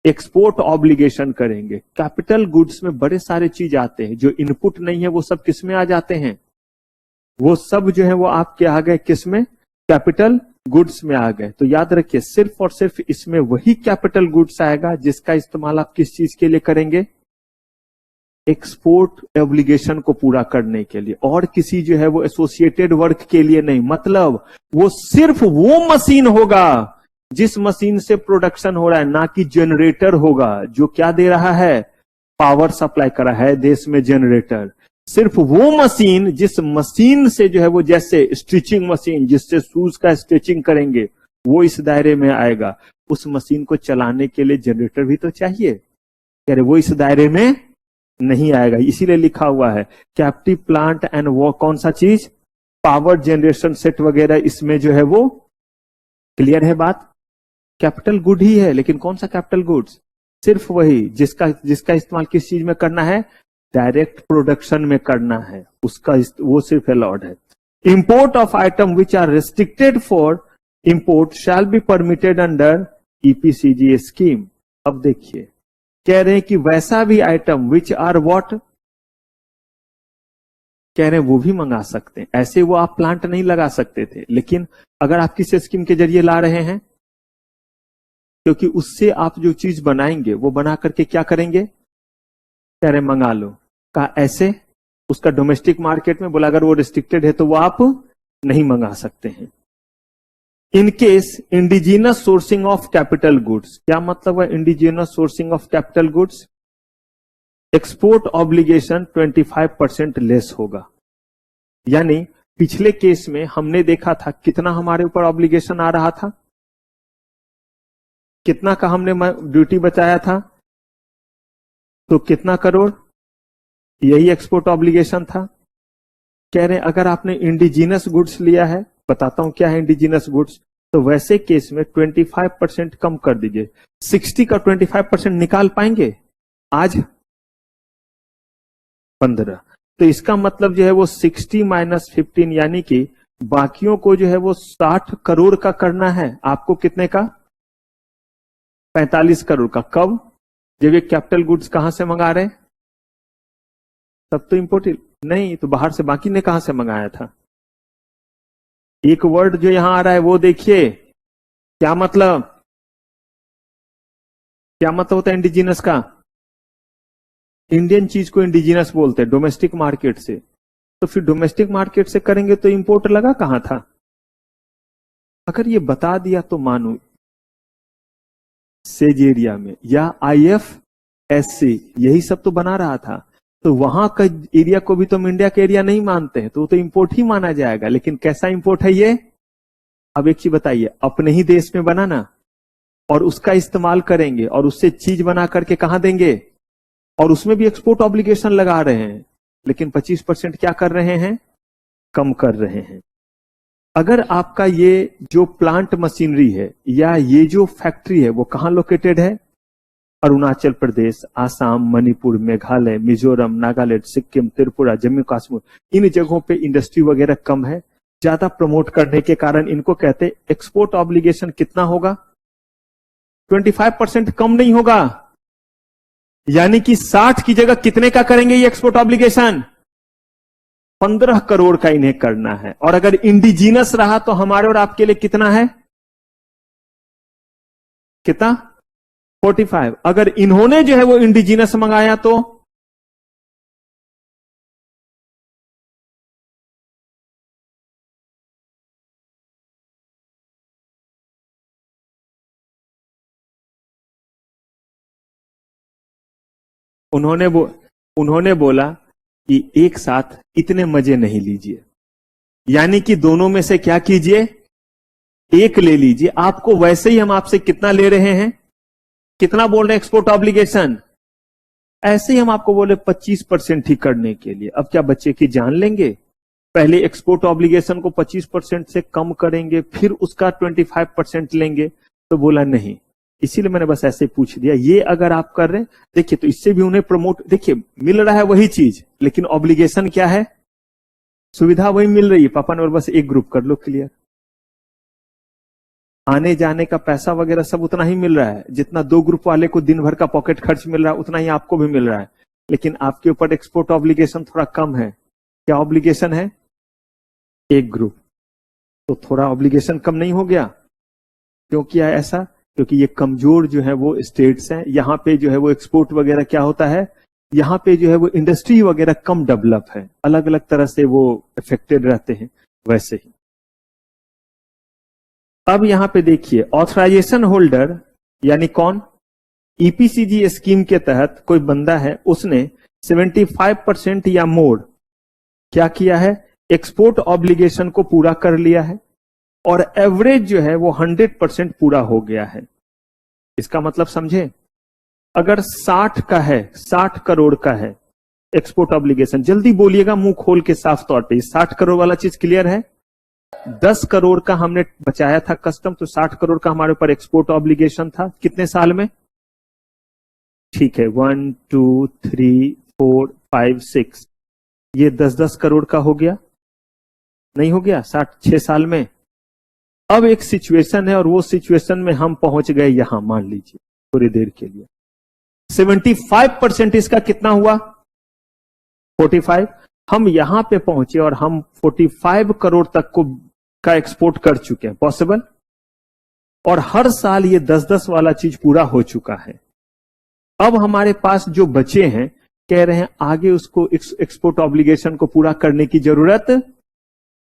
A: एक्सपोर्ट ऑब्लिगेशन करेंगे। कैपिटल गुड्स में बड़े सारे चीज आते हैं, जो इनपुट नहीं है वो सब किस में आ जाते हैं? वो सब जो है वो आपके आ गए किस में? कैपिटल गुड्स में आ गए। तो याद रखिए सिर्फ और सिर्फ इसमें वही कैपिटल गुड्स आएगा जिसका इस्तेमाल आप किस चीज के लिए करेंगे? एक्सपोर्ट ऑब्लिगेशन को पूरा करने के लिए, और किसी जो है वो एसोसिएटेड वर्क के लिए नहीं। मतलब वो सिर्फ वो मशीन होगा जिस मशीन से प्रोडक्शन हो रहा है, ना कि जनरेटर होगा जो क्या दे रहा है? पावर सप्लाई कर रहा है देश में जनरेटर। सिर्फ वो मशीन जिस मशीन से जो है वो, जैसे स्टिचिंग मशीन जिससे शूज का स्टिचिंग करेंगे, वो इस दायरे में आएगा। उस मशीन को चलाने के लिए जनरेटर भी तो चाहिए, कह रहे वो इस दायरे में नहीं आएगा। इसीलिए लिखा हुआ है कैप्टिव प्लांट एंड वो कौन सा चीज? पावर जनरेशन सेट वगैरह इसमें जो है वो। क्लियर है बात? कैपिटल गुड ही है, लेकिन कौन सा कैपिटल गुड्स? सिर्फ वही जिसका इस्तेमाल किस चीज में करना है? डायरेक्ट प्रोडक्शन में करना है, उसका वो सिर्फ अलाउड है। Import of item which are restricted for import shall be permitted under EPCG scheme. अब देखिए कह रहे हैं कि वैसा भी आइटम विच आर व्हाट, कह रहे हैं वो भी मंगा सकते हैं। ऐसे वो आप प्लांट नहीं लगा सकते थे, लेकिन अगर आप किस स्कीम के जरिए ला रहे हैं, क्योंकि उससे आप जो चीज बनाएंगे वो बना करके क्या करेंगे, कह रहे मंगा लो। कहा ऐसे उसका डोमेस्टिक मार्केट में, बोला अगर वो रिस्ट्रिक्टेड है तो वो आप नहीं मंगा सकते हैं। In case indigenous sourcing of capital goods, क्या मतलब है indigenous sourcing of capital goods, export obligation 25% less होगा। यानी पिछले केस में हमने देखा था कितना हमारे ऊपर ऑब्लिगेशन आ रहा था, कितना का हमने ड्यूटी बचाया था, तो कितना करोड़, यही एक्सपोर्ट ऑब्लिगेशन था। कह रहे अगर आपने इंडिजिनस गुड्स लिया है, बताता हूं क्या है इंडिजिनस गुड्स, तो वैसे केस में 25% कम कर दीजिए। 60 का 25% निकाल पाएंगे आज 15, तो इसका मतलब जो है वो 60 माइनस 15, यानी कि बाकियों को जो है वो 60 करोड़ का करना है, आपको कितने का, 45 करोड़ का। कब, जब ये कैपिटल गुड्स कहां से मंगा रहे हैं, सब तो इंपोर्टेड नहीं, तो बाहर से बाकी ने कहां से मंगाया था। एक वर्ड जो यहां आ रहा है वो देखिए, क्या मतलब, क्या मतलब होता है इंडिजिनस का, इंडियन चीज को इंडिजिनस बोलते हैं, डोमेस्टिक मार्केट से। तो फिर डोमेस्टिक मार्केट से करेंगे तो इंपोर्ट लगा कहां था। अगर ये बता दिया तो मानो सेज एरिया में या IFSC यही सब तो बना रहा था, तो वहां का एरिया को भी तो हम इंडिया का एरिया नहीं मानते हैं, तो वो तो इंपोर्ट ही माना जाएगा। लेकिन कैसा इंपोर्ट है ये, अब एक चीज बताइए, अपने ही देश में बनाना और उसका इस्तेमाल करेंगे और उससे चीज बना करके कहां देंगे, और उसमें भी एक्सपोर्ट ऑब्लिगेशन लगा रहे हैं, लेकिन 25% क्या कर रहे हैं, कम कर रहे हैं। अगर आपका ये जो प्लांट मशीनरी है या ये जो फैक्ट्री है वो कहां लोकेटेड है, अरुणाचल प्रदेश, आसाम, मणिपुर, मेघालय, मिजोरम, नागालैंड, सिक्किम, त्रिपुरा, जम्मू कश्मीर, इन जगहों पे इंडस्ट्री वगैरह कम है, ज्यादा प्रमोट करने के कारण इनको कहते एक्सपोर्ट ऑब्लिगेशन कितना होगा, 25% कम नहीं होगा। यानी कि 60 की जगह कितने का करेंगे ये एक्सपोर्ट ऑब्लिगेशन, 15 करोड़ का इन्हें करना है। और अगर इंडिजीनस रहा तो हमारे और आपके लिए कितना है, कितना, 45। अगर इन्होंने जो है वो इंडिजीनस मंगाया तो उन्होंने बोला कि एक साथ इतने मजे नहीं लीजिए, यानी कि दोनों में से क्या कीजिए, एक ले लीजिए। आपको वैसे ही हम आपसे कितना ले रहे हैं, कितना बोल रहे हैं एक्सपोर्ट ऑब्लिगेशन, ऐसे ही हम आपको बोले 25% ही करने के लिए। अब क्या बच्चे की जान लेंगे, पहले एक्सपोर्ट ऑब्लिगेशन को 25% से कम करेंगे फिर उसका 25% लेंगे, तो बोला नहीं। इसीलिए मैंने बस ऐसे पूछ दिया। ये अगर आप कर रहे हैं, देखिए तो इससे भी उन्हें प्रमोट, देखिए मिल रहा है वही चीज, लेकिन ऑब्लिगेशन क्या है, सुविधा वही मिल रही है। पापा ने और बस एक ग्रुप कर लो क्लियर, आने जाने का पैसा वगैरह सब उतना ही मिल रहा है जितना 2 ग्रुप वाले को दिन भर का पॉकेट खर्च मिल रहा है, उतना ही आपको भी मिल रहा है। लेकिन आपके ऊपर एक्सपोर्ट ऑब्लिगेशन थोड़ा कम है। क्या ऑब्लिगेशन है, एक ग्रुप, तो थोड़ा ऑब्लिगेशन कम नहीं हो गया। क्यों किया ऐसा, क्योंकि ये कमजोर जो है वो स्टेट्स हैं, यहां पे जो है वो एक्सपोर्ट वगैरह क्या होता है, यहां पे जो है वो इंडस्ट्री वगैरह कम डेवलप है, अलग अलग तरह से वो इफेक्टेड रहते हैं वैसे ही। अब यहां पे देखिए ऑथराइजेशन होल्डर यानी कौन, ईपीसीजी स्कीम के तहत कोई बंदा है, उसने 75% या मोर क्या किया है, एक्सपोर्ट ऑब्लिगेशन को पूरा कर लिया है और एवरेज जो है वो 100% पूरा हो गया है। इसका मतलब समझे, अगर 60 का है, 60 करोड़ का है एक्सपोर्ट ऑब्लिगेशन, जल्दी बोलिएगा मुंह खोल के साफ तौर पे, 60 करोड़ वाला चीज क्लियर है। 10 करोड़ का हमने बचाया था कस्टम, तो 60 करोड़ का हमारे ऊपर एक्सपोर्ट ऑब्लिगेशन था, कितने साल में, ठीक है 1 2 3 4 5 6, ये 10-10 करोड़ का हो गया, नहीं हो गया 6 साल में। अब एक सिचुएशन है और वो सिचुएशन में हम पहुंच गए यहां, मान लीजिए थोड़ी देर के लिए 75% इसका कितना हुआ 45। हम यहां पे पहुंचे और हम 45 करोड़ तक का एक्सपोर्ट कर चुके हैं, पॉसिबल। और हर साल ये 10-10 वाला चीज पूरा हो चुका है। अब हमारे पास जो बचे हैं कह रहे हैं आगे उसको एक्सपोर्ट ऑब्लिगेशन को पूरा करने की जरूरत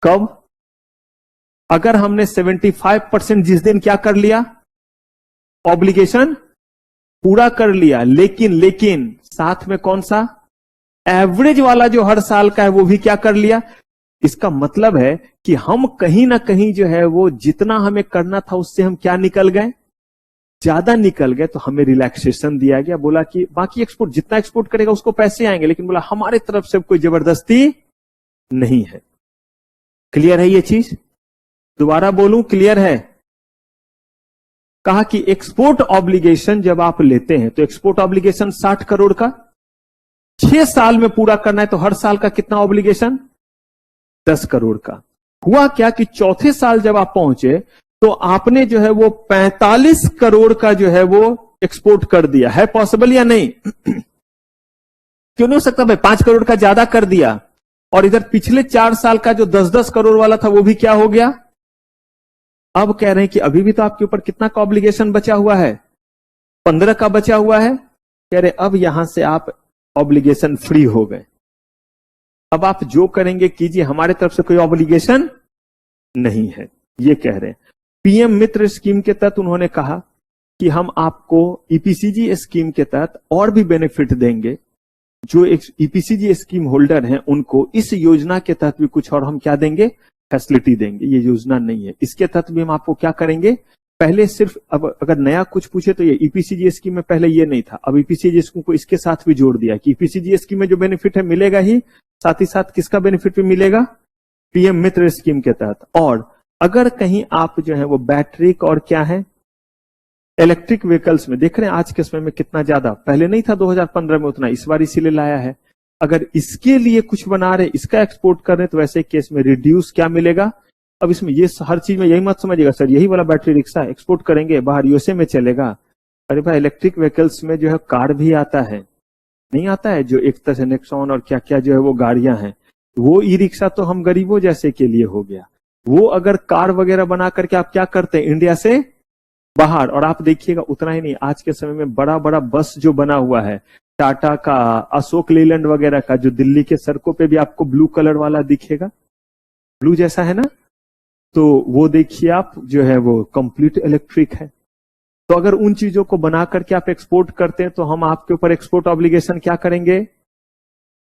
A: कब? अगर हमने 75% जिस दिन क्या कर लिया ऑब्लिगेशन पूरा कर लिया, लेकिन साथ में कौन सा एवरेज वाला जो हर साल का है वो भी क्या कर लिया। इसका मतलब है कि हम कहीं ना कहीं जो है वो जितना हमें करना था उससे हम क्या निकल गए, ज्यादा निकल गए। तो हमें रिलैक्सेशन दिया गया, बोला कि बाकी एक्सपोर्ट जितना एक्सपोर्ट करेगा उसको पैसे आएंगे, लेकिन बोला हमारे तरफ से कोई जबरदस्ती नहीं है। क्लियर है ये चीज? दोबारा बोलूं, क्लियर है? कहा कि एक्सपोर्ट ऑब्लिगेशन जब आप लेते हैं तो एक्सपोर्ट ऑब्लिगेशन 60 करोड़ का 6 साल में पूरा करना है, तो हर साल का कितना ऑब्लिगेशन 10 करोड़ का। हुआ क्या कि चौथे साल जब आप पहुंचे तो आपने जो है वो 45 करोड़ का जो है वो एक्सपोर्ट कर दिया है। पॉसिबल या नहीं? क्यों नहीं हो सकता भाई? 5 करोड़ का ज्यादा कर दिया। और इधर पिछले 4 साल का जो 10-10 करोड़ वाला था वो भी क्या हो गया। अब कह रहे हैं कि अभी भी तो आपके ऊपर कितना का ऑब्लिगेशन बचा हुआ है 15 का बचा हुआ है। कह रहे अब यहां से आप ऑब्लिगेशन फ्री हो गए, अब आप जो करेंगे कीजिए, हमारे तरफ से कोई ऑब्लिगेशन नहीं है। ये कह रहे हैं। पीएम मित्र स्कीम के तहत उन्होंने कहा कि हम आपको ईपीसीजी स्कीम के तहत और भी बेनिफिट देंगे। जो ईपीसीजी स्कीम होल्डर हैं उनको इस योजना के तहत भी कुछ और हम क्या देंगे, फैसिलिटी देंगे। ये योजना नहीं है, इसके तहत भी हम आपको क्या करेंगे। पहले सिर्फ अब अगर नया कुछ पूछे तो ये ईपीसीजी स्कीम में पहले ये नहीं था, अब ईपीसीजी स्कीम को इसके साथ भी जोड़ दिया कि ईपीसीजी स्कीम में जो बेनिफिट है मिलेगा ही, साथ ही साथ किसका बेनिफिट भी मिलेगा, पीएम मित्र स्कीम के तहत। और अगर कहीं आप जो है वो बैटरी और क्या है इलेक्ट्रिक व्हीकल्स में देख रहे हैं आज के समय में कितना ज्यादा, पहले नहीं था 2015 में उतना, इस बार इसीलिए लाया है। अगर इसके लिए कुछ बना रहे, इसका एक्सपोर्ट कर रहे, तो वैसे केस में रिड्यूस क्या मिलेगा। अब इसमें ये हर चीज में यही मत समझिएगा सर यही वाला बैटरी रिक्शा एक्सपोर्ट करेंगे बाहर यूएसए में चलेगा। अरे भाई इलेक्ट्रिक व्हीकल्स में जो है कार भी आता है, नहीं आता है, जो एक तरह से नेक्सॉन और क्या क्या जो है वो गाड़ियां हैं। वो ई रिक्शा तो हम गरीबों जैसे के लिए हो गया। वो अगर कार वगैरह बना करके आप क्या करते हैं इंडिया से बाहर, और आप देखिएगा उतना ही नहीं, आज के समय में बड़ा बड़ा बस जो बना हुआ है टाटा का, अशोक लेलैंड वगैरह का, जो दिल्ली के सड़कों पे भी आपको ब्लू कलर वाला दिखेगा, ब्लू जैसा है ना, तो वो देखिए आप जो है वो कंप्लीट इलेक्ट्रिक है। तो अगर उन चीजों को बना करके आप एक्सपोर्ट करते हैं तो हम आपके ऊपर एक्सपोर्ट ऑब्लिगेशन क्या करेंगे,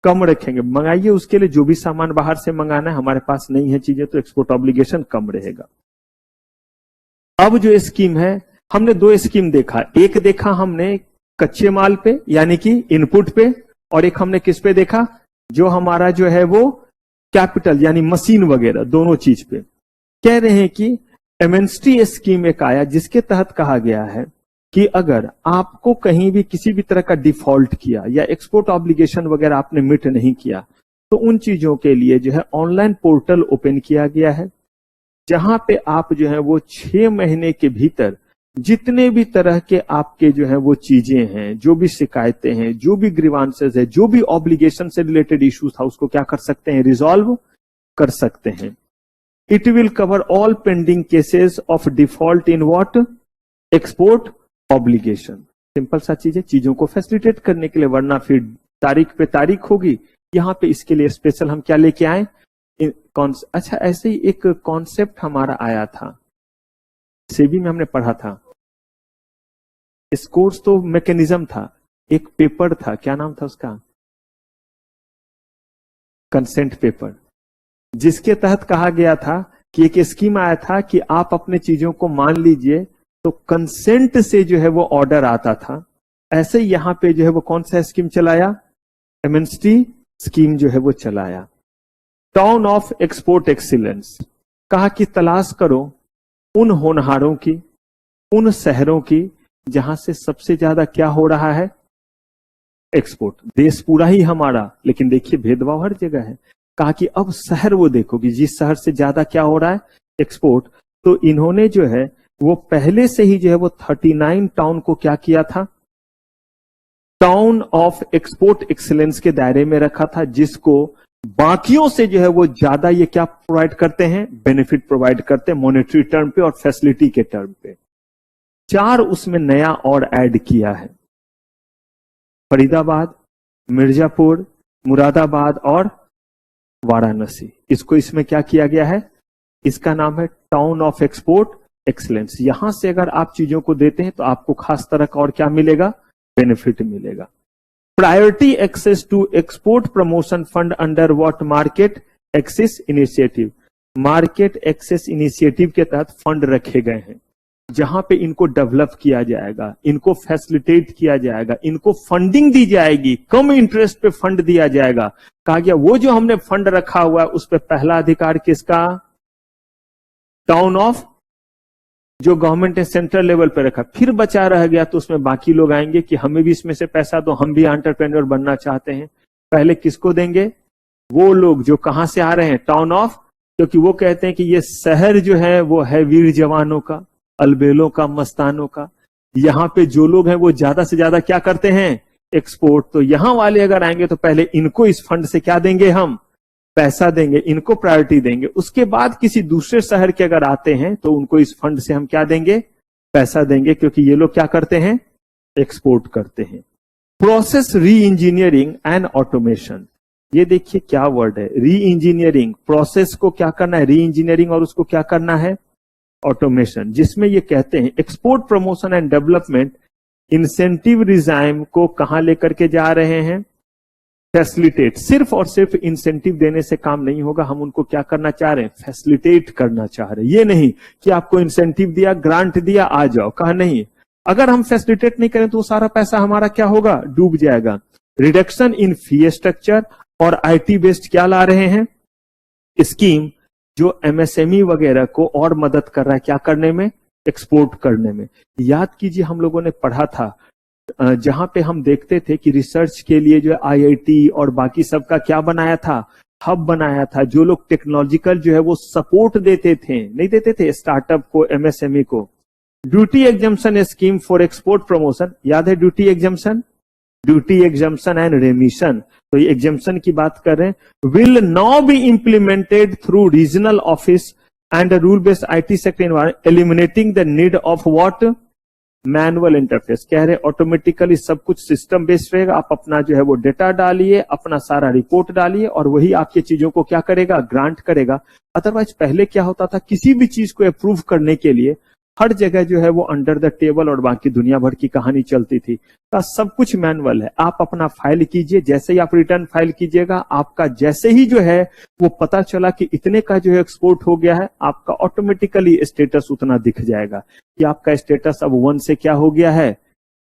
A: कम रखेंगे। मंगाइए उसके लिए जो भी सामान बाहर से मंगाना है, हमारे पास नहीं है चीजें तो एक्सपोर्ट ऑब्लिगेशन कम रहेगा। अब जो स्कीम है, हमने 2 स्कीम देखा, एक देखा हमने कच्चे माल पे यानी कि इनपुट पे, और एक हमने किस पे देखा, जो हमारा जो है वो कैपिटल यानी मशीन वगैरह, दोनों चीज पे। कह रहे हैं कि एमएनएसटी स्कीम एक आया जिसके तहत कहा गया है कि अगर आपको कहीं भी किसी भी तरह का डिफॉल्ट किया या एक्सपोर्ट ऑब्लिगेशन वगैरह आपने मिट नहीं किया, तो उन चीजों के लिए जो है ऑनलाइन पोर्टल ओपन किया गया है, जहां पे आप जो है वो 6 महीने के भीतर जितने भी तरह के आपके जो है वो चीजें हैं, जो भी शिकायतें हैं, जो भी ग्रीवांसेस है, जो भी ऑब्लिगेशन से रिलेटेड इश्यू था, उसको क्या कर सकते हैं, रिजॉल्व कर सकते हैं। It will cover all pending cases of default in what, export obligation. Simple सा चीज है, चीजों को फैसिलिटेट करने के लिए, वरना फिर तारीख पे तारीख होगी। यहां पे इसके लिए स्पेशल हम क्या लेके आए, अच्छा ऐसे ही एक कॉन्सेप्ट हमारा आया था, सेबी में हमने पढ़ा था, इस कोर्स तो मैकेनिज्म था, एक पेपर था, क्या नाम था उसका, कंसेंट पेपर, जिसके तहत कहा गया था कि एक स्कीम आया था कि आप अपने चीजों को मान लीजिए तो कंसेंट से जो है वो ऑर्डर आता था। ऐसे ही यहां पे जो है वो कौन सा स्कीम चलाया, एमएनएसटी स्कीम जो है वो चलाया। टाउन ऑफ एक्सपोर्ट एक्सीलेंस, कहा कि तलाश करो उन होनहारों की, उन शहरों की जहां से सबसे ज्यादा क्या हो रहा है, एक्सपोर्ट। देश पूरा ही हमारा, लेकिन देखिए भेदभाव हर जगह है। कहा कि अब शहर वो देखो कि जिस शहर से ज्यादा क्या हो रहा है, एक्सपोर्ट। तो इन्होंने जो है वो पहले से ही जो है वो 39 टाउन को क्या किया था, टाउन ऑफ एक्सपोर्ट एक्सीलेंस के दायरे में रखा था, जिसको बाकियों से जो है वो ज्यादा ये क्या प्रोवाइड करते हैं, बेनिफिट प्रोवाइड करते हैं मॉनेटरी टर्म पे और फैसिलिटी के टर्म पे। 4 उसमें नया और ऐड किया है, फरीदाबाद, मिर्जापुर, मुरादाबाद और वाराणसी। इसको इसमें क्या किया गया है, इसका नाम है टाउन ऑफ एक्सपोर्ट एक्सीलेंस। यहां से अगर आप चीजों को देते हैं तो आपको खास तरह का और क्या मिलेगा, बेनिफिट मिलेगा। Priority access to export promotion fund under what, market access initiative. Market access initiative के तहत फंड रखे गए हैं, जहां पे इनको डेवलप किया जाएगा, इनको फैसिलिटेट किया जाएगा, इनको फंडिंग दी जाएगी, कम इंटरेस्ट पे फंड दिया जाएगा। कहा गया वो जो हमने फंड रखा हुआ है उस पर पहला अधिकार किसका, टाउन ऑफ, जो गवर्नमेंट ने सेंट्रल लेवल पे रखा। फिर बचा रह गया तो उसमें बाकी लोग आएंगे कि हमें भी इसमें से पैसा दो, हम भी एंटरप्रेन्योर बनना चाहते हैं। पहले किसको देंगे, वो लोग जो कहां से आ रहे हैं, टाउन ऑफ, क्योंकि वो कहते हैं कि ये शहर जो है वो है वीर जवानों का, अलबेलों का, मस्तानों का। यहाँ पे जो लोग हैं वो ज्यादा से ज्यादा क्या करते हैं, एक्सपोर्ट। तो यहां वाले अगर आएंगे तो पहले इनको इस फंड से क्या देंगे, हम पैसा देंगे, इनको प्रायोरिटी देंगे। उसके बाद किसी दूसरे शहर के अगर आते हैं तो उनको इस फंड से हम क्या देंगे, पैसा देंगे, क्योंकि ये लोग क्या करते हैं, एक्सपोर्ट करते हैं। प्रोसेस री इंजीनियरिंग एंड ऑटोमेशन, ये देखिए क्या वर्ड है, री इंजीनियरिंग। प्रोसेस को क्या करना है, री इंजीनियरिंग, और उसको क्या करना है, ऑटोमेशन। जिसमें ये कहते हैं export promotion and development incentive regime को कहां लेकर के जा रहे हैं, फैसिलिटेट। सिर्फ और सिर्फ इंसेंटिव देने से काम नहीं होगा, हम उनको क्या करना चाह रहे हैं, फैसिलिटेट करना चाह रहे हैं। ये नहीं कि आपको इंसेंटिव दिया, ग्रांट दिया, आ जाओ, कहा नहीं। अगर हम फैसिलिटेट नहीं करें तो वो सारा पैसा हमारा क्या होगा, डूब जाएगा। रिडक्शन इन फी स्ट्रक्चर और आईटी बेस्ड क्या ला रहे हैं, स्कीम, जो एमएसएमई वगैरह को और मदद कर रहा है क्या करने में, एक्सपोर्ट करने में। याद कीजिए हम लोगों ने पढ़ा था जहां पे हम देखते थे कि रिसर्च के लिए जो आईआईटी और बाकी सबका क्या बनाया था, हब बनाया था। जो लोग टेक्नोलॉजिकल जो है वो सपोर्ट देते थे, नहीं देते थे स्टार्टअप को, एमएसएमई को। Duty exemption scheme for export promotion, याद है duty exemption, duty exemption and रेमिशन। तो ये एग्जम्पशन की बात कर रहे हैं। Will now B implemented through regional office and rule based IT sector environment, eliminating the need of what, manual interface. कह रहे ऑटोमेटिकली सब कुछ सिस्टम बेस्ड रहेगा, आप अपना जो है वो डेटा डालिए, अपना सारा रिपोर्ट डालिए और वही आपकी चीजों को क्या करेगा, ग्रांट करेगा। अदरवाइज पहले क्या होता था, किसी भी चीज को अप्रूव करने के लिए हर जगह जो है वो अंडर द टेबल और बाकी दुनिया भर की कहानी चलती थी। तो सब कुछ मैनुअल है। आप अपना फाइल कीजिए, जैसे ही आप रिटर्न फाइल कीजिएगा, आपका जैसे ही जो है वो पता चला कि इतने का जो है एक्सपोर्ट हो गया है, आपका ऑटोमेटिकली स्टेटस उतना दिख जाएगा कि आपका स्टेटस अब 1 से क्या हो गया है,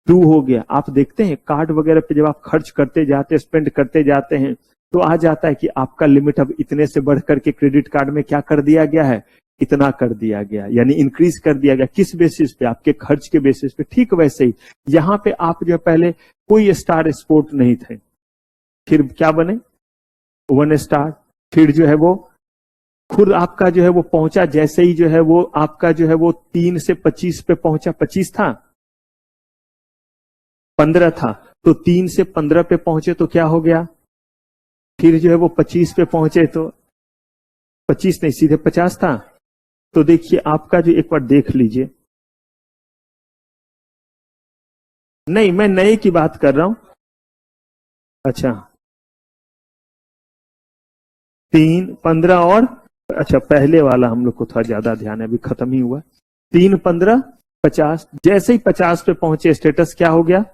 A: 2 हो गया। आप देखते हैं कार्ड वगैरह पे जब आप खर्च करते जाते, स्पेंड करते जाते हैं, तो आ जाता है कि आपका लिमिट अब इतने से बढ़ करके क्रेडिट कार्ड में क्या कर दिया गया है, इतना कर दिया गया, यानी इंक्रीज कर दिया गया। किस बेसिस पे, आपके खर्च के बेसिस पे। ठीक वैसे ही यहां पे आप जो है पहले कोई स्टार स्पोर्ट नहीं थे, फिर क्या बने, 1 स्टार, फिर जो है वो खुद आपका जो है वो पहुंचा, जैसे ही जो है वो आपका जो है वो 3 से 25 पे पहुंचा, 25 था, 15 था, तो 3 से 15 पे पहुंचे तो क्या हो गया, फिर जो है वो 25 पे पहुंचे तो 25 नहीं सीधे 50 था। तो देखिए आपका जो, एक बार देख लीजिए, नहीं मैं नए की बात कर रहा हूं। अच्छा 3, 15 और, अच्छा पहले वाला हम लोग को थोड़ा ज्यादा ध्यान है, अभी खत्म ही हुआ। 3, 15, 50, जैसे ही 50 पे पहुंचे स्टेटस क्या हो गया,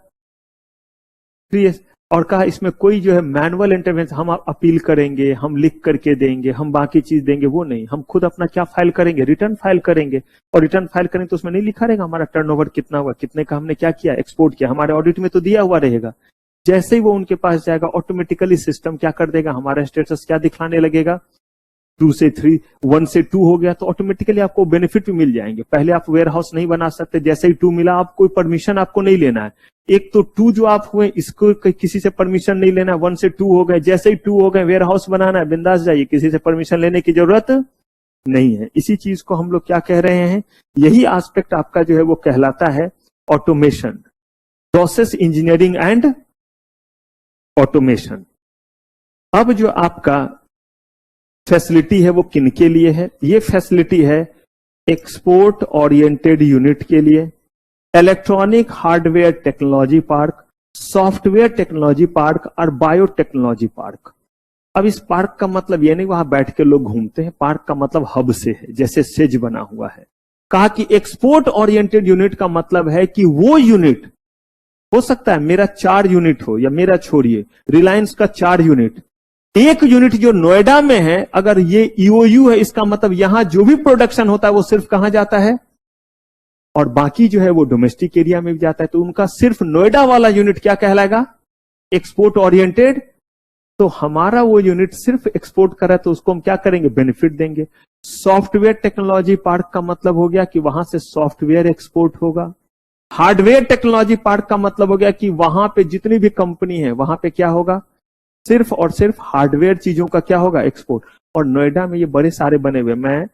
A: और कहा इसमें कोई जो है मैनुअल इंटरवेंशन, हम अपील करेंगे, हम लिख करके देंगे, हम बाकी चीज देंगे, वो नहीं, हम खुद अपना क्या फाइल करेंगे, रिटर्न फाइल करेंगे। और रिटर्न फाइल करेंगे तो उसमें नहीं लिखा रहेगा हमारा टर्नओवर कितना हुआ, कितने का हमने क्या किया, एक्सपोर्ट किया, हमारे ऑडिट में तो दिया हुआ रहेगा। जैसे ही वो उनके पास जाएगा, ऑटोमेटिकली सिस्टम क्या कर देगा, हमारा स्टेटस क्या दिखाने लगेगा, 2 से 3, 1 से 2 हो गया, तो ऑटोमेटिकली आपको बेनिफिट भी मिल जाएंगे। पहले आप वेयर हाउस नहीं बना सकते, जैसे ही 2 मिला, आप कोई परमिशन आपको नहीं लेना है। एक तो 2 जो आप हुए, इसको किसी से परमिशन नहीं लेना है, 1 से 2 हो गए, जैसे ही 2 हो गए, वेयर हाउस बनाना है, बिंदास जाइए, किसी से परमिशन लेने की जरूरत नहीं है। इसी चीज को हम लोग क्या कह रहे हैं, यही एस्पेक्ट आपका जो है वो कहलाता है automation, process engineering and automation. अब जो आपका फैसिलिटी है वो किन के लिए है, ये फैसिलिटी है एक्सपोर्ट ओरिएंटेड यूनिट के लिए, electronic hardware technology park, software technology park और बायोटेक्नोलॉजी पार्क। अब इस पार्क का मतलब ये नहीं वहां बैठ के लोग घूमते हैं, पार्क का मतलब हब से है, जैसे सेज बना हुआ है। कहा कि एक्सपोर्ट ओरिएंटेड यूनिट का मतलब है कि वो यूनिट हो सकता है मेरा 4 यूनिट हो, या मेरा छोड़िए रिलायंस का 4 यूनिट, एक यूनिट जो नोएडा में है, अगर ये ईओयू है इसका मतलब यहां जो भी प्रोडक्शन होता है वो सिर्फ कहां जाता है, और बाकी जो है वो डोमेस्टिक एरिया में भी जाता है। तो उनका सिर्फ नोएडा वाला यूनिट क्या कहलाएगा, एक्सपोर्ट ओरिएंटेड। तो हमारा वो यूनिट सिर्फ एक्सपोर्ट कर रहा है तो उसको हम क्या करेंगे, बेनिफिट देंगे। सॉफ्टवेयर टेक्नोलॉजी पार्क का मतलब हो गया कि वहां से सॉफ्टवेयर एक्सपोर्ट होगा। हार्डवेयर टेक्नोलॉजी पार्क का मतलब हो गया कि वहां पे जितनी भी कंपनी है वहां पे क्या होगा, सिर्फ और सिर्फ हार्डवेयर चीजों का क्या होगा, एक्सपोर्ट। और नोएडा में ये बड़े सारे बने हुए, मैं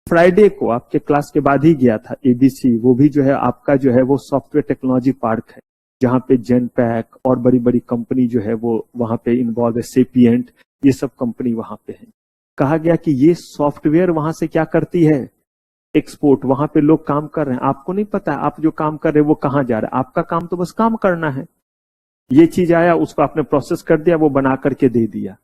A: फ्राइडे को आपके क्लास के बाद ही गया था एबीसी, वो भी जो है आपका जो है वो सॉफ्टवेयर टेक्नोलॉजी पार्क है, जहां पे जेनपैक और बड़ी बड़ी कंपनी जो है वो वहां पे इन्वॉल्व है, सेपिएंट, ये सब कंपनी वहां पे है। कहा गया कि ये सॉफ्टवेयर वहां से क्या करती है, एक्सपोर्ट। वहां पे लोग काम कर रहे हैं, आपको नहीं पता है आप जो काम कर रहे हैं वो कहां जा रहा है, आपका काम तो बस काम करना है। ये चीज आया, उसको आपने प्रोसेस कर दिया, वो बना करके दे दिया,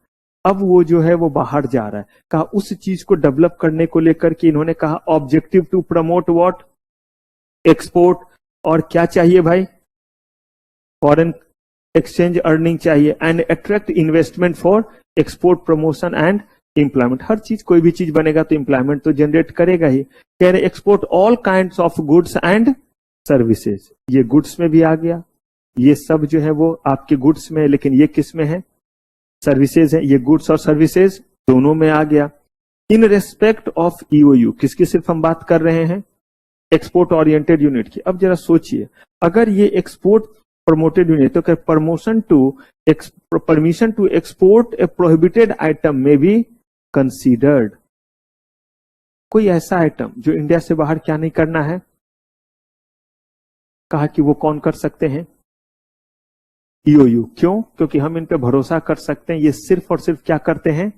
A: अब वो जो है वो बाहर जा रहा है। कहा उस चीज को डेवलप करने को लेकर के इन्होंने कहा objective to promote what, export. और क्या चाहिए भाई, फॉरेन एक्सचेंज अर्निंग चाहिए, and attract investment for export promotion and employment. हर चीज, कोई भी चीज बनेगा तो एम्प्लॉयमेंट तो जनरेट करेगा ही। कह रहे export all kinds of goods and services, ये गुड्स में भी आ गया, ये सब जो है वो आपके गुड्स में है, लेकिन ये किस में है, सर्विसेज है। ये गुड्स और सर्विसेज दोनों में आ गया। इन रेस्पेक्ट ऑफ ईओयू, किसकी सिर्फ हम बात कर रहे हैं, एक्सपोर्ट ओरिएंटेड यूनिट की। अब जरा सोचिए, अगर ये एक्सपोर्ट प्रमोटेड यूनिट, तो क्या permission to export a prohibited item may be considered. कोई ऐसा आइटम जो इंडिया से बाहर क्या नहीं करना है, कहा कि वो कौन कर सकते हैं, ईओयू। क्यों, क्योंकि हम इन पे भरोसा कर सकते हैं, ये सिर्फ और सिर्फ क्या करते हैं,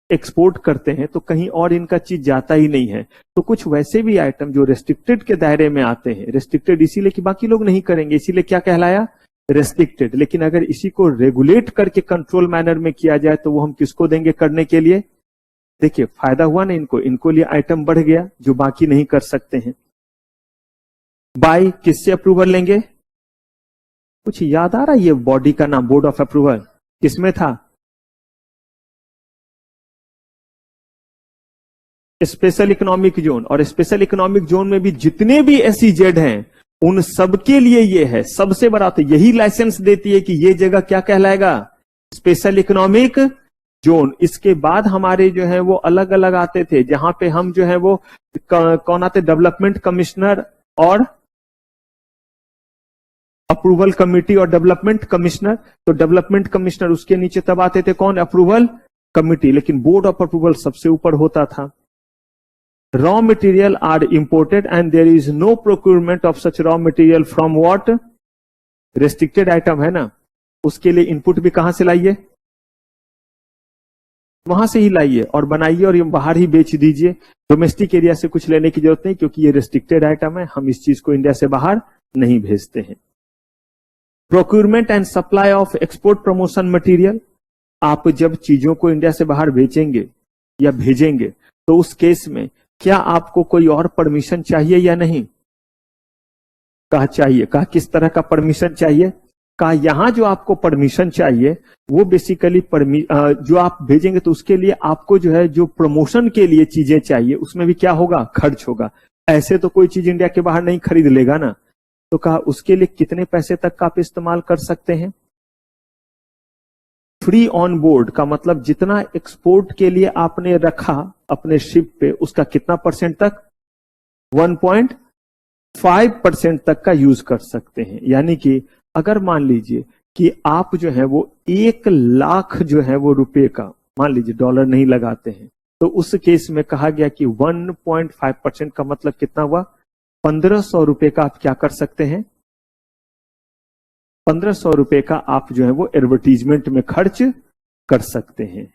A: एक्सपोर्ट करते हैं, तो कहीं और इनका चीज जाता ही नहीं है। तो कुछ वैसे भी आइटम जो रेस्ट्रिक्टेड के दायरे में आते हैं, रेस्ट्रिक्टेड इसीलिए कि बाकी लोग नहीं करेंगे, इसीलिए क्या कहलाया, रेस्ट्रिक्टेड। लेकिन अगर इसी को रेगुलेट करके कंट्रोल मैनर में किया जाए तो वो हम किसको देंगे करने के लिए, देखिए फायदा हुआ ना इनको लिए आइटम बढ़ गया जो बाकी नहीं कर सकते हैं। बाय किससे अप्रूवल लेंगे, कुछ याद आ रहा है, ये बॉडी का नाम बोर्ड ऑफ अप्रूवल किसमें था, स्पेशल इकोनॉमिक जोन। और स्पेशल इकोनॉमिक जोन में भी जितने भी SEZ हैं उन सबके लिए ये है सबसे बड़ा, तो यही लाइसेंस देती है कि ये जगह क्या कहलाएगा, स्पेशल इकोनॉमिक जोन। इसके बाद हमारे जो है वो अलग अलग आते थे, जहां पे हम जो है वो कौन आते, डेवलपमेंट कमिश्नर और अप्रूवल कमिटी और डेवलपमेंट कमिश्नर। तो डेवलपमेंट कमिश्नर उसके नीचे तब आते थे कौन, अप्रूवल कमिटी, लेकिन बोर्ड ऑफ अप्रूवल सबसे ऊपर होता था। Raw material are imported and there is no procurement of such raw material from what, restricted item है ना, उसके लिए इनपुट भी कहां से लाइए, वहां से ही लाइए और बनाइए और ये बाहर ही बेच दीजिए। डोमेस्टिक एरिया से कुछ लेने की जरूरत नहीं, क्योंकि ये रेस्ट्रिक्टेड आइटम है, हम इस चीज को इंडिया से बाहर नहीं भेजते हैं। Procurement and supply of export promotion material, आप जब चीजों को इंडिया से बाहर बेचेंगे या भेजेंगे तो उस केस में क्या आपको कोई और परमिशन चाहिए या नहीं, कहा चाहिए। कहा किस तरह का परमिशन चाहिए, कहा यहां जो आपको परमिशन चाहिए वो बेसिकली जो आप भेजेंगे तो उसके लिए आपको जो है जो प्रमोशन के लिए चीजें चाहिए उसमें भी क्या होगा, खर्च होगा। ऐसे तो कोई चीज इंडिया के बाहर नहीं खरीद लेगा ना, तो कहा उसके लिए कितने पैसे तक का आप इस्तेमाल कर सकते हैं। फ्री ऑन बोर्ड का मतलब जितना एक्सपोर्ट के लिए आपने रखा अपने शिप पे उसका कितना परसेंट तक, 1.5% तक का यूज कर सकते हैं। यानी कि अगर मान लीजिए कि आप जो है वो 1 लाख जो है वो रुपए का, मान लीजिए डॉलर नहीं लगाते हैं, तो उस केस में कहा गया कि 1.5% का मतलब कितना हुआ, 1500 रुपए का आप क्या कर सकते हैं, 1500 रुपए का आप जो है वो एडवर्टीजमेंट में खर्च कर सकते हैं।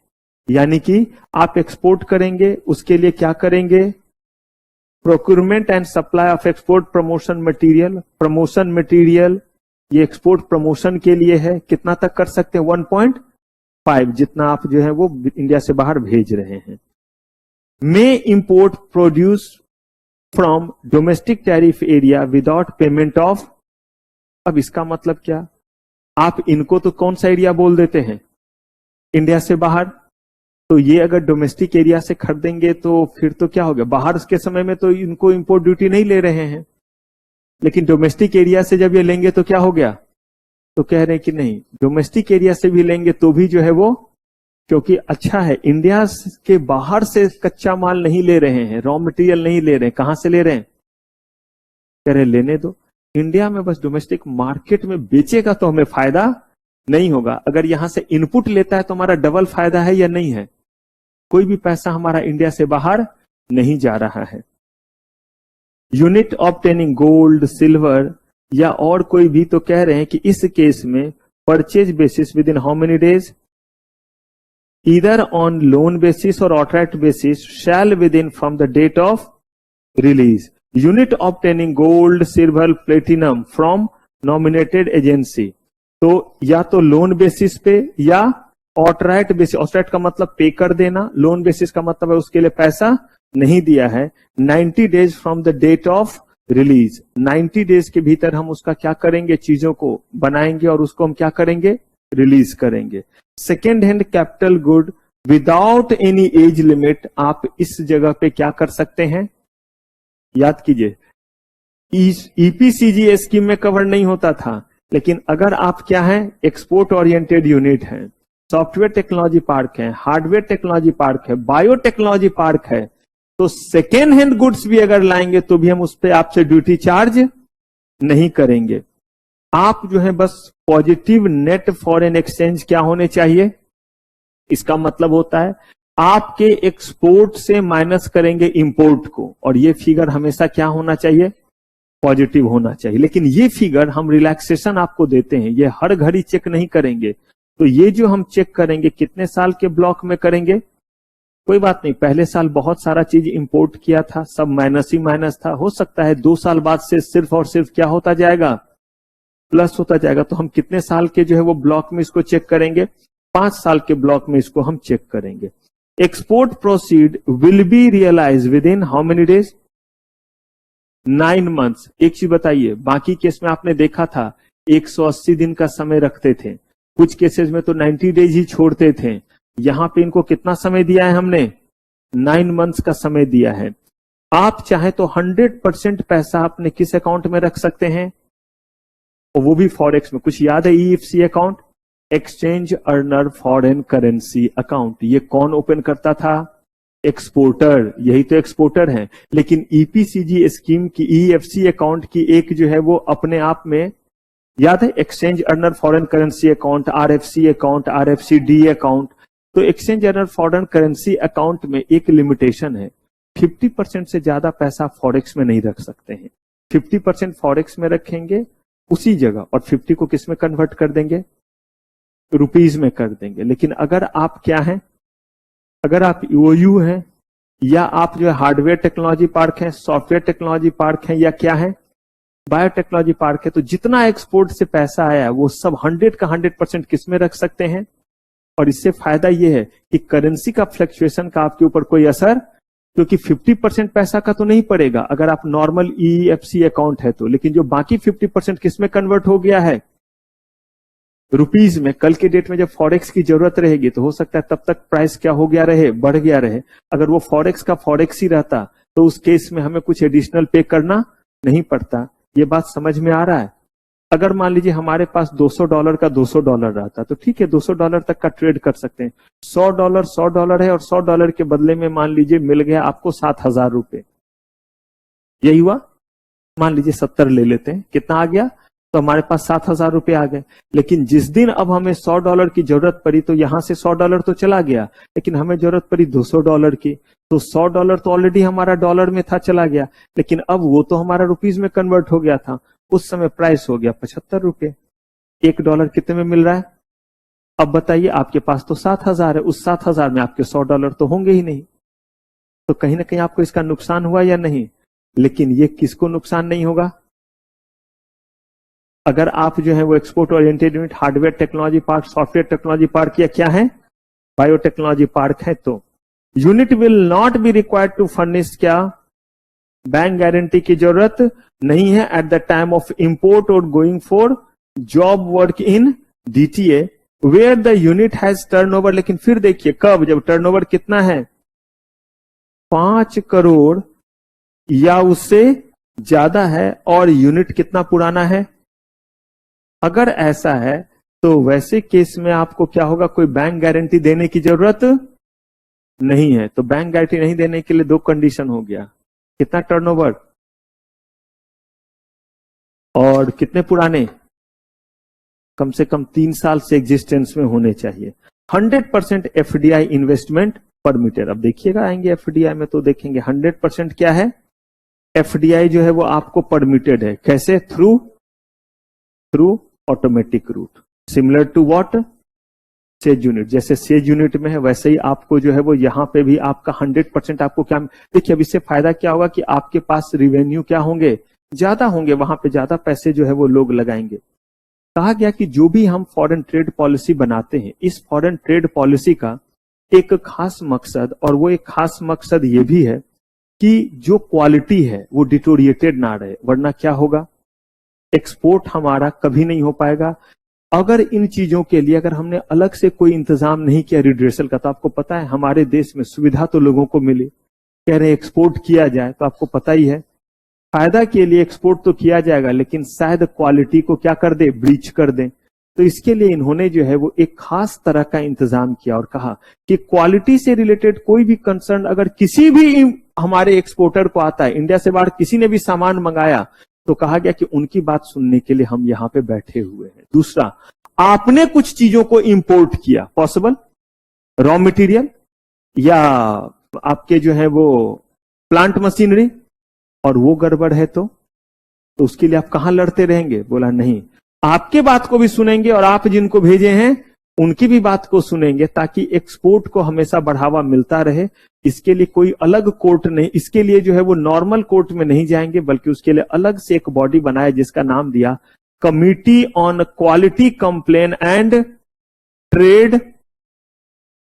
A: यानी कि आप एक्सपोर्ट करेंगे, उसके लिए क्या करेंगे, procurement and supply of export promotion material, promotion material ये एक्सपोर्ट प्रमोशन के लिए है, कितना तक कर सकते हैं, 1.5 जितना आप जो है वो इंडिया से बाहर भेज रहे हैं। May import produce from domestic tariff area without payment of, अब इसका मतलब क्या, आप इनको तो कौन सा एरिया बोल देते हैं, इंडिया से बाहर, तो ये अगर डोमेस्टिक एरिया से खरीदेंगे तो फिर तो क्या हो गया, बाहर के समय में तो इनको इंपोर्ट ड्यूटी नहीं ले रहे हैं, लेकिन डोमेस्टिक एरिया से जब ये लेंगे तो क्या हो गया, तो कह रहे हैं कि नहीं डोमेस्टिक एरिया से भी लेंगे तो भी जो है वो, क्योंकि अच्छा है इंडिया के बाहर से कच्चा माल नहीं ले रहे हैं, रॉ मटेरियल नहीं ले रहे हैं, कहां से ले रहे हैं, कह रहे लेने दो, इंडिया में बस डोमेस्टिक मार्केट में बेचेगा तो हमें फायदा नहीं होगा, अगर यहां से इनपुट लेता है तो हमारा डबल फायदा है या नहीं है, कोई भी पैसा हमारा इंडिया से बाहर नहीं जा रहा है। यूनिट ऑब्टेनिंग गोल्ड सिल्वर या और कोई भी, तो कह रहे हैं कि इस केस में purchase basis within how many days, either on loan basis और outright basis shall within from the date of release. Unit obtaining gold silver platinum from nominated agency, तो या तो लोन बेसिस पे या ऑटराइट basis, ऑटराइट का मतलब पे कर देना, लोन बेसिस का मतलब है उसके लिए पैसा नहीं दिया है, 90 days from the date of release, 90 days के भीतर हम उसका क्या करेंगे, चीजों को बनाएंगे और उसको हम क्या करेंगे, रिलीज करेंगे। Second hand capital good without any age limit, आप इस जगह पे क्या कर सकते हैं, याद कीजिए ईपीसीजी स्कीम में कवर नहीं होता था, लेकिन अगर आप क्या है, एक्सपोर्ट ओरिएंटेड यूनिट है, सॉफ्टवेयर टेक्नोलॉजी पार्क है, हार्डवेयर टेक्नोलॉजी पार्क है, बायोटेक्नोलॉजी पार्क है, तो सेकेंड हैंड गुड्स भी अगर लाएंगे तो भी हम उस पर आपसे ड्यूटी चार्ज नहीं करेंगे। आप जो है बस पॉजिटिव नेट फॉरेन एक्सचेंज क्या होने चाहिए, इसका मतलब होता है आपके एक्सपोर्ट से माइनस करेंगे इंपोर्ट को, और ये फिगर हमेशा क्या होना चाहिए, पॉजिटिव होना चाहिए। लेकिन ये फिगर हम रिलैक्सेशन आपको देते हैं, ये हर घड़ी चेक नहीं करेंगे, तो ये जो हम चेक करेंगे कितने साल के ब्लॉक में करेंगे, कोई बात नहीं, पहले साल बहुत सारा चीज इंपोर्ट किया था, सब माइनस ही माइनस था, हो सकता है 2 साल बाद से सिर्फ और सिर्फ क्या होता जाएगा, प्लस होता जाएगा, तो हम कितने साल के जो है वो ब्लॉक में इसको चेक करेंगे, 5 साल के ब्लॉक में इसको हम चेक करेंगे। Export proceed will be realise within how many days, 9 months. एक चीज बताइए, बाकी केस में आपने देखा था 180 दिन का समय रखते थे, कुछ केसेस में तो 90 डेज ही छोड़ते थे, यहां पे इनको कितना समय दिया है हमने, 9 मंथ्स का समय दिया है। आप चाहे तो 100% पैसा अपने किस अकाउंट में रख सकते हैं, और वो भी फॉरेक्स में, कुछ याद है EFC account, exchange earner foreign currency account, ये कौन ओपन करता था, एक्सपोर्टर, यही तो एक्सपोर्टर है। लेकिन ईपीसीजी स्कीम की ईएफसी अकाउंट की एक जो है वो अपने आप में याद है, exchange earner foreign currency account, RFC account, RFC D account, तो exchange earner foreign currency account में एक लिमिटेशन है, 50% से ज्यादा पैसा फॉरेक्स में नहीं रख सकते हैं, 50% फॉरेक्स में रखेंगे उसी जगह, और 50 को किस में कन्वर्ट कर देंगे, रुपीज में कर देंगे। लेकिन अगर आप क्या हैं, अगर आप यूओयू हैं, या आप जो है हार्डवेयर टेक्नोलॉजी पार्क है, सॉफ्टवेयर टेक्नोलॉजी पार्क है, या क्या है बायोटेक्नोलॉजी पार्क है, तो जितना एक्सपोर्ट से पैसा आया वो सब 100 का 100% किस में रख सकते हैं। और इससे फायदा यह है कि करेंसी का फ्लक्चुएशन का आपके ऊपर कोई असर, क्योंकि 50% पैसा का तो नहीं पड़ेगा अगर आप नॉर्मल ईएफसी अकाउंट है तो, लेकिन जो बाकी 50% किस में कन्वर्ट हो गया है, रुपीज में। कल के डेट में जब फॉरेक्स की जरूरत रहेगी तो हो सकता है तब तक प्राइस क्या हो गया रहे, बढ़ गया रहे, अगर वो फॉरेक्स का फॉरेक्स ही रहता तो उस केस में हमें कुछ एडिशनल पे करना नहीं पड़ता। ये बात समझ में आ रहा है। अगर मान लीजिए हमारे पास $200 का $200 रहता तो ठीक है, $200 तक का ट्रेड कर सकते हैं। $100 है और $100 के बदले में मान लीजिए मिल गया आपको 7,000 रुपए, यही हुआ। मान लीजिए 70 ले लेते हैं, कितना आ गया तो हमारे पास $7,000 आ गए। लेकिन जिस दिन अब हमें $100 की जरूरत पड़ी तो यहां से $100 तो चला गया, लेकिन हमें जरूरत पड़ी $200 की, तो $100 तो ऑलरेडी हमारा डॉलर में था, चला गया, लेकिन अब वो तो हमारा रुपीज में कन्वर्ट हो गया था। उस समय प्राइस हो गया $75। $1 कितने में मिल रहा है? अब बताइए, आपके पास तो 7,000 है, उस 7,000 में आपके $100 तो होंगे ही नहीं। तो कहीं ना कहीं आपको इसका नुकसान हुआ या नहीं? लेकिन ये किसको नुकसान नहीं होगा? अगर आप जो है वो export oriented unit, hardware technology park, software technology park या क्या है, बायोटेक्नोलॉजी पार्क है, तो unit will not be required to furnish क्या, बैंक गारंटी की जरूरत नहीं है at the time of import और going for job work in DTA where the unit has turnover. लेकिन फिर देखिए कब, जब टर्नओवर कितना है, 5 करोड़ या उससे ज्यादा है और यूनिट कितना पुराना है। अगर ऐसा है तो वैसे केस में आपको क्या होगा, कोई बैंक गारंटी देने की जरूरत नहीं है। तो बैंक गारंटी नहीं देने के लिए 2 कंडीशन हो गया, कितना टर्नओवर और कितने पुराने, कम से कम 3 साल से एग्जिस्टेंस में होने चाहिए। 100% एफडीआई इन्वेस्टमेंट परमिटेड। अब देखिएगा आएंगे एफडीआई में तो देखेंगे 100% क्या है, एफडीआई जो है वो आपको परमिटेड है। कैसे? Through automatic route, similar to what, SEZ unit. जैसे सेज यूनिट में है वैसे ही आपको जो है वो यहां पे भी आपका 100% आपको क्या, देखिए अब इससे फायदा क्या होगा कि आपके पास रिवेन्यू क्या होंगे, ज्यादा होंगे, वहां पे ज्यादा पैसे जो है वो लोग लगाएंगे। कहा गया कि जो भी हम फॉरेन ट्रेड पॉलिसी बनाते हैं, इस फॉरेन ट्रेड पॉलिसी का एक खास मकसद, और वो एक खास मकसद ये भी है कि जो क्वालिटी है वो डिटोरिएटेड ना रहे, वरना क्या होगा, एक्सपोर्ट हमारा कभी नहीं हो पाएगा। अगर इन चीजों के लिए अगर हमने अलग से कोई इंतजाम नहीं किया रिड्रेसल का, तो आपको पता है हमारे देश में सुविधा तो लोगों को मिली, कह रहे एक्सपोर्ट किया जाए, तो आपको पता ही है फायदा के लिए एक्सपोर्ट तो किया जाएगा, लेकिन शायद क्वालिटी को क्या कर दे, ब्रीच कर दे। तो इसके लिए इन्होंने जो है वो एक खास तरह का इंतजाम किया और कहा कि क्वालिटी से रिलेटेड कोई भी कंसर्न अगर किसी भी हमारे एक्सपोर्टर को आता है, इंडिया से बाहर किसी ने भी सामान मंगाया, तो कहा गया कि उनकी बात सुनने के लिए हम यहां पे बैठे हुए हैं। दूसरा, आपने कुछ चीजों को इंपोर्ट किया, पॉसिबल रॉ मटेरियल या आपके जो है वो प्लांट मशीनरी, और वो गड़बड़ है तो उसके लिए आप कहां लड़ते रहेंगे? बोला नहीं, आपके बात को भी सुनेंगे और आप जिनको भेजे हैं उनकी भी बात को सुनेंगे, ताकि एक्सपोर्ट को हमेशा बढ़ावा मिलता रहे। इसके लिए कोई अलग कोर्ट नहीं, इसके लिए जो है वो नॉर्मल कोर्ट में नहीं जाएंगे, बल्कि उसके लिए अलग से एक बॉडी बनाया जिसका नाम दिया committee on quality complain and trade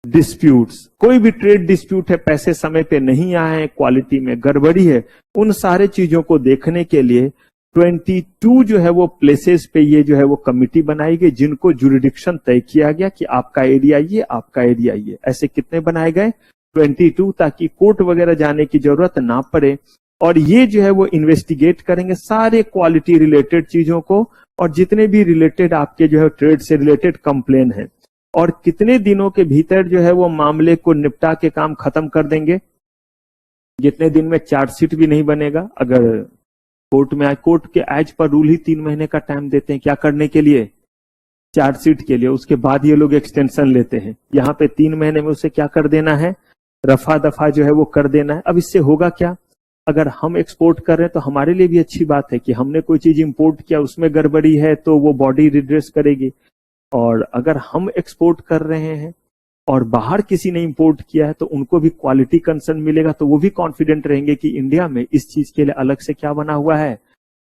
A: disputes. कोई भी ट्रेड डिस्प्यूट है, पैसे समय पे नहीं आए हैं, क्वालिटी में गड़बड़ी है, उन सारे चीजों को देखने के लिए 22 जो है वो प्लेसेस पे ये जो है वो कमिटी बनाई गई, जिनको जुरिडिक्शन तय किया गया कि आपका एरिया ये, आपका एरिया ये। ऐसे कितने बनाए गए? 22, ताकि कोर्ट वगैरह जाने की जरूरत ना पड़े। और ये जो है वो इन्वेस्टिगेट करेंगे सारे क्वालिटी रिलेटेड चीजों को, और जितने भी रिलेटेड आपके जो है ट्रेड से रिलेटेड कंप्लेन है, और कितने दिनों के भीतर जो है वो मामले को निपटा के काम खत्म कर देंगे। जितने दिन में चार्जशीट भी नहीं बनेगा, अगर कोर्ट में आए, कोर्ट के एज पर रूल ही 3 महीने का टाइम देते हैं क्या करने के लिए, चार्जशीट के लिए। उसके बाद ये लोग एक्सटेंशन लेते हैं, यहाँ पे 3 महीने में उसे क्या कर देना है, रफा दफा जो है वो कर देना है। अब इससे होगा क्या, अगर हम एक्सपोर्ट कर रहे हैं तो हमारे लिए भी अच्छी बात है कि हमने कोई चीज इंपोर्ट किया, उसमें गड़बड़ी है तो वो बॉडी रिड्रेस करेगी। और अगर हम एक्सपोर्ट कर रहे हैं और बाहर किसी ने इंपोर्ट किया है तो उनको भी क्वालिटी कंसर्न मिलेगा, तो वो भी कॉन्फिडेंट रहेंगे कि इंडिया में इस चीज के लिए अलग से क्या बना हुआ है,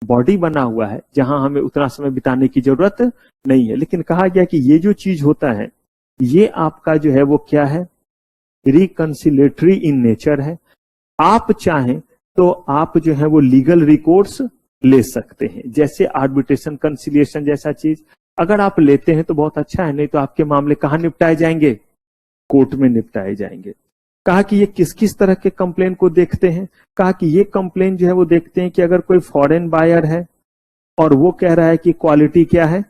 A: बॉडी बना हुआ है, जहां हमें उतना समय बिताने की जरूरत नहीं है। लेकिन कहा गया कि ये जो चीज होता है ये आपका जो है वो क्या है, रिकंसिलेटरी इन नेचर है। आप चाहें तो आप जो है वो लीगल रिकोर्स ले सकते हैं, जैसे आर्बिट्रेशन कंसिलिएशन जैसा चीज अगर आप लेते हैं तो बहुत अच्छा है, नहीं तो आपके मामले कहां निपटाए जाएंगे, कोर्ट में निपटाए जाएंगे। कहा कि ये किस किस तरह के कंप्लेन को देखते हैं, कहा कि ये कंप्लेन जो है वो देखते हैं कि अगर कोई फॉरेन बायर है और वो कह रहा है कि क्वालिटी क्या है,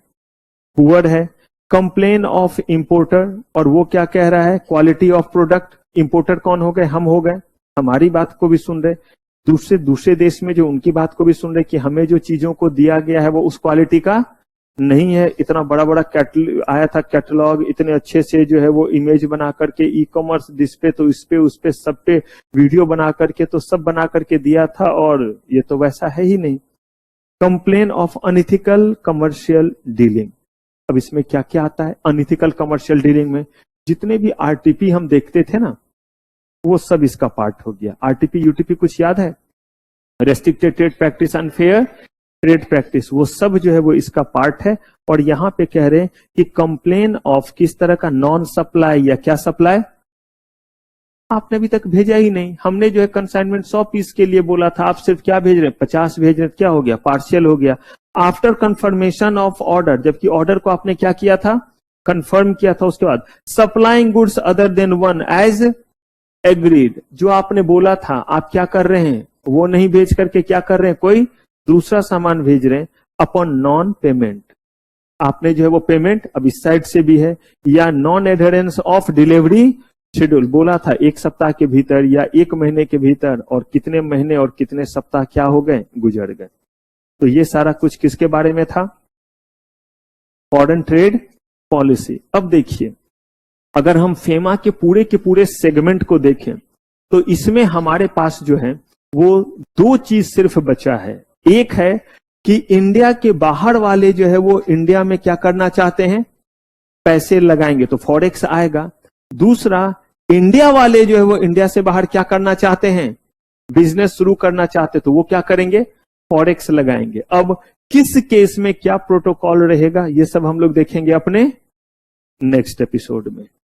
A: पुअर है। कंप्लेन ऑफ इंपोर्टर, और वो क्या कह रहा है, क्वालिटी ऑफ प्रोडक्ट। इंपोर्टर कौन हो गए, हम हो गए, हमारी बात को भी सुन रहे। दूसरे देश में जो उनकी बात को भी सुन रहे कि हमें जो चीजों को दिया गया है वो उस क्वालिटी का नहीं है। इतना बड़ा बड़ा आया था कैटलॉग, इतने अच्छे से जो है वो इमेज बना करके ई कॉमर्स डिस्प्ले, तो इस पे उस पे सब पे वीडियो बना करके तो सब बना करके दिया था, और ये तो वैसा है ही नहीं। Complain of unethical commercial dealing. अब इसमें क्या क्या आता है अनइथिकल कमर्शियल डीलिंग में? जितने भी आरटीपी हम देखते थे ना, वो सब इसका पार्ट हो गया। आरटीपी यूटीपी कुछ याद है? Restricted trade practice, unfair trade practice, वो सब जो है वो इसका पार्ट है। और यहां पे कह रहे हैं कि कंप्लेन ऑफ किस तरह का? नॉन सप्लाई या क्या सप्लाई? आपने अभी तक भेजा ही नहीं। हमने जो है कंसाइनमेंट 100 पीस के लिए बोला था, आप सिर्फ क्या भेज रहे हैं? 50 भेज रहे हैं। क्या हो गया? पार्शियल हो गया। आफ्टर कंफर्मेशन ऑफ ऑर्डर, जबकि ऑर्डर को आपने क्या किया था? कंफर्म किया था। उसके बाद supplying goods other than one as agreed, जो आपने बोला था आप क्या कर रहे हैं? वो नहीं भेज करके क्या कर रहे हैं? कोई दूसरा सामान भेज रहे हैं। अपॉन नॉन पेमेंट, आपने जो है वो पेमेंट अब इस साइड से भी है, या non adherence of delivery schedule, बोला था 1 सप्ताह के भीतर या 1 महीने के भीतर, और कितने महीने और कितने सप्ताह क्या हो गए? गुजर गए। तो ये सारा कुछ किसके बारे में था? Foreign trade policy. अब देखिए, अगर हम फेमा के पूरे सेगमेंट को देखें तो इसमें हमारे पास जो है वो 2 चीज सिर्फ बचा है। एक है कि इंडिया के बाहर वाले जो है वो इंडिया में क्या करना चाहते हैं? पैसे लगाएंगे तो फॉरेक्स आएगा। दूसरा, इंडिया वाले जो है वो इंडिया से बाहर क्या करना चाहते हैं? बिजनेस शुरू करना चाहते, तो वो क्या करेंगे? फॉरेक्स लगाएंगे। अब किस केस में क्या प्रोटोकॉल रहेगा, ये सब हम लोग देखेंगे अपने नेक्स्ट एपिसोड में।